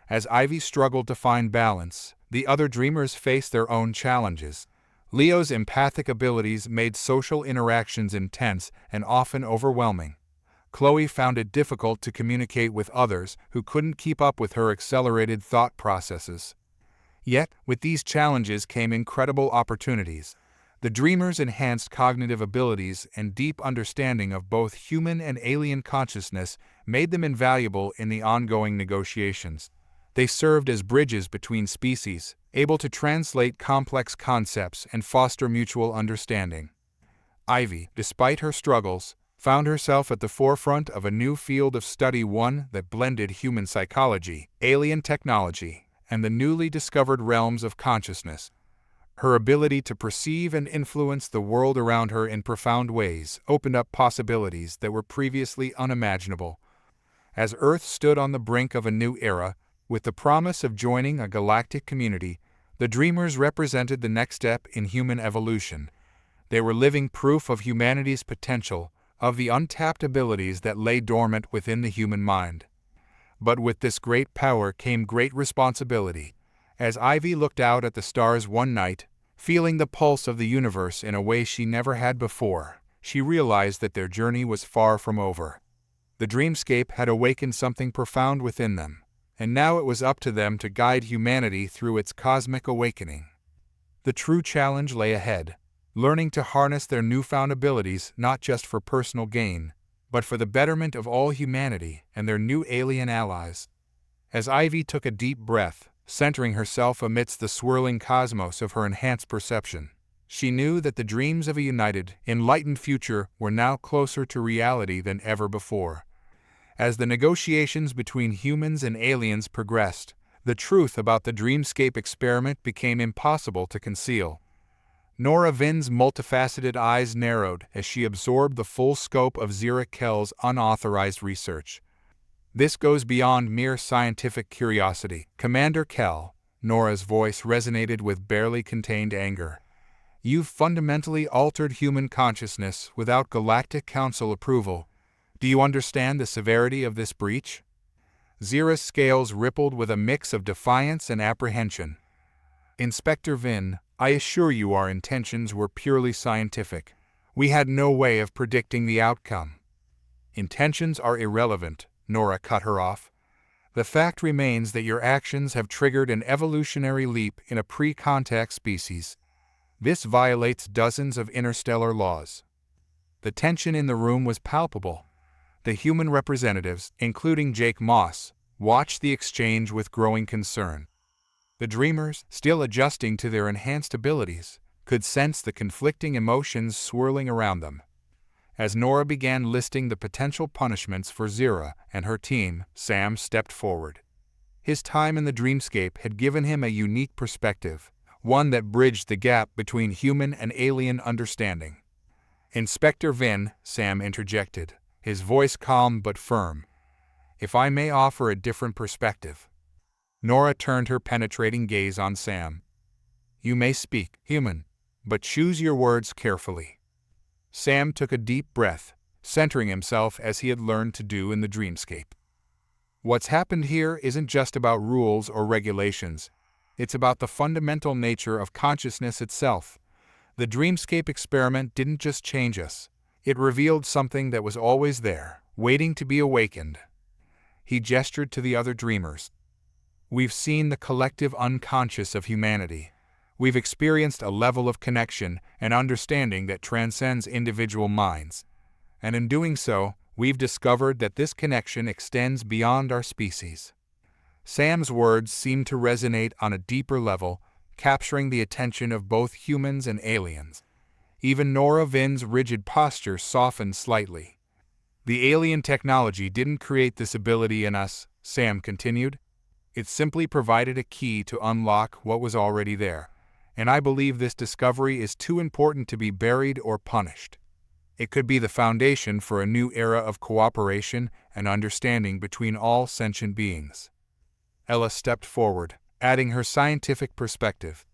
As Ivy struggled to find balance, the other dreamers faced their own challenges. Leo's empathic abilities made social interactions intense and often overwhelming. Chloe found it difficult to communicate with others who couldn't keep up with her accelerated thought processes. Yet, with these challenges came incredible opportunities. The dreamers' enhanced cognitive abilities and deep understanding of both human and alien consciousness made them invaluable in the ongoing negotiations. They served as bridges between species, able to translate complex concepts and foster mutual understanding. Ivy, despite her struggles, found herself at the forefront of a new field of study, one that blended human psychology, alien technology, and the newly discovered realms of consciousness. Her ability to perceive and influence the world around her in profound ways opened up possibilities that were previously unimaginable. As Earth stood on the brink of a new era, with the promise of joining a galactic community, the Dreamers represented the next step in human evolution. They were living proof of humanity's potential, of the untapped abilities that lay dormant within the human mind. But with this great power came great responsibility. As Ivy looked out at the stars one night, feeling the pulse of the universe in a way she never had before, she realized that their journey was far from over. The dreamscape had awakened something profound within them, and now it was up to them to guide humanity through its cosmic awakening. The true challenge lay ahead, learning to harness their newfound abilities not just for personal gain, but for the betterment of all humanity and their new alien allies. As Ivy took a deep breath, centering herself amidst the swirling cosmos of her enhanced perception, she knew that the dreams of a united, enlightened future were now closer to reality than ever before. As the negotiations between humans and aliens progressed, the truth about the dreamscape experiment became impossible to conceal. Nora Vin's multifaceted eyes narrowed as she absorbed the full scope of Zira Kell's unauthorized research. "This goes beyond mere scientific curiosity, Commander Kell," Nora's voice resonated with barely contained anger. "You've fundamentally altered human consciousness without Galactic Council approval. Do you understand the severity of this breach?" Zira's scales rippled with a mix of defiance and apprehension. "Inspector Vin, I assure you our intentions were purely scientific. We had no way of predicting the outcome." "Intentions are irrelevant," Nora cut her off. The fact remains that your actions have triggered an evolutionary leap in a pre-contact species. This violates dozens of interstellar laws. The tension in the room was palpable. The human representatives, including Jake Moss, watched the exchange with growing concern. The dreamers, still adjusting to their enhanced abilities, could sense the conflicting emotions swirling around them. As Nora began listing the potential punishments for Zira and her team, Sam stepped forward. His time in the dreamscape had given him a unique perspective, one that bridged the gap between human and alien understanding. "Inspector Vin," Sam interjected, his voice calm but firm, "if I may offer a different perspective." Nora turned her penetrating gaze on Sam. "You may speak, human, but choose your words carefully." Sam took a deep breath, centering himself as he had learned to do in the dreamscape. "What's happened here isn't just about rules or regulations. It's about the fundamental nature of consciousness itself. The dreamscape experiment didn't just change us. It revealed something that was always there, waiting to be awakened." He gestured to the other dreamers. "We've seen the collective unconscious of humanity. We've experienced a level of connection and understanding that transcends individual minds. And in doing so, we've discovered that this connection extends beyond our species." Sam's words seemed to resonate on a deeper level, capturing the attention of both humans and aliens. Even Nora Vin's rigid posture softened slightly. "The alien technology didn't create this ability in us," Sam continued. "It simply provided a key to unlock what was already there. And I believe this discovery is too important to be buried or punished. It could be the foundation for a new era of cooperation and understanding between all sentient beings." Ella stepped forward, adding her scientific perspective.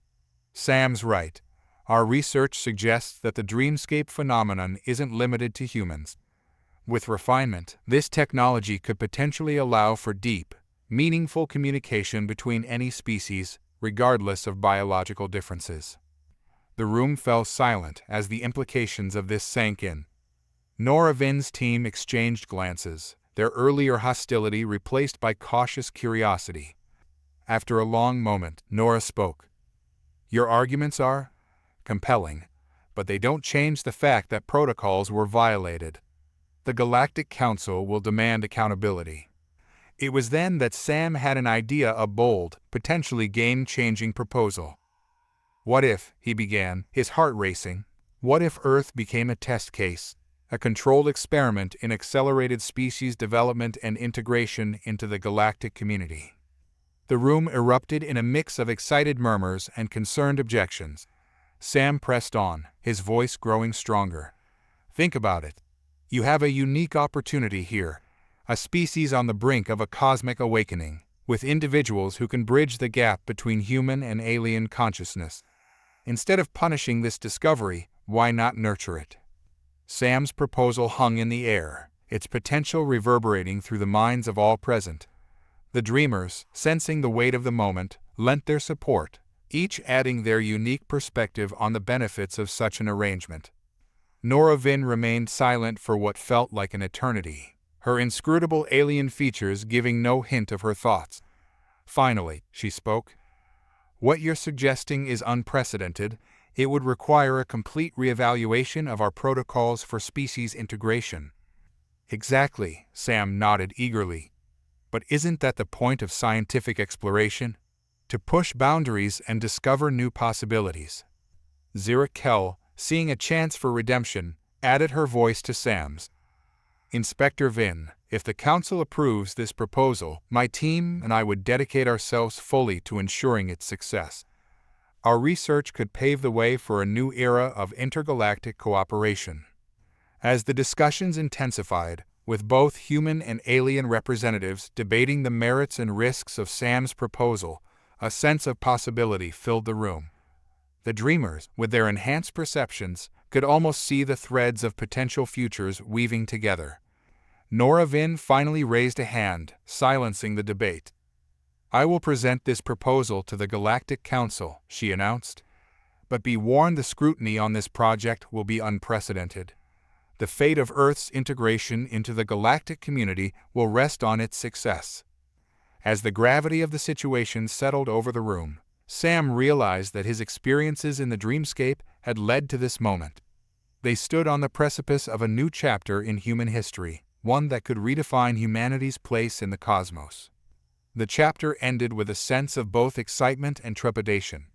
"Sam's right. Our research suggests that the dreamscape phenomenon isn't limited to humans. With refinement, this technology could potentially allow for deep, meaningful communication between any species, regardless of biological differences." The room fell silent as the implications of this sank in. Nora Vin's team exchanged glances, their earlier hostility replaced by cautious curiosity. After a long moment, Nora spoke. "Your arguments are compelling, but they don't change the fact that protocols were violated. The Galactic Council will demand accountability." It was then that Sam had an idea, a bold, potentially game-changing proposal. "What if," he began, his heart racing, "what if Earth became a test case, a controlled experiment in accelerated species development and integration into the galactic community?" The room erupted in a mix of excited murmurs and concerned objections. Sam pressed on, his voice growing stronger. "Think about it. You have a unique opportunity here. A species on the brink of a cosmic awakening, with individuals who can bridge the gap between human and alien consciousness. Instead of punishing this discovery, why not nurture it?" Sam's proposal hung in the air, its potential reverberating through the minds of all present. The dreamers, sensing the weight of the moment, lent their support, each adding their unique perspective on the benefits of such an arrangement. Nora Vin remained silent for what felt like an eternity, her inscrutable alien features giving no hint of her thoughts. Finally, she spoke. "What you're suggesting is unprecedented. It would require a complete reevaluation of our protocols for species integration." "Exactly," Sam nodded eagerly. "But isn't that the point of scientific exploration? To push boundaries and discover new possibilities." Zira Kell, seeing a chance for redemption, added her voice to Sam's. "Inspector Vin, if the Council approves this proposal, my team and I would dedicate ourselves fully to ensuring its success. Our research could pave the way for a new era of intergalactic cooperation." As the discussions intensified, with both human and alien representatives debating the merits and risks of Sam's proposal, a sense of possibility filled the room. The dreamers, with their enhanced perceptions, could almost see the threads of potential futures weaving together. Nora Vin finally raised a hand, silencing the debate. "I will present this proposal to the Galactic Council," she announced. "But be warned, the scrutiny on this project will be unprecedented. The fate of Earth's integration into the galactic community will rest on its success." As the gravity of the situation settled over the room, Sam realized that his experiences in the dreamscape had led to this moment. They stood on the precipice of a new chapter in human history, one that could redefine humanity's place in the cosmos. The chapter ended with a sense of both excitement and trepidation.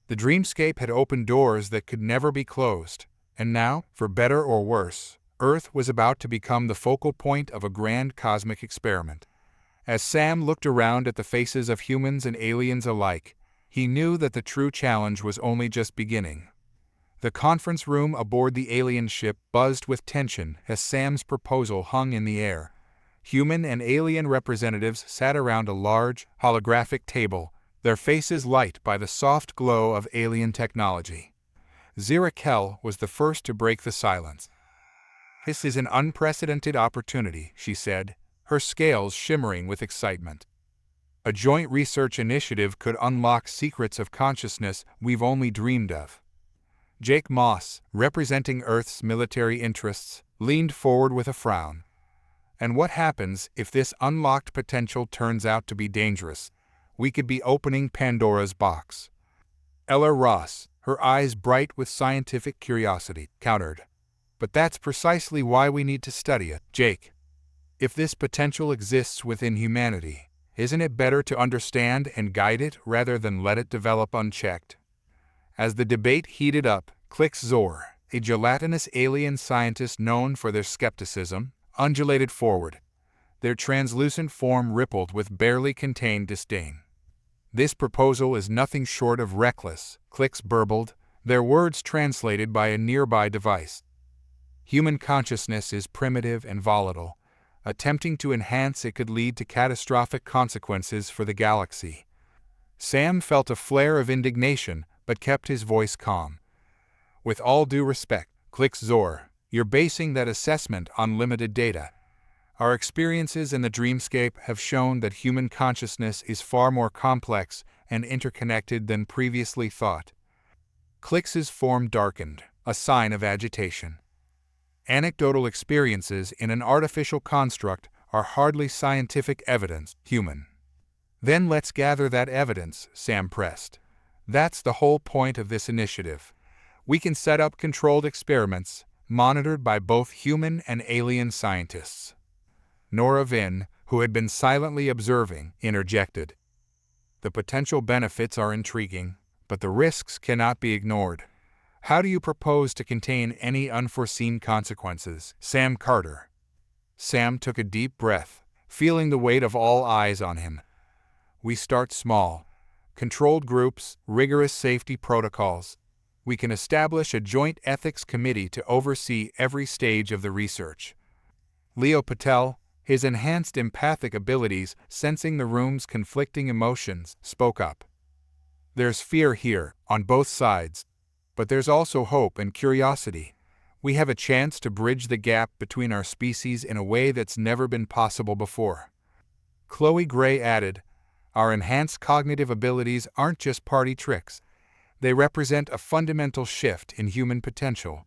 The dreamscape had opened doors that could never be closed, and now, for better or worse, Earth was about to become the focal point of a grand cosmic experiment. As Sam looked around at the faces of humans and aliens alike, he knew that the true challenge was only just beginning. The conference room aboard the alien ship buzzed with tension as Sam's proposal hung in the air. Human and alien representatives sat around a large, holographic table, their faces light by the soft glow of alien technology. Zira Kell was the first to break the silence. "This is an unprecedented opportunity," she said, her scales shimmering with excitement. "A joint research initiative could unlock secrets of consciousness we've only dreamed of." Jake Moss, representing Earth's military interests, leaned forward with a frown. "And what happens if this unlocked potential turns out to be dangerous? We could be opening Pandora's box." Ella Ross, her eyes bright with scientific curiosity, countered. "But that's precisely why we need to study it, Jake. If this potential exists within humanity, isn't it better to understand and guide it rather than let it develop unchecked?" As the debate heated up, Klix Zor, a gelatinous alien scientist known for their skepticism, undulated forward. Their translucent form rippled with barely contained disdain. "This proposal is nothing short of reckless," Klix burbled, their words translated by a nearby device. "Human consciousness is primitive and volatile. Attempting to enhance it could lead to catastrophic consequences for the galaxy." Sam felt a flare of indignation, but kept his voice calm. "With all due respect, Klix Zor, you're basing that assessment on limited data. Our experiences in the dreamscape have shown that human consciousness is far more complex and interconnected than previously thought." Klix's form darkened, a sign of agitation. "Anecdotal experiences in an artificial construct are hardly scientific evidence, human." "Then let's gather that evidence," Sam pressed. "That's the whole point of this initiative. We can set up controlled experiments, monitored by both human and alien scientists." Nora Vin, who had been silently observing, interjected. "The potential benefits are intriguing, but the risks cannot be ignored. How do you propose to contain any unforeseen consequences, Sam Carter?" Sam took a deep breath, feeling the weight of all eyes on him. "We start small. Controlled groups, rigorous safety protocols. We can establish a joint ethics committee to oversee every stage of the research." Leo Patel, his enhanced empathic abilities sensing the room's conflicting emotions, spoke up. "There's fear here, on both sides. But there's also hope and curiosity. We have a chance to bridge the gap between our species in a way that's never been possible before." Chloe Gray added, "Our enhanced cognitive abilities aren't just party tricks. They represent a fundamental shift in human potential.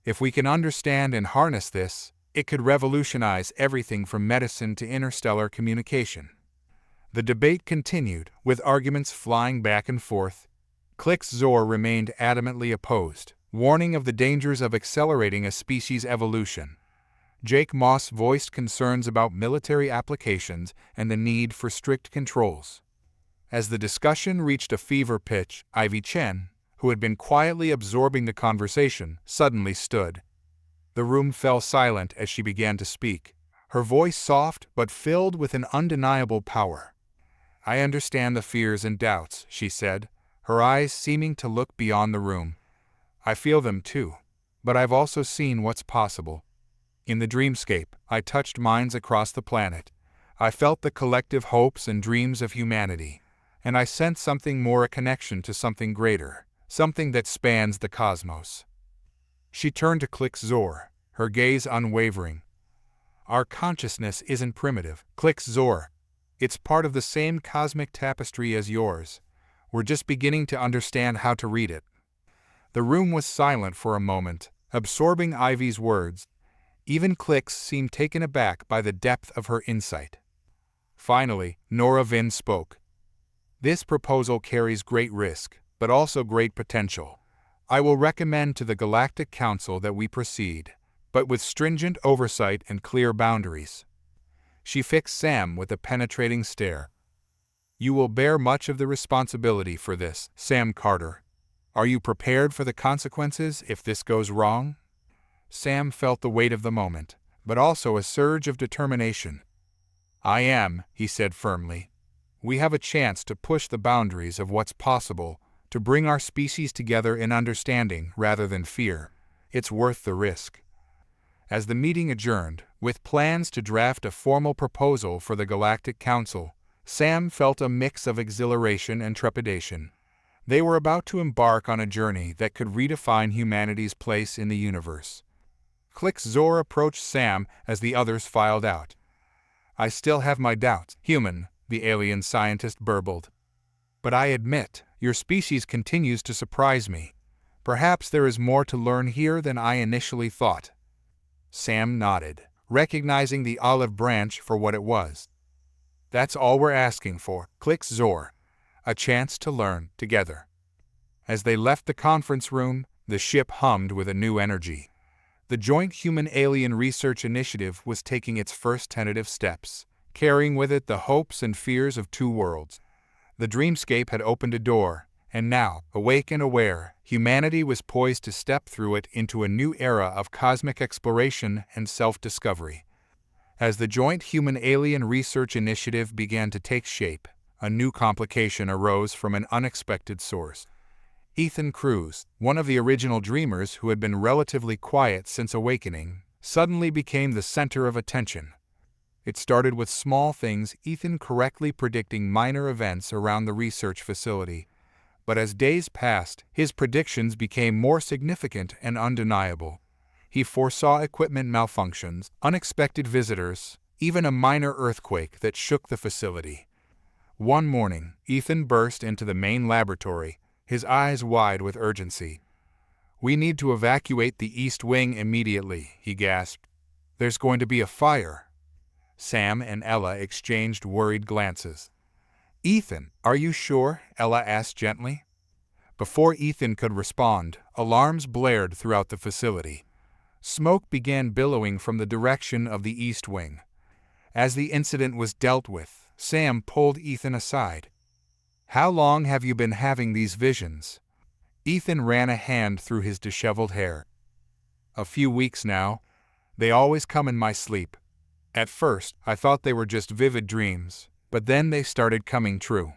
If we can understand and harness this, it could revolutionize everything from medicine to interstellar communication." The debate continued, with arguments flying back and forth. Klix Zor remained adamantly opposed, warning of the dangers of accelerating a species' evolution. Jake Moss voiced concerns about military applications and the need for strict controls. As the discussion reached a fever pitch, Ivy Chen, who had been quietly absorbing the conversation, suddenly stood. The room fell silent as she began to speak, her voice soft but filled with an undeniable power. "I understand the fears and doubts," she said, her eyes seeming to look beyond the room. "I feel them too, but I've also seen what's possible. In the dreamscape, I touched minds across the planet. I felt the collective hopes and dreams of humanity, and I sensed something more, a connection to something greater, something that spans the cosmos." She turned to Klix Zor, her gaze unwavering. "Our consciousness isn't primitive, Klix Zor. It's part of the same cosmic tapestry as yours. We're just beginning to understand how to read it." The room was silent for a moment, absorbing Ivy's words. Even Klix seemed taken aback by the depth of her insight. Finally, Nora Vin spoke. This proposal carries great risk, but also great potential. I will recommend to the Galactic Council that we proceed, but with stringent oversight and clear boundaries. She fixed Sam with a penetrating stare. You will bear much of the responsibility for this, Sam Carter. Are you prepared for the consequences if this goes wrong? Sam felt the weight of the moment, but also a surge of determination. I am, he said firmly. We have a chance to push the boundaries of what's possible, to bring our species together in understanding rather than fear. It's worth the risk. As the meeting adjourned, with plans to draft a formal proposal for the Galactic Council, Sam felt a mix of exhilaration and trepidation. They were about to embark on a journey that could redefine humanity's place in the universe. Zor approached Sam as the others filed out. I still have my doubts, human, the alien scientist burbled. But I admit, your species continues to surprise me. Perhaps there is more to learn here than I initially thought. Sam nodded, recognizing the olive branch for what it was. That's all we're asking for, Zor. A chance to learn together. As they left the conference room, the ship hummed with a new energy. The Joint Human-Alien Research Initiative was taking its first tentative steps, carrying with it the hopes and fears of two worlds. The dreamscape had opened a door, and now, awake and aware, humanity was poised to step through it into a new era of cosmic exploration and self-discovery. As the Joint Human-Alien Research Initiative began to take shape, a new complication arose from an unexpected source. Ethan Cruz, one of the original dreamers who had been relatively quiet since awakening, suddenly became the center of attention. It started with small things, Ethan correctly predicting minor events around the research facility. But as days passed, his predictions became more significant and undeniable. He foresaw equipment malfunctions, unexpected visitors, even a minor earthquake that shook the facility. One morning, Ethan burst into the main laboratory, his eyes wide with urgency. We need to evacuate the East Wing immediately, he gasped. There's going to be a fire. Sam and Ella exchanged worried glances. Ethan, are you sure? Ella asked gently. Before Ethan could respond, alarms blared throughout the facility. Smoke began billowing from the direction of the East Wing. As the incident was dealt with, Sam pulled Ethan aside. How long have you been having these visions? Ethan ran a hand through his disheveled hair. A few weeks now. They always come in my sleep. At first, I thought they were just vivid dreams, but then they started coming true.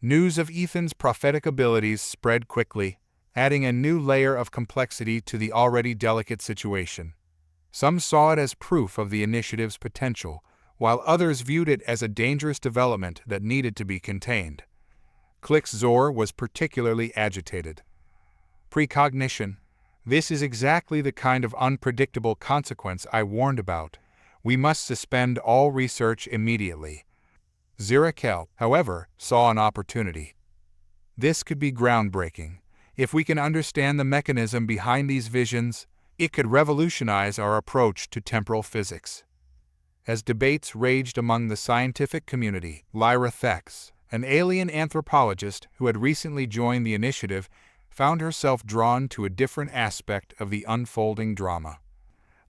News of Ethan's prophetic abilities spread quickly, adding a new layer of complexity to the already delicate situation. Some saw it as proof of the initiative's potential, while others viewed it as a dangerous development that needed to be contained. Zor was particularly agitated. Precognition. This is exactly the kind of unpredictable consequence I warned about. We must suspend all research immediately. Zirakel, however, saw an opportunity. This could be groundbreaking. If we can understand the mechanism behind these visions, it could revolutionize our approach to temporal physics. As debates raged among the scientific community, Lyra Thex, an alien anthropologist who had recently joined the initiative, found herself drawn to a different aspect of the unfolding drama.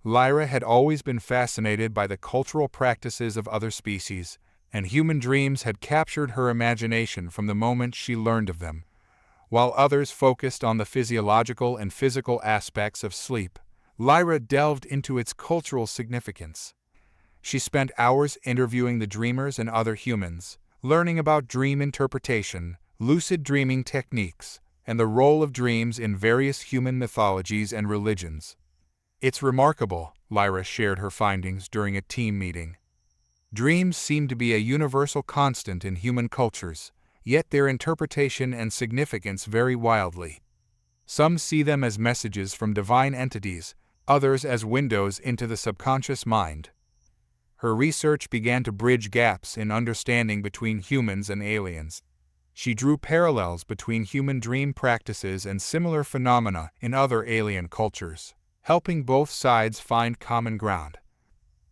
Lyra had always been fascinated by the cultural practices of other species, and human dreams had captured her imagination from the moment she learned of them. While others focused on the physiological and physical aspects of sleep, Lyra delved into its cultural significance. She spent hours interviewing the dreamers and other humans, learning about dream interpretation, lucid dreaming techniques, and the role of dreams in various human mythologies and religions. It's remarkable, Lyra shared her findings during a team meeting. Dreams seem to be a universal constant in human cultures, yet their interpretation and significance vary wildly. Some see them as messages from divine entities, others as windows into the subconscious mind. Her research began to bridge gaps in understanding between humans and aliens. She drew parallels between human dream practices and similar phenomena in other alien cultures, helping both sides find common ground.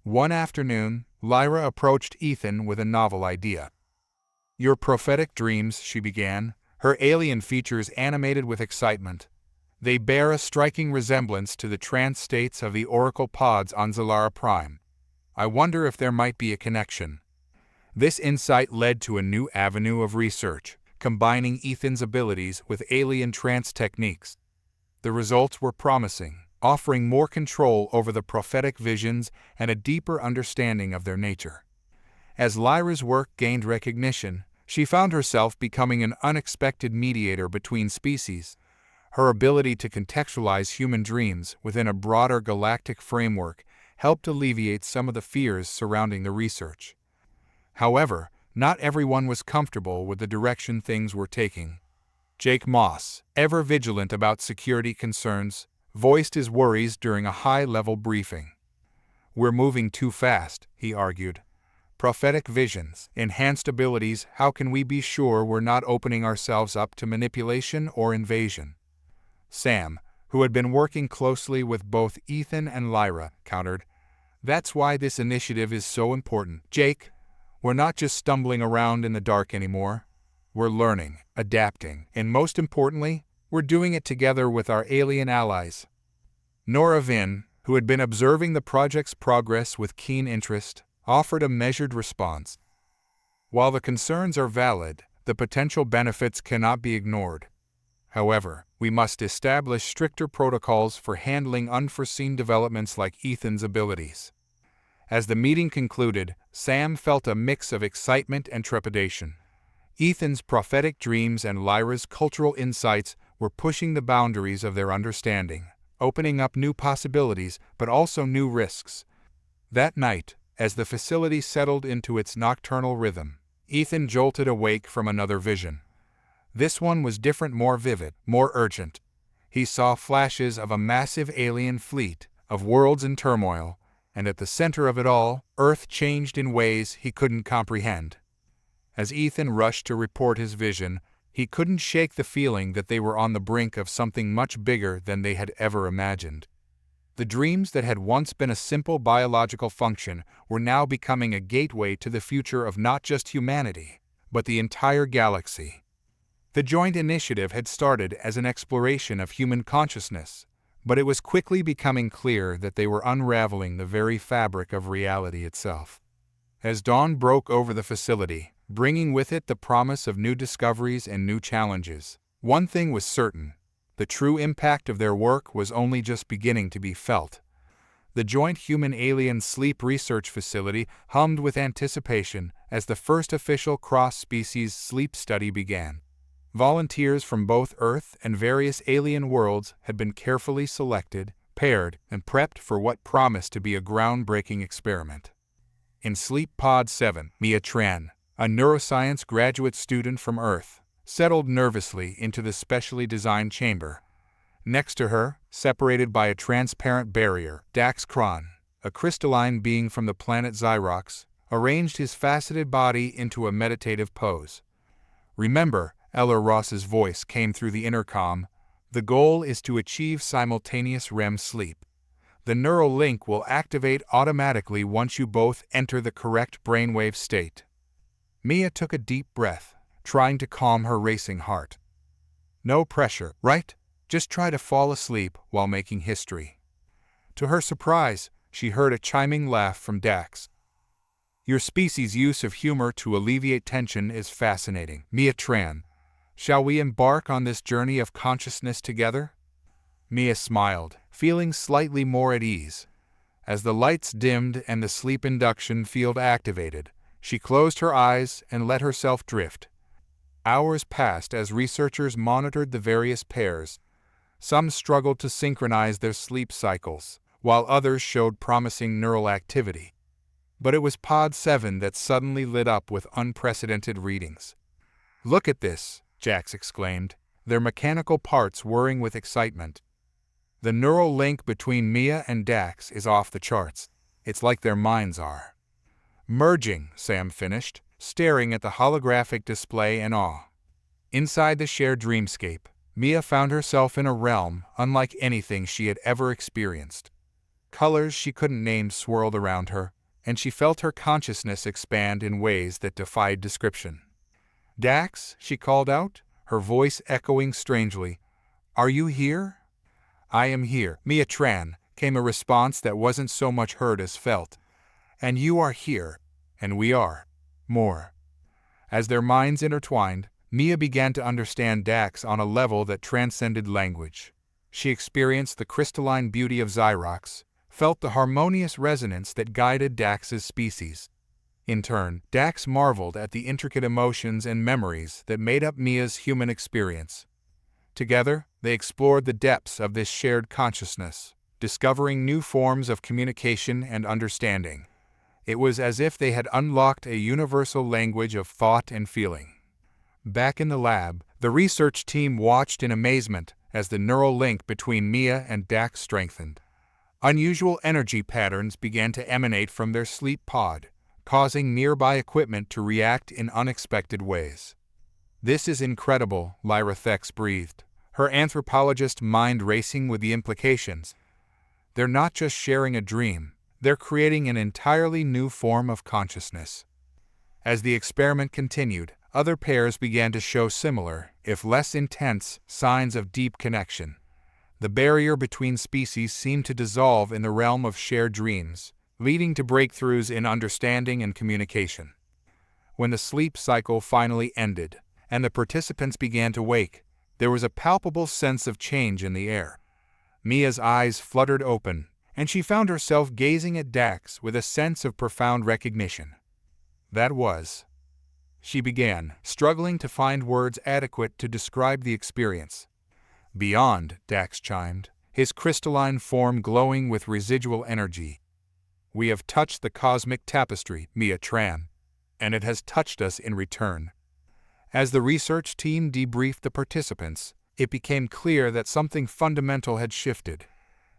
One afternoon, Lyra approached Ethan with a novel idea. "Your prophetic dreams," she began, her alien features animated with excitement. "They bear a striking resemblance to the trance states of the Oracle pods on Zalara Prime. I wonder if there might be a connection." This insight led to a new avenue of research, combining Ethan's abilities with alien trance techniques. The results were promising, offering more control over the prophetic visions and a deeper understanding of their nature. As Lyra's work gained recognition, she found herself becoming an unexpected mediator between species. Her ability to contextualize human dreams within a broader galactic framework helped alleviate some of the fears surrounding the research. However, not everyone was comfortable with the direction things were taking. Jake Moss, ever vigilant about security concerns, voiced his worries during a high-level briefing. "We're moving too fast," he argued. "Prophetic visions, enhanced abilities, how can we be sure we're not opening ourselves up to manipulation or invasion?" Sam, who had been working closely with both Ethan and Lyra, countered, "That's why this initiative is so important, Jake. We're not just stumbling around in the dark anymore. We're learning, adapting, and most importantly, we're doing it together with our alien allies." Nora Vin, who had been observing the project's progress with keen interest, offered a measured response. "While the concerns are valid, the potential benefits cannot be ignored. However, we must establish stricter protocols for handling unforeseen developments like Ethan's abilities." As the meeting concluded, Sam felt a mix of excitement and trepidation. Ethan's prophetic dreams and Lyra's cultural insights were pushing the boundaries of their understanding, opening up new possibilities but also new risks. That night, as the facility settled into its nocturnal rhythm, Ethan jolted awake from another vision. This one was different, more vivid, more urgent. He saw flashes of a massive alien fleet, of worlds in turmoil, and at the center of it all, Earth changed in ways he couldn't comprehend. As Ethan rushed to report his vision, he couldn't shake the feeling that they were on the brink of something much bigger than they had ever imagined. The dreams that had once been a simple biological function were now becoming a gateway to the future of not just humanity, but the entire galaxy. The joint initiative had started as an exploration of human consciousness, but it was quickly becoming clear that they were unraveling the very fabric of reality itself. As dawn broke over the facility, bringing with it the promise of new discoveries and new challenges, one thing was certain: the true impact of their work was only just beginning to be felt. The joint human-alien sleep research facility hummed with anticipation as the first official cross-species sleep study began. Volunteers from both Earth and various alien worlds had been carefully selected, paired, and prepped for what promised to be a groundbreaking experiment. In Sleep Pod 7, Mia Tran, a neuroscience graduate student from Earth, settled nervously into the specially designed chamber. Next to her, separated by a transparent barrier, Dax Kron, a crystalline being from the planet Xyrox, arranged his faceted body into a meditative pose. "Remember," Eller Ross's voice came through the intercom, "the goal is to achieve simultaneous REM sleep. The neural link will activate automatically once you both enter the correct brainwave state." Mia took a deep breath, trying to calm her racing heart. "No pressure, right? Just try to fall asleep while making history." To her surprise, she heard a chiming laugh from Dax. "Your species' use of humor to alleviate tension is fascinating, Mia Tran. Shall we embark on this journey of consciousness together?" Mia smiled, feeling slightly more at ease. As the lights dimmed and the sleep induction field activated, she closed her eyes and let herself drift. Hours passed as researchers monitored the various pairs. Some struggled to synchronize their sleep cycles, while others showed promising neural activity. But it was Pod 7 that suddenly lit up with unprecedented readings. "Look at this," Jax exclaimed, their mechanical parts whirring with excitement. "The neural link between Mia and Dax is off the charts. It's like their minds are merging," Sam finished, staring at the holographic display in awe. Inside the shared dreamscape, Mia found herself in a realm unlike anything she had ever experienced. Colors she couldn't name swirled around her, and she felt her consciousness expand in ways that defied description. "Dax," she called out, her voice echoing strangely. "Are you here?" "I am here, Mia Tran," came a response that wasn't so much heard as felt. "And you are here, and we are. More." As their minds intertwined, Mia began to understand Dax on a level that transcended language. She experienced the crystalline beauty of Xyrox, felt the harmonious resonance that guided Dax's species. In turn, Dax marveled at the intricate emotions and memories that made up Mia's human experience. Together, they explored the depths of this shared consciousness, discovering new forms of communication and understanding. It was as if they had unlocked a universal language of thought and feeling. Back in the lab, the research team watched in amazement as the neural link between Mia and Dax strengthened. Unusual energy patterns began to emanate from their sleep pod, causing nearby equipment to react in unexpected ways. "This is incredible," Lyra Thex breathed, her anthropologist mind racing with the implications. "They're not just sharing a dream, they're creating an entirely new form of consciousness." As the experiment continued, other pairs began to show similar, if less intense, signs of deep connection. The barrier between species seemed to dissolve in the realm of shared dreams, leading to breakthroughs in understanding and communication. When the sleep cycle finally ended, and the participants began to wake, there was a palpable sense of change in the air. Mia's eyes fluttered open, and she found herself gazing at Dax with a sense of profound recognition. "That was," she began, struggling to find words adequate to describe the experience. "Beyond," Dax chimed, his crystalline form glowing with residual energy. "We have touched the cosmic tapestry, Mia Tran, and it has touched us in return." As the research team debriefed the participants, it became clear that something fundamental had shifted.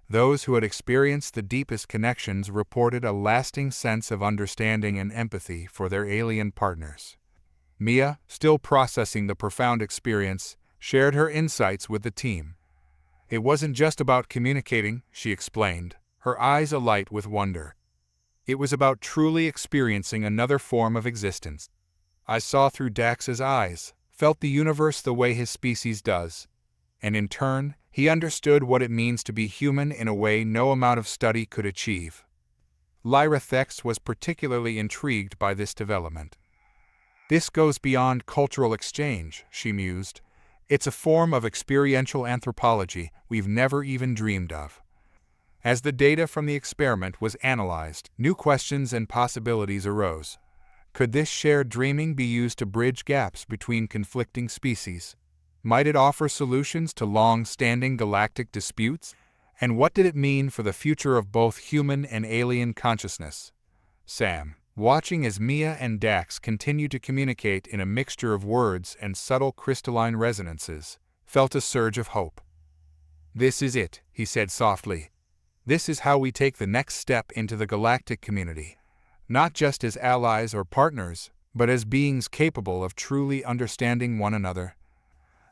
Those who had experienced the deepest connections reported a lasting sense of understanding and empathy for their alien partners. Mia, still processing the profound experience, shared her insights with the team. "It wasn't just about communicating," she explained, her eyes alight with wonder. "It was about truly experiencing another form of existence. I saw through Dax's eyes, felt the universe the way his species does, and in turn, he understood what it means to be human in a way no amount of study could achieve." Lyra Thex was particularly intrigued by this development. "This goes beyond cultural exchange," she mused. "It's a form of experiential anthropology we've never even dreamed of." As the data from the experiment was analyzed, new questions and possibilities arose. Could this shared dreaming be used to bridge gaps between conflicting species? Might it offer solutions to long-standing galactic disputes? And what did it mean for the future of both human and alien consciousness? Sam, watching as Mia and Dax continued to communicate in a mixture of words and subtle crystalline resonances, felt a surge of hope. "This is it," he said softly. "This is how we take the next step into the galactic community. Not just as allies or partners, but as beings capable of truly understanding one another."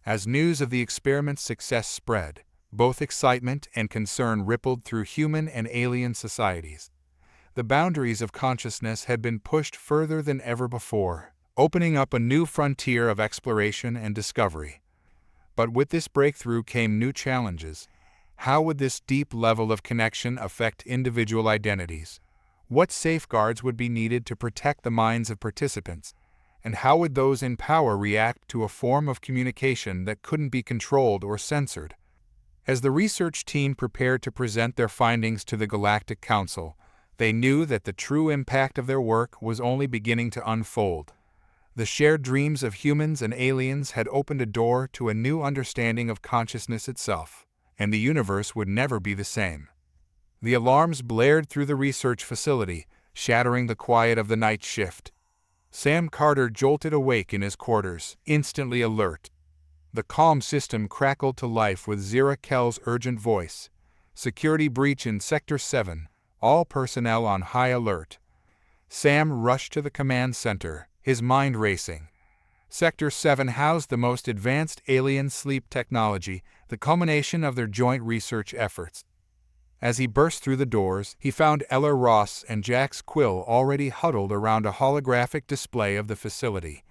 As news of the experiment's success spread, both excitement and concern rippled through human and alien societies. The boundaries of consciousness had been pushed further than ever before, opening up a new frontier of exploration and discovery. But with this breakthrough came new challenges. How would this deep level of connection affect individual identities? What safeguards would be needed to protect the minds of participants? And how would those in power react to a form of communication that couldn't be controlled or censored? As the research team prepared to present their findings to the Galactic Council, they knew that the true impact of their work was only beginning to unfold. The shared dreams of humans and aliens had opened a door to a new understanding of consciousness itself, and the universe would never be the same. The alarms blared through the research facility, shattering the quiet of the night shift. Sam Carter jolted awake in his quarters, instantly alert. The comm system crackled to life with Zira Kell's urgent voice. "Security breach in Sector 7. All personnel on high alert." Sam rushed to the command center, his mind racing. Sector 7 housed the most advanced alien sleep technology, the culmination of their joint research efforts. As he burst through the doors, he found Ella Ross and Jax Quill already huddled around a holographic display of the facility.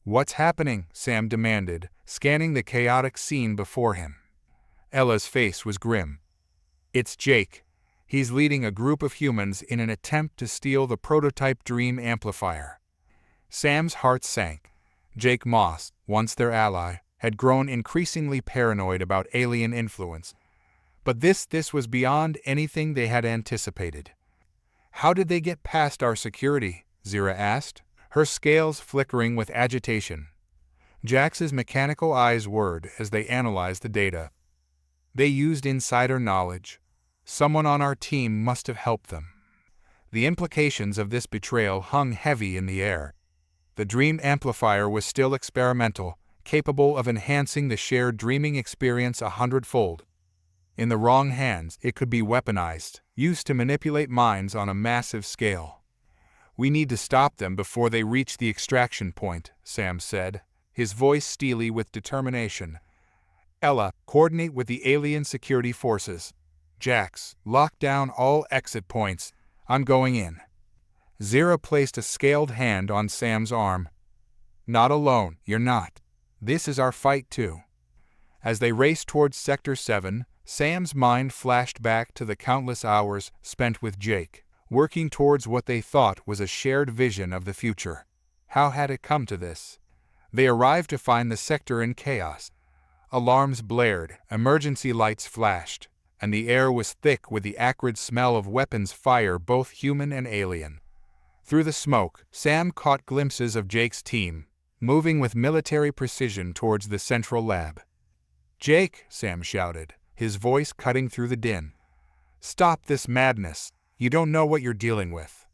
"What's happening?" Sam demanded, scanning the chaotic scene before him. Ella's face was grim. "It's Jake. He's leading a group of humans in an attempt to steal the prototype Dream Amplifier." Sam's heart sank. Jake Moss, once their ally, had grown increasingly paranoid about alien influence. But this was beyond anything they had anticipated. "How did they get past our security?" Zira asked, her scales flickering with agitation. Jax's mechanical eyes whirred as they analyzed the data. "They used insider knowledge. Someone on our team must have helped them." The implications of this betrayal hung heavy in the air. The Dream Amplifier was still experimental, capable of enhancing the shared dreaming experience 100-fold. In the wrong hands, it could be weaponized, used to manipulate minds on a massive scale. "We need to stop them before they reach the extraction point," Sam said, his voice steely with determination. "Ella, coordinate with the alien security forces. Jax, lock down all exit points. I'm going in." Zira placed a scaled hand on Sam's arm. "Not alone, you're not. This is our fight too." As they raced towards Sector 7, Sam's mind flashed back to the countless hours spent with Jake, working towards what they thought was a shared vision of the future. How had it come to this? They arrived to find the sector in chaos. Alarms blared, emergency lights flashed, and the air was thick with the acrid smell of weapons fire, both human and alien. Through the smoke, Sam caught glimpses of Jake's team, moving with military precision towards the central lab. "Jake," Sam shouted, his voice cutting through the din. "Stop this madness. You don't know what you're dealing with."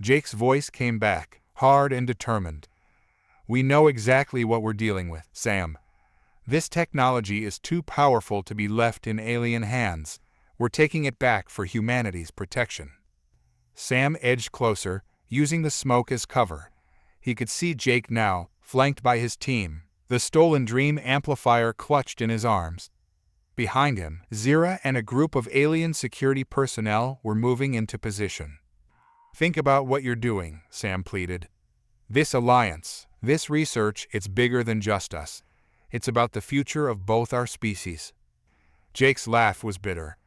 Jake's voice came back, hard and determined. "We know exactly what we're dealing with, Sam. This technology is too powerful to be left in alien hands. We're taking it back for humanity's protection." Sam edged closer, using the smoke as cover. He could see Jake now, flanked by his team, the stolen Dream Amplifier clutched in his arms. Behind him, Zira and a group of alien security personnel were moving into position. "Think about what you're doing," Sam pleaded. "This alliance, this research, it's bigger than just us. It's about the future of both our species." Jake's laugh was bitter.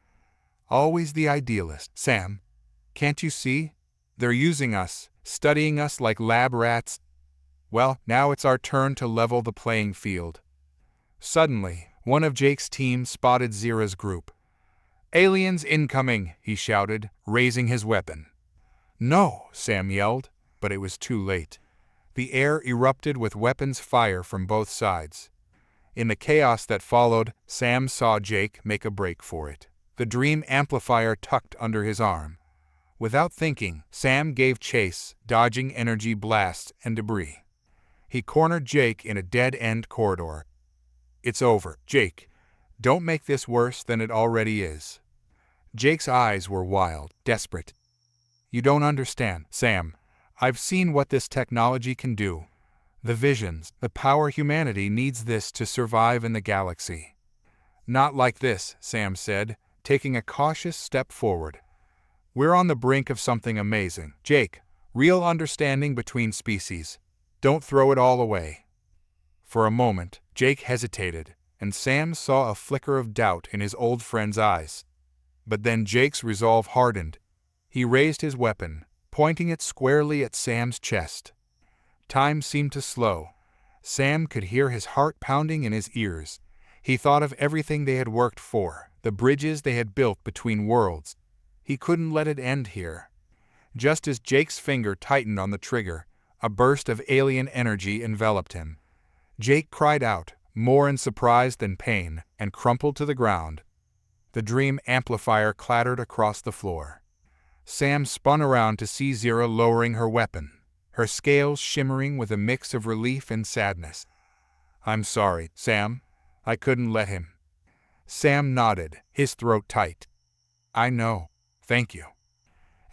"Always the idealist, Sam. Can't you see? They're using us, studying us like lab rats. Well, now it's our turn to level the playing field." Suddenly, one of Jake's team spotted Zira's group. "Aliens incoming!" he shouted, raising his weapon. "No!" Sam yelled, but it was too late. The air erupted with weapons fire from both sides. In the chaos that followed, Sam saw Jake make a break for it, the Dream Amplifier tucked under his arm. Without thinking, Sam gave chase, dodging energy blasts and debris. He cornered Jake in a dead-end corridor. "It's over, Jake. Don't make this worse than it already is." Jake's eyes were wild, desperate. "You don't understand, Sam. I've seen what this technology can do. The visions, the power humanity needs this to survive in the galaxy." "Not like this," Sam said, taking a cautious step forward. "We're on the brink of something amazing, Jake. Real understanding between species. Don't throw it all away." For a moment, Jake hesitated, and Sam saw a flicker of doubt in his old friend's eyes. But then Jake's resolve hardened. He raised his weapon, pointing it squarely at Sam's chest. Time seemed to slow. Sam could hear his heart pounding in his ears. He thought of everything they had worked for, the bridges they had built between worlds. He couldn't let it end here. Just as Jake's finger tightened on the trigger, a burst of alien energy enveloped him. Jake cried out, more in surprise than pain, and crumpled to the ground. The Dream Amplifier clattered across the floor. Sam spun around to see Zira lowering her weapon, her scales shimmering with a mix of relief and sadness. "I'm sorry, Sam. I couldn't let him." Sam nodded, his throat tight. "I know. Thank you."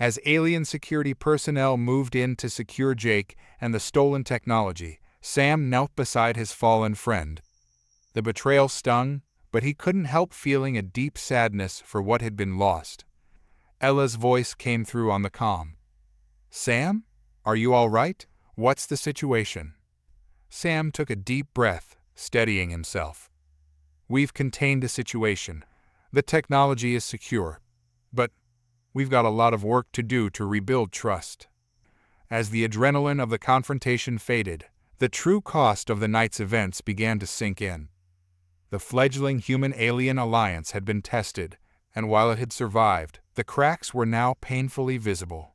As alien security personnel moved in to secure Jake and the stolen technology, Sam knelt beside his fallen friend. The betrayal stung, but he couldn't help feeling a deep sadness for what had been lost. Ella's voice came through on the comm. "Sam? Are you all right? What's the situation?" Sam took a deep breath, steadying himself. "We've contained the situation. The technology is secure. But we've got a lot of work to do to rebuild trust." As the adrenaline of the confrontation faded, the true cost of the night's events began to sink in. The fledgling human-alien alliance had been tested, and while it had survived, the cracks were now painfully visible.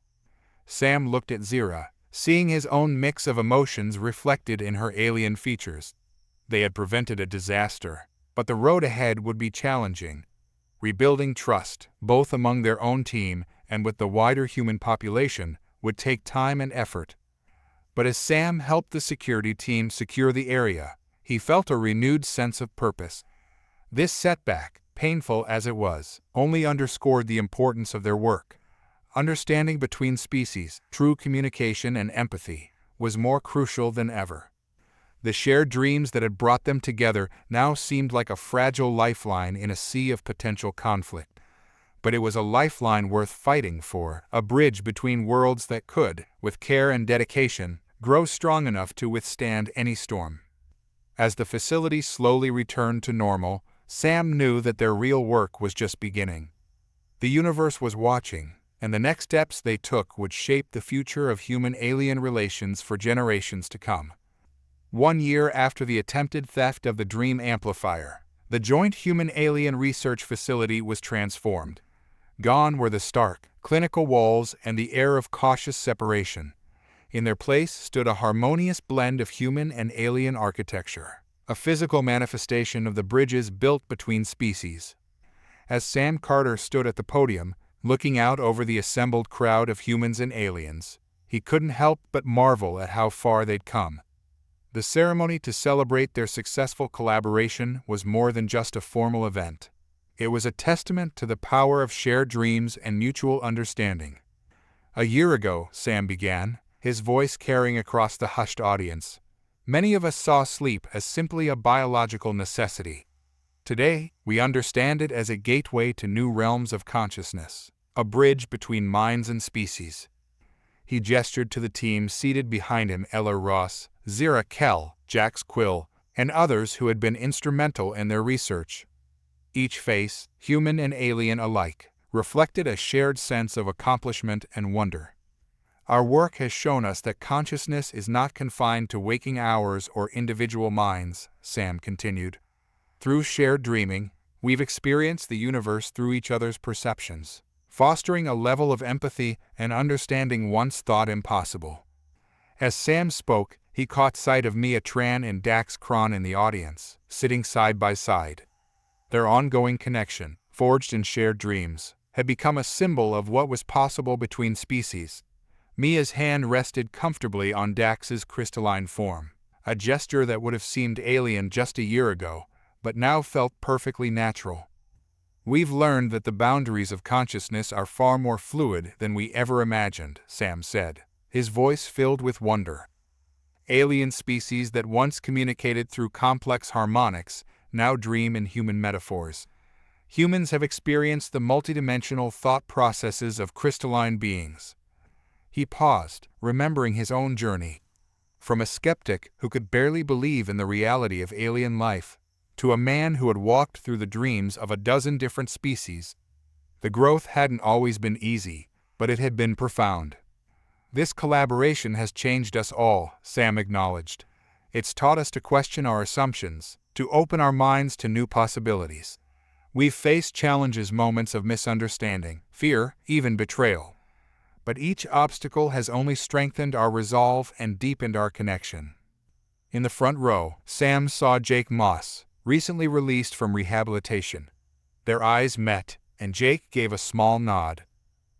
Sam looked at Zira, seeing his own mix of emotions reflected in her alien features. They had prevented a disaster, but the road ahead would be challenging. Rebuilding trust, both among their own team and with the wider human population, would take time and effort. But as Sam helped the security team secure the area, he felt a renewed sense of purpose. This setback, painful as it was, only underscored the importance of their work. Understanding between species, true communication and empathy, was more crucial than ever. The shared dreams that had brought them together now seemed like a fragile lifeline in a sea of potential conflict. But it was a lifeline worth fighting for, a bridge between worlds that could, with care and dedication, grow strong enough to withstand any storm. As the facility slowly returned to normal, Sam knew that their real work was just beginning. The universe was watching, and the next steps they took would shape the future of human-alien relations for generations to come. 1 year after the attempted theft of the Dream Amplifier, the joint human-alien research facility was transformed. Gone were the stark, clinical walls and the air of cautious separation. In their place stood a harmonious blend of human and alien architecture, a physical manifestation of the bridges built between species. As Sam Carter stood at the podium, looking out over the assembled crowd of humans and aliens, he couldn't help but marvel at how far they'd come. The ceremony to celebrate their successful collaboration was more than just a formal event. It was a testament to the power of shared dreams and mutual understanding. "A year ago," Sam began, his voice carrying across the hushed audience, "many of us saw sleep as simply a biological necessity. Today, we understand it as a gateway to new realms of consciousness, a bridge between minds and species." He gestured to the team seated behind him: Ella Ross, Zira Kell, Jax Quill, and others who had been instrumental in their research. Each face, human and alien alike, reflected a shared sense of accomplishment and wonder. "Our work has shown us that consciousness is not confined to waking hours or individual minds," Sam continued. "Through shared dreaming, we've experienced the universe through each other's perceptions, fostering a level of empathy and understanding once thought impossible." As Sam spoke, he caught sight of Mia Tran and Dax Kron in the audience, sitting side by side. Their ongoing connection, forged in shared dreams, had become a symbol of what was possible between species. Mia's hand rested comfortably on Dax's crystalline form, a gesture that would have seemed alien just a year ago, but now felt perfectly natural. "We've learned that the boundaries of consciousness are far more fluid than we ever imagined," Sam said, his voice filled with wonder. "Alien species that once communicated through complex harmonics now dream in human metaphors. Humans have experienced the multidimensional thought processes of crystalline beings." He paused, remembering his own journey. From a skeptic who could barely believe in the reality of alien life, to a man who had walked through the dreams of a dozen different species. The growth hadn't always been easy, but it had been profound. "This collaboration has changed us all," Sam acknowledged. "It's taught us to question our assumptions, to open our minds to new possibilities. We've faced challenges, moments of misunderstanding, fear, even betrayal. But each obstacle has only strengthened our resolve and deepened our connection." In the front row, Sam saw Jake Moss, recently released from rehabilitation. Their eyes met, and Jake gave a small nod.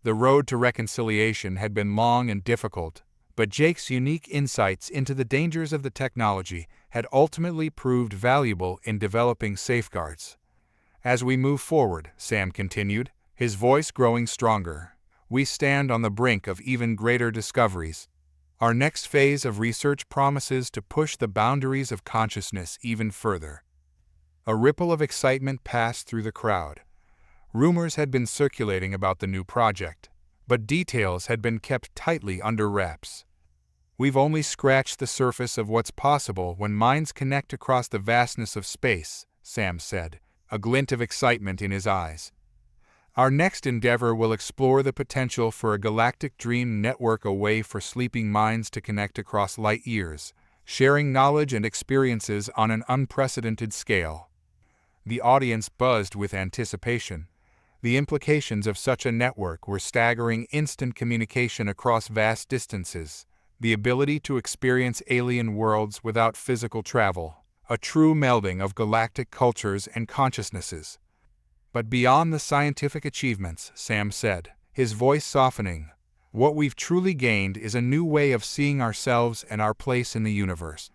The road to reconciliation had been long and difficult, but Jake's unique insights into the dangers of the technology had ultimately proved valuable in developing safeguards. "As we move forward," Sam continued, his voice growing stronger, "we stand on the brink of even greater discoveries. Our next phase of research promises to push the boundaries of consciousness even further." A ripple of excitement passed through the crowd. Rumors had been circulating about the new project, but details had been kept tightly under wraps. "We've only scratched the surface of what's possible when minds connect across the vastness of space," Sam said, a glint of excitement in his eyes. "Our next endeavor will explore the potential for a galactic dream network, a way for sleeping minds to connect across light years, sharing knowledge and experiences on an unprecedented scale." The audience buzzed with anticipation. The implications of such a network were staggering: instant communication across vast distances, the ability to experience alien worlds without physical travel, a true melding of galactic cultures and consciousnesses. "But beyond the scientific achievements," Sam said, his voice softening, "what we've truly gained is a new way of seeing ourselves and our place in the universe.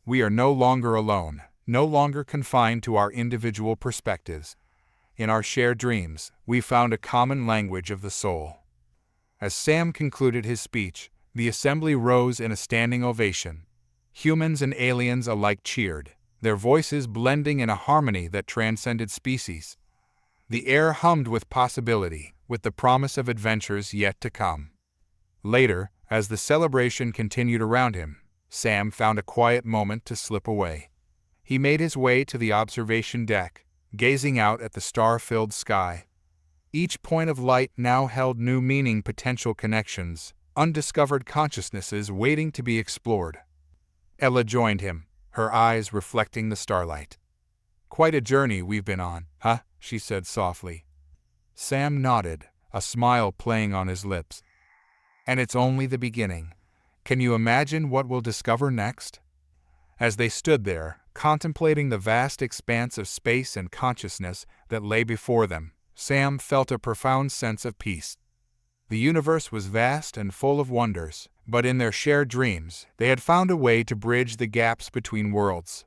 We are no longer alone, no longer confined to our individual perspectives. In our shared dreams, we found a common language of the soul." As Sam concluded his speech, the assembly rose in a standing ovation. Humans and aliens alike cheered, their voices blending in a harmony that transcended species. The air hummed with possibility, with the promise of adventures yet to come. Later, as the celebration continued around him, Sam found a quiet moment to slip away. He made his way to the observation deck, gazing out at the star-filled sky. Each point of light now held new meaning, potential connections, undiscovered consciousnesses waiting to be explored. Ella joined him, her eyes reflecting the starlight. "Quite a journey we've been on, huh?" she said softly. Sam nodded, a smile playing on his lips. "And it's only the beginning. Can you imagine what we'll discover next?" As they stood there, contemplating the vast expanse of space and consciousness that lay before them, Sam felt a profound sense of peace. The universe was vast and full of wonders, but in their shared dreams, they had found a way to bridge the gaps between worlds.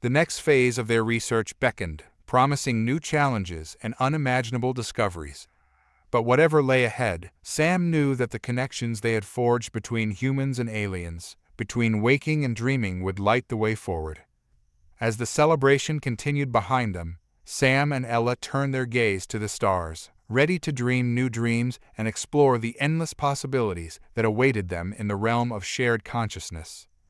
The next phase of their research beckoned, promising new challenges and unimaginable discoveries. But whatever lay ahead, Sam knew that the connections they had forged between humans and aliens, between waking and dreaming, would light the way forward. As the celebration continued behind them, Sam and Ella turned their gaze to the stars, ready to dream new dreams and explore the endless possibilities that awaited them in the realm of shared consciousness.